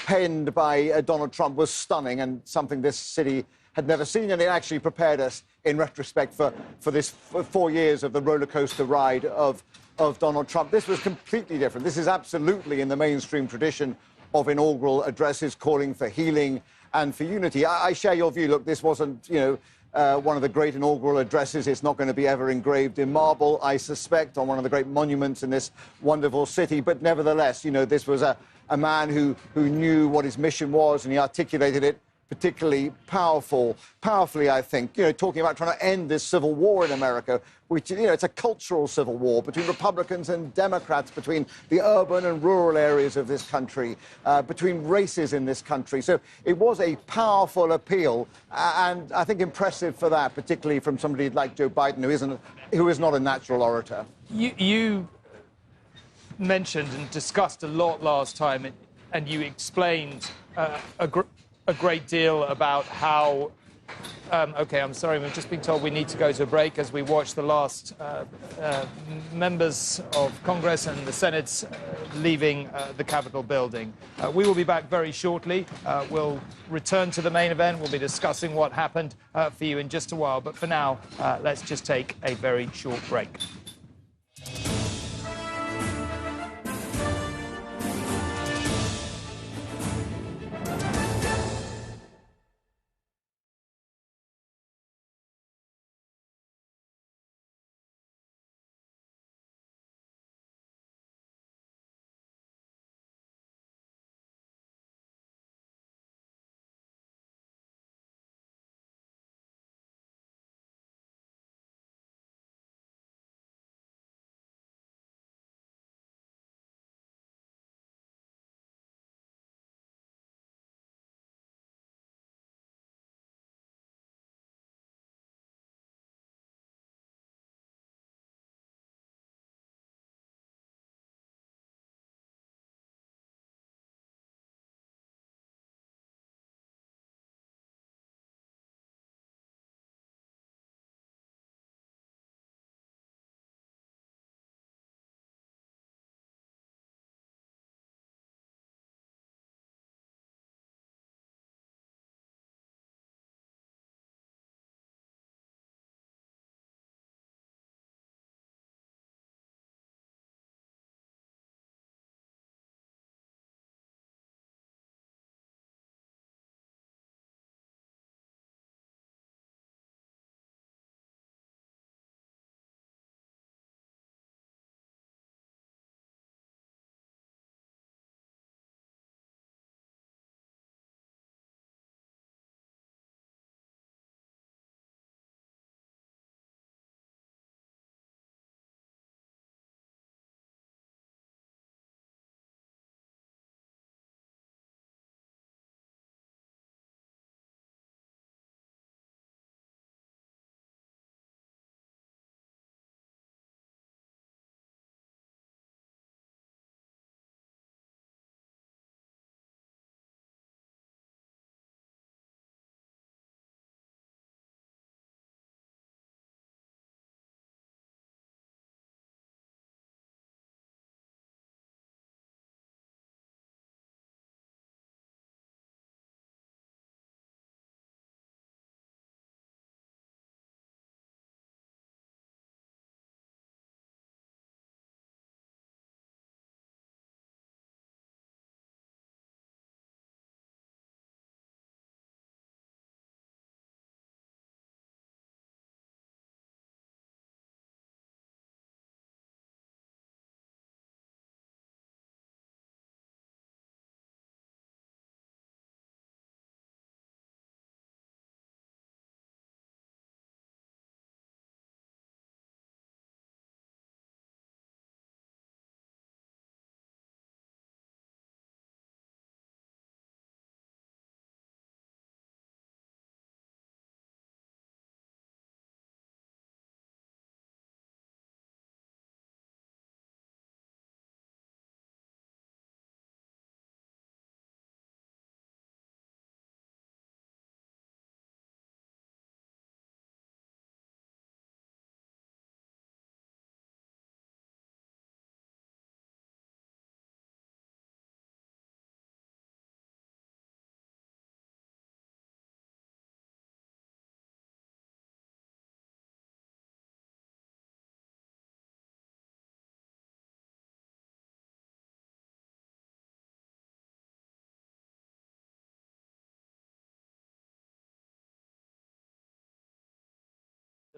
penned by Donald Trump was stunning and something this city had never seen, and it actually prepared us, in retrospect, for this 4 years of the roller coaster ride of Donald Trump. This was completely different. This is absolutely in the mainstream tradition of inaugural addresses calling for healing and for unity. I share your view. Look, this wasn't, you know, one of the great inaugural addresses. It's not going to be ever engraved in marble, I suspect, on one of the great monuments in this wonderful city. But nevertheless, you know, this was a man who knew what his mission was, and he articulated it particularly powerfully, I think, you know, talking about trying to end this civil war in America, which, you know, it's a cultural civil war between Republicans and Democrats, between the urban and rural areas of this country, between races in this country. So it was a powerful appeal, and I think impressive for that, particularly from somebody like Joe Biden, who is not a natural orator. You mentioned and discussed a lot last time, and you explained a great deal about how... OK, I'm sorry, we've just been told we need to go to a break as we watch the last members of Congress and the Senate's leaving the Capitol building. We will be back very shortly. We'll return to the main event. We'll be discussing what happened for you in just a while. But for now, let's just take a very short break.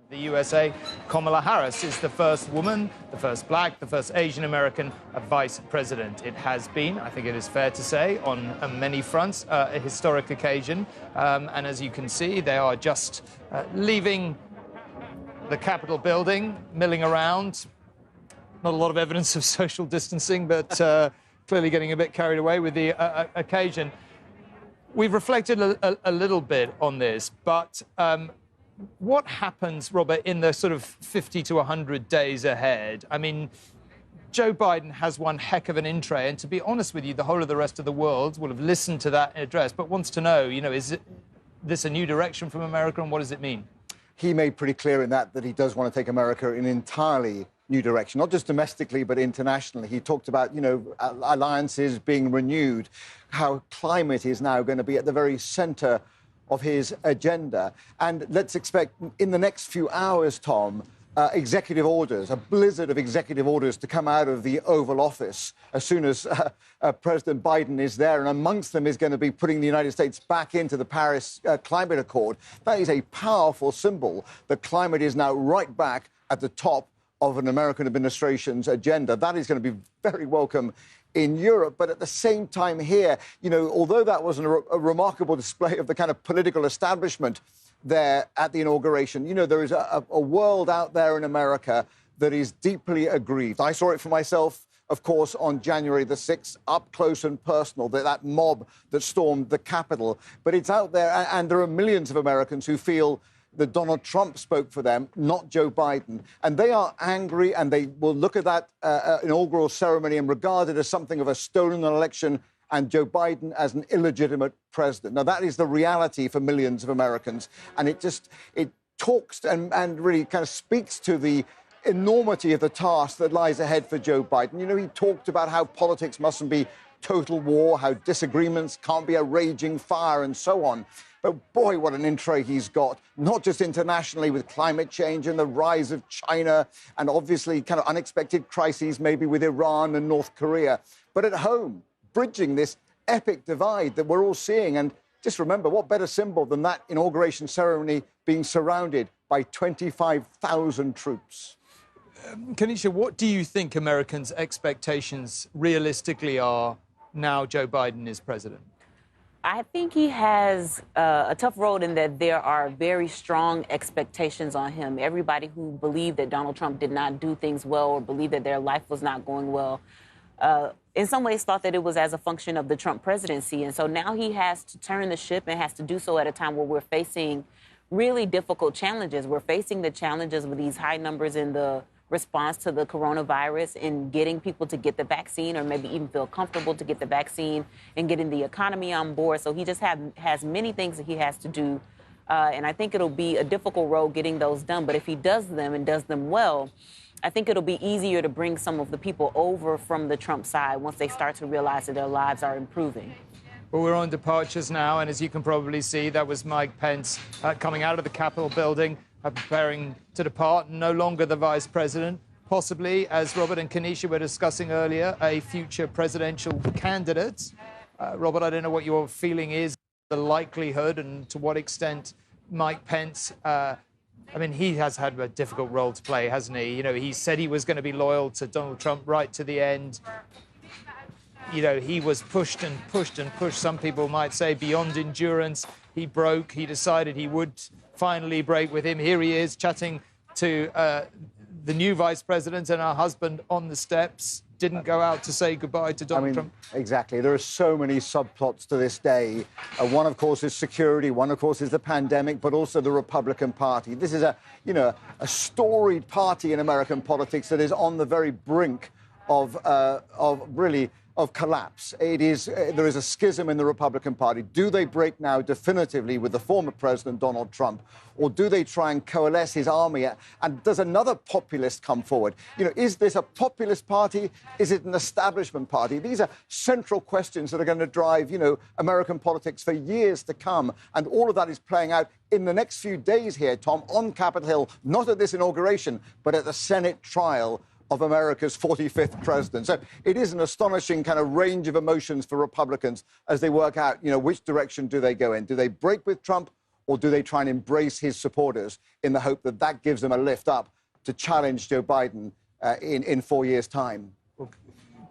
The USA, Kamala Harris is the first woman, the first black, the first Asian American vice president. It has been, I think it is fair to say, on many fronts, a historic occasion. And as you can see, they are just leaving the Capitol building, milling around. Not a lot of evidence of social distancing, but clearly getting a bit carried away with the occasion. We've reflected a little bit on this, but what happens, Robert, in the sort of 50 to 100 days ahead? I mean, Joe Biden has one heck of an in tray, and to be honest with you, the whole of the rest of the world will have listened to that address, but wants to know, you know, is this a new direction from America, and what does it mean? He made pretty clear in that he does want to take America in an entirely new direction, not just domestically, but internationally. He talked about, you know, alliances being renewed, how climate is now going to be at the very center of his agenda. And let's expect in the next few hours, Tom, executive orders, a blizzard of executive orders to come out of the Oval Office as soon as President Biden is there. And amongst them is going to be putting the United States back into the Paris Climate Accord. That is a powerful symbol that climate is now right back at the top of an American administration's agenda. That is going to be very welcome in Europe, but at the same time here, you know, although that was a remarkable display of the kind of political establishment there at the inauguration, you know, there is a world out there in America that is deeply aggrieved. I saw it for myself, of course, on January the 6th, up close and personal, that mob that stormed the Capitol. But it's out there, and there are millions of Americans who feel that Donald Trump spoke for them, not Joe Biden. And they are angry, and they will look at that inaugural ceremony and regard it as something of a stolen election and Joe Biden as an illegitimate president. Now, that is the reality for millions of Americans. And it talks and really kind of speaks to the enormity of the task that lies ahead for Joe Biden. You know, he talked about how politics mustn't be total war, how disagreements can't be a raging fire, and so on. But boy, what an in tray he's got, not just internationally with climate change and the rise of China and obviously kind of unexpected crises maybe with Iran and North Korea, but at home, bridging this epic divide that we're all seeing. And just remember, what better symbol than that inauguration ceremony being surrounded by 25,000 troops? Keneshia, what do you think Americans' expectations realistically are now Joe Biden is president? I think he has a tough road in that there are very strong expectations on him. Everybody who believed that Donald Trump did not do things well or believed that their life was not going well, in some ways thought that it was as a function of the Trump presidency. And so now he has to turn the ship and has to do so at a time where we're facing really difficult challenges. We're facing the challenges with these high numbers in the response to the coronavirus in getting people to get the vaccine or maybe even feel comfortable to get the vaccine and getting the economy on board. So he just has many things that he has to do. And I think it'll be a difficult road getting those done. But if he does them and does them well, I think it'll be easier to bring some of the people over from the Trump side once they start to realize that their lives are improving. Well, we're on departures now, and as you can probably see, that was Mike Pence coming out of the Capitol building, preparing to depart, no longer the vice president, possibly, as Robert and Keneshia were discussing earlier, a future presidential candidate. Robert, I don't know what your feeling is, the likelihood and to what extent Mike Pence, I mean, he has had a difficult role to play, hasn't he? You know, he said he was going to be loyal to Donald Trump right to the end. You know, he was pushed and pushed and pushed. Some people might say beyond endurance. He broke. He decided he would finally break with him. Here he is chatting to the new vice president and her husband on the steps. Didn't go out to say goodbye to Donald Trump. Exactly. There are so many subplots to this day. One, of course, is security. One, of course, is the pandemic, but also the Republican Party. This is a storied party in American politics that is on the very brink of collapse. There is a schism in the Republican Party. Do they break now definitively with the former president, Donald Trump, or do they try and coalesce his army? And does another populist come forward? You know, is this a populist party? Is it an establishment party? These are central questions that are going to drive, you know, American politics for years to come. And all of that is playing out in the next few days here, Tom, on Capitol Hill, not at this inauguration, but at the Senate trial of America's 45th president. So it is an astonishing kind of range of emotions for Republicans as they work out, you know, which direction do they go in? Do they break with Trump or do they try and embrace his supporters in the hope that that gives them a lift up to challenge Joe Biden in 4 years' time? Well,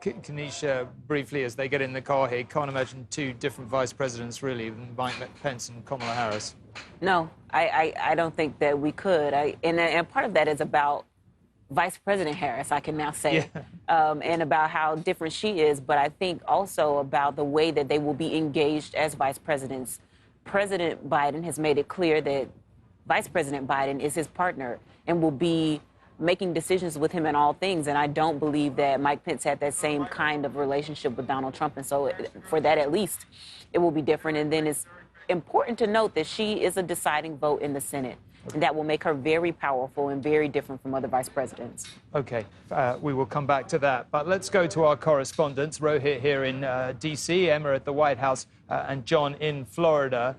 Keneshia, briefly, as they get in the car here, can't imagine two different vice presidents, really, Mike Pence and Kamala Harris. No, I don't think that we could. And part of that is about Vice President Harris, I can now say, and about how different she is, but I think also about the way that they will be engaged as vice presidents. President Biden has made it clear that Vice President Biden is his partner and will be making decisions with him in all things, and I don't believe that Mike Pence had that same kind of relationship with Donald Trump, and so for that at least, it will be different. And then it's important to note that she is a deciding vote in the Senate. And that will make her very powerful and very different from other vice presidents. OK, we will come back to that. But let's go to our correspondents, Rohit here in D.C., Emma at the White House, and John in Florida.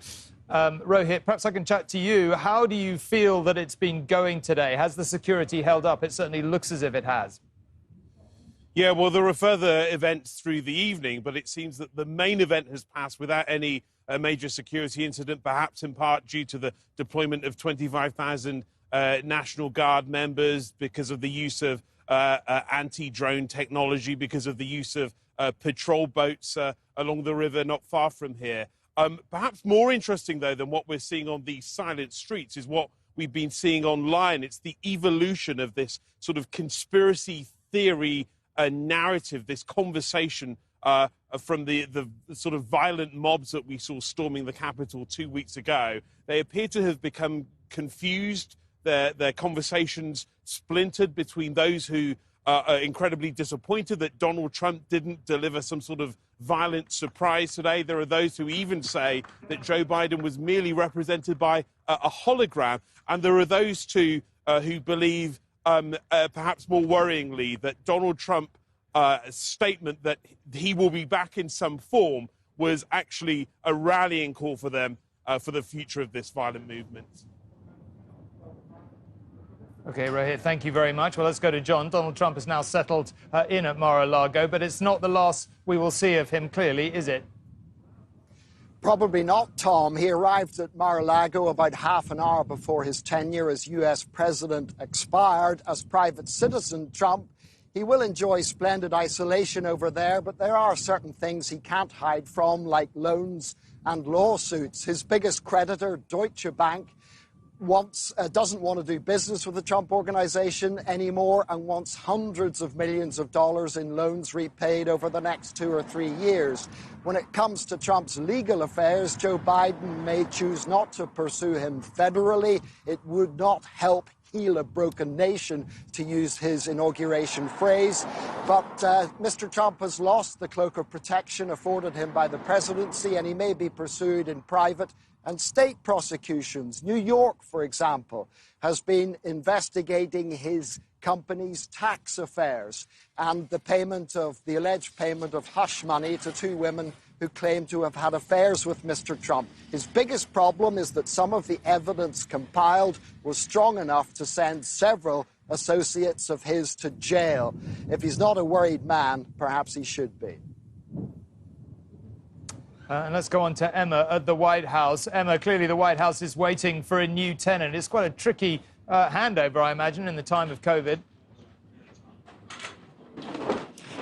Rohit, perhaps I can chat to you. How do you feel that it's been going today? Has the security held up? It certainly looks as if it has. Yeah, well, there are further events through the evening, but it seems that the main event has passed without any major security incident, perhaps in part due to the deployment of 25,000 National Guard members because of the use of anti-drone technology, because of the use of patrol boats along the river not far from here. Perhaps more interesting, though, than what we're seeing on these silent streets is what we've been seeing online. It's the evolution of this sort of conspiracy theory narrative, this conversation from the sort of violent mobs that we saw storming the Capitol 2 weeks ago. They appear to have become confused, their conversations splintered between those who are incredibly disappointed that Donald Trump didn't deliver some sort of violent surprise today. There are those who even say that Joe Biden was merely represented by a hologram. And there are those too who believe, perhaps more worryingly, that Donald Trump statement that he will be back in some form was actually a rallying call for them for the future of this violent movement. OK, Rohit, thank you very much. Well, let's go to John. Donald Trump is now settled in at Mar-a-Lago, but it's not the last we will see of him, clearly, is it? Probably not, Tom. He arrived at Mar-a-Lago about half an hour before his tenure as U.S. president expired. As private citizen, Trump, he will enjoy splendid isolation over there, but there are certain things he can't hide from, like loans and lawsuits. His biggest creditor, Deutsche Bank, doesn't want to do business with the Trump organization anymore and wants hundreds of millions of dollars in loans repaid over the next 2 or 3 years. When it comes to Trump's legal affairs, Joe Biden may choose not to pursue him federally. It would not help heal a broken nation, to use his inauguration phrase. But Mr. Trump has lost the cloak of protection afforded him by the presidency, and he may be pursued in private and state prosecutions. New York, for example, has been investigating his company's tax affairs and the alleged payment of hush money to 2 women who claim to have had affairs with Mr. Trump. His biggest problem is that some of the evidence compiled was strong enough to send several associates of his to jail. If he's not a worried man, perhaps he should be. And let's go on to Emma at the White House. Emma, clearly the White House is waiting for a new tenant. It's quite a tricky handover, I imagine, in the time of COVID.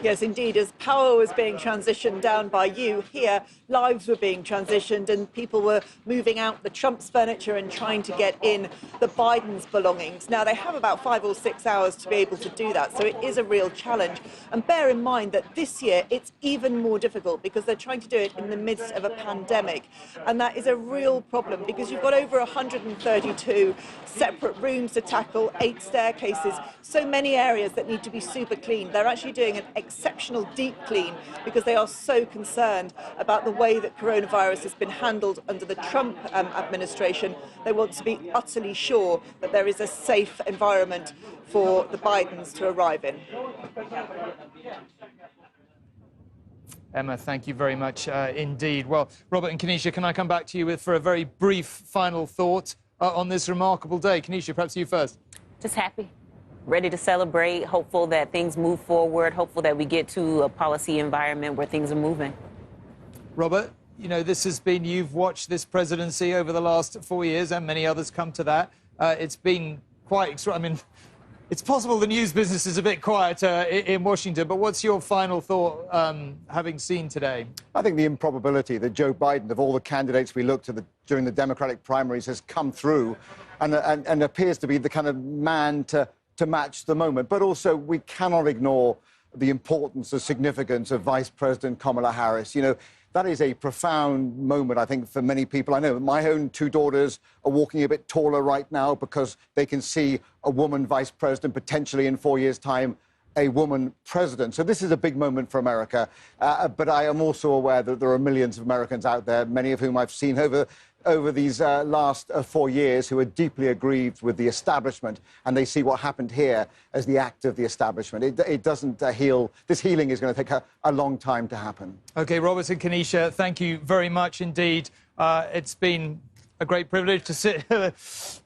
Yes, indeed. As power was being transitioned down by you here, lives were being transitioned and people were moving out the Trump's furniture and trying to get in the Biden's belongings. Now, they have about 5 or 6 hours to be able to do that, so it is a real challenge. And bear in mind that this year it's even more difficult because they're trying to do it in the midst of a pandemic. And that is a real problem because you've got over 132 separate rooms to tackle, 8 staircases, so many areas that need to be super clean. They're actually doing an exceptional deep clean because they are so concerned about the way that coronavirus has been handled under the Trump administration. They want to be utterly sure that there is a safe environment for the Bidens to arrive in. Emma, thank you very much indeed. Well, Robert and Keneshia, can I come back to you for a very brief final thought on this remarkable day? Keneshia, perhaps you first. Just happy. Ready to celebrate, hopeful that things move forward, hopeful that we get to a policy environment where things are moving. Robert? you know, this has been, you've watched this presidency over the last 4 years, and many others come to that. It's been quite, I mean, it's possible the news business is a bit quieter in Washington, but what's your final thought, having seen today? I think the improbability that Joe Biden, of all the candidates we looked at during the Democratic primaries, has come through and appears to be the kind of man to match the moment. But also, we cannot ignore the importance, the significance of Vice President Kamala Harris. You know, that is a profound moment, I think, for many people. I know my own two daughters are walking a bit taller right now because they can see a woman vice president, potentially in 4 years' time, a woman president. So this is a big moment for America. But I am also aware that there are millions of Americans out there, many of whom I've seen over these last 4 years, who are deeply aggrieved with the establishment, and they see what happened here as the act of the establishment. It doesn't heal. This healing is going to take a long time to happen. OK, Robert and Keneshia, thank you very much indeed. It's been a great privilege to sit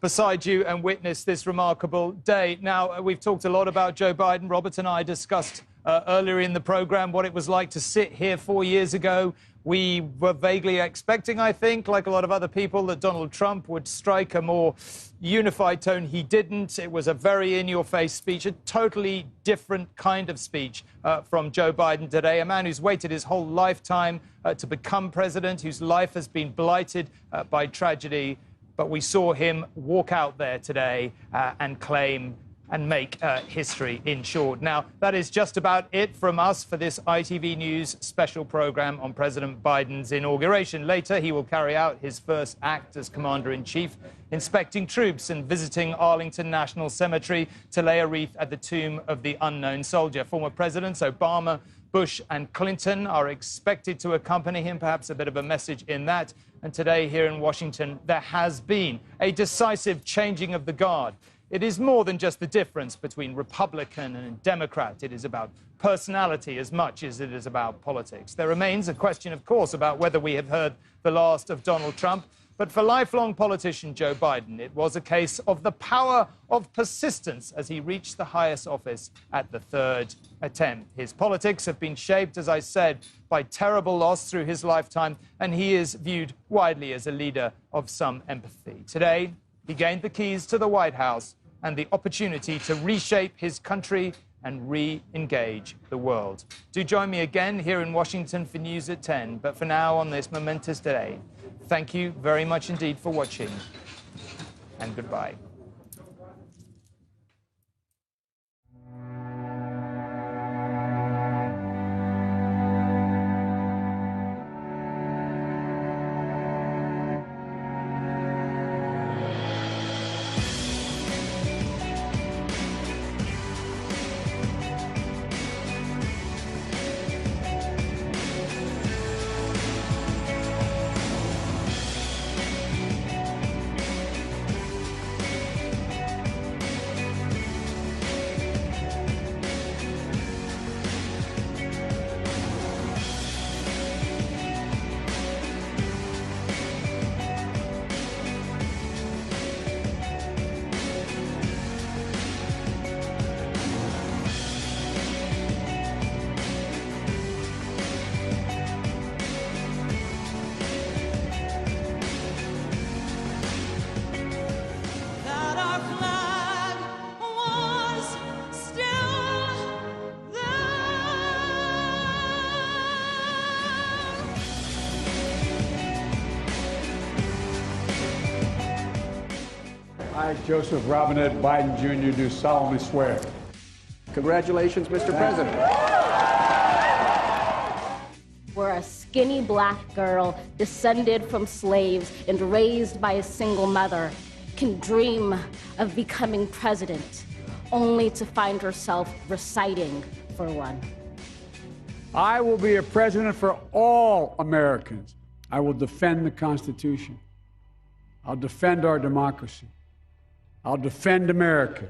beside you and witness this remarkable day. Now, we've talked a lot about Joe Biden. Robert and I discussed earlier in the programme what it was like to sit here 4 years ago. We were vaguely expecting, I think, like a lot of other people, that Donald Trump would strike a more unified tone. He didn't. It was a very in-your-face speech, a totally different kind of speech from Joe Biden today, a man who's waited his whole lifetime to become president, whose life has been blighted by tragedy. But we saw him walk out there today and claim and make history, in short. Now, that is just about it from us for this ITV News special programme on President Biden's inauguration. Later, he will carry out his first act as Commander-in-Chief, inspecting troops and visiting Arlington National Cemetery to lay a wreath at the tomb of the unknown soldier. Former Presidents Obama, Bush and Clinton are expected to accompany him, perhaps a bit of a message in that. And today, here in Washington, there has been a decisive changing of the guard. It is more than just the difference between Republican and Democrat. It is about personality as much as it is about politics. There remains a question, of course, about whether we have heard the last of Donald Trump. But for lifelong politician Joe Biden, it was a case of the power of persistence as he reached the highest office at the third attempt. His politics have been shaped, as I said, by terrible loss through his lifetime, and he is viewed widely as a leader of some empathy. Today, he gained the keys to the White House and the opportunity to reshape his country and re-engage the world. Do join me again here in Washington for News at 10. But for now, on this momentous day, thank you very much indeed for watching, and goodbye. I, Joseph Robinette Biden Jr., do solemnly swear. Congratulations, Mr. President. Where a skinny black girl descended from slaves and raised by a single mother can dream of becoming president, only to find herself reciting for one. I will be a president for all Americans. I will defend the Constitution. I'll defend our democracy. I'll defend America.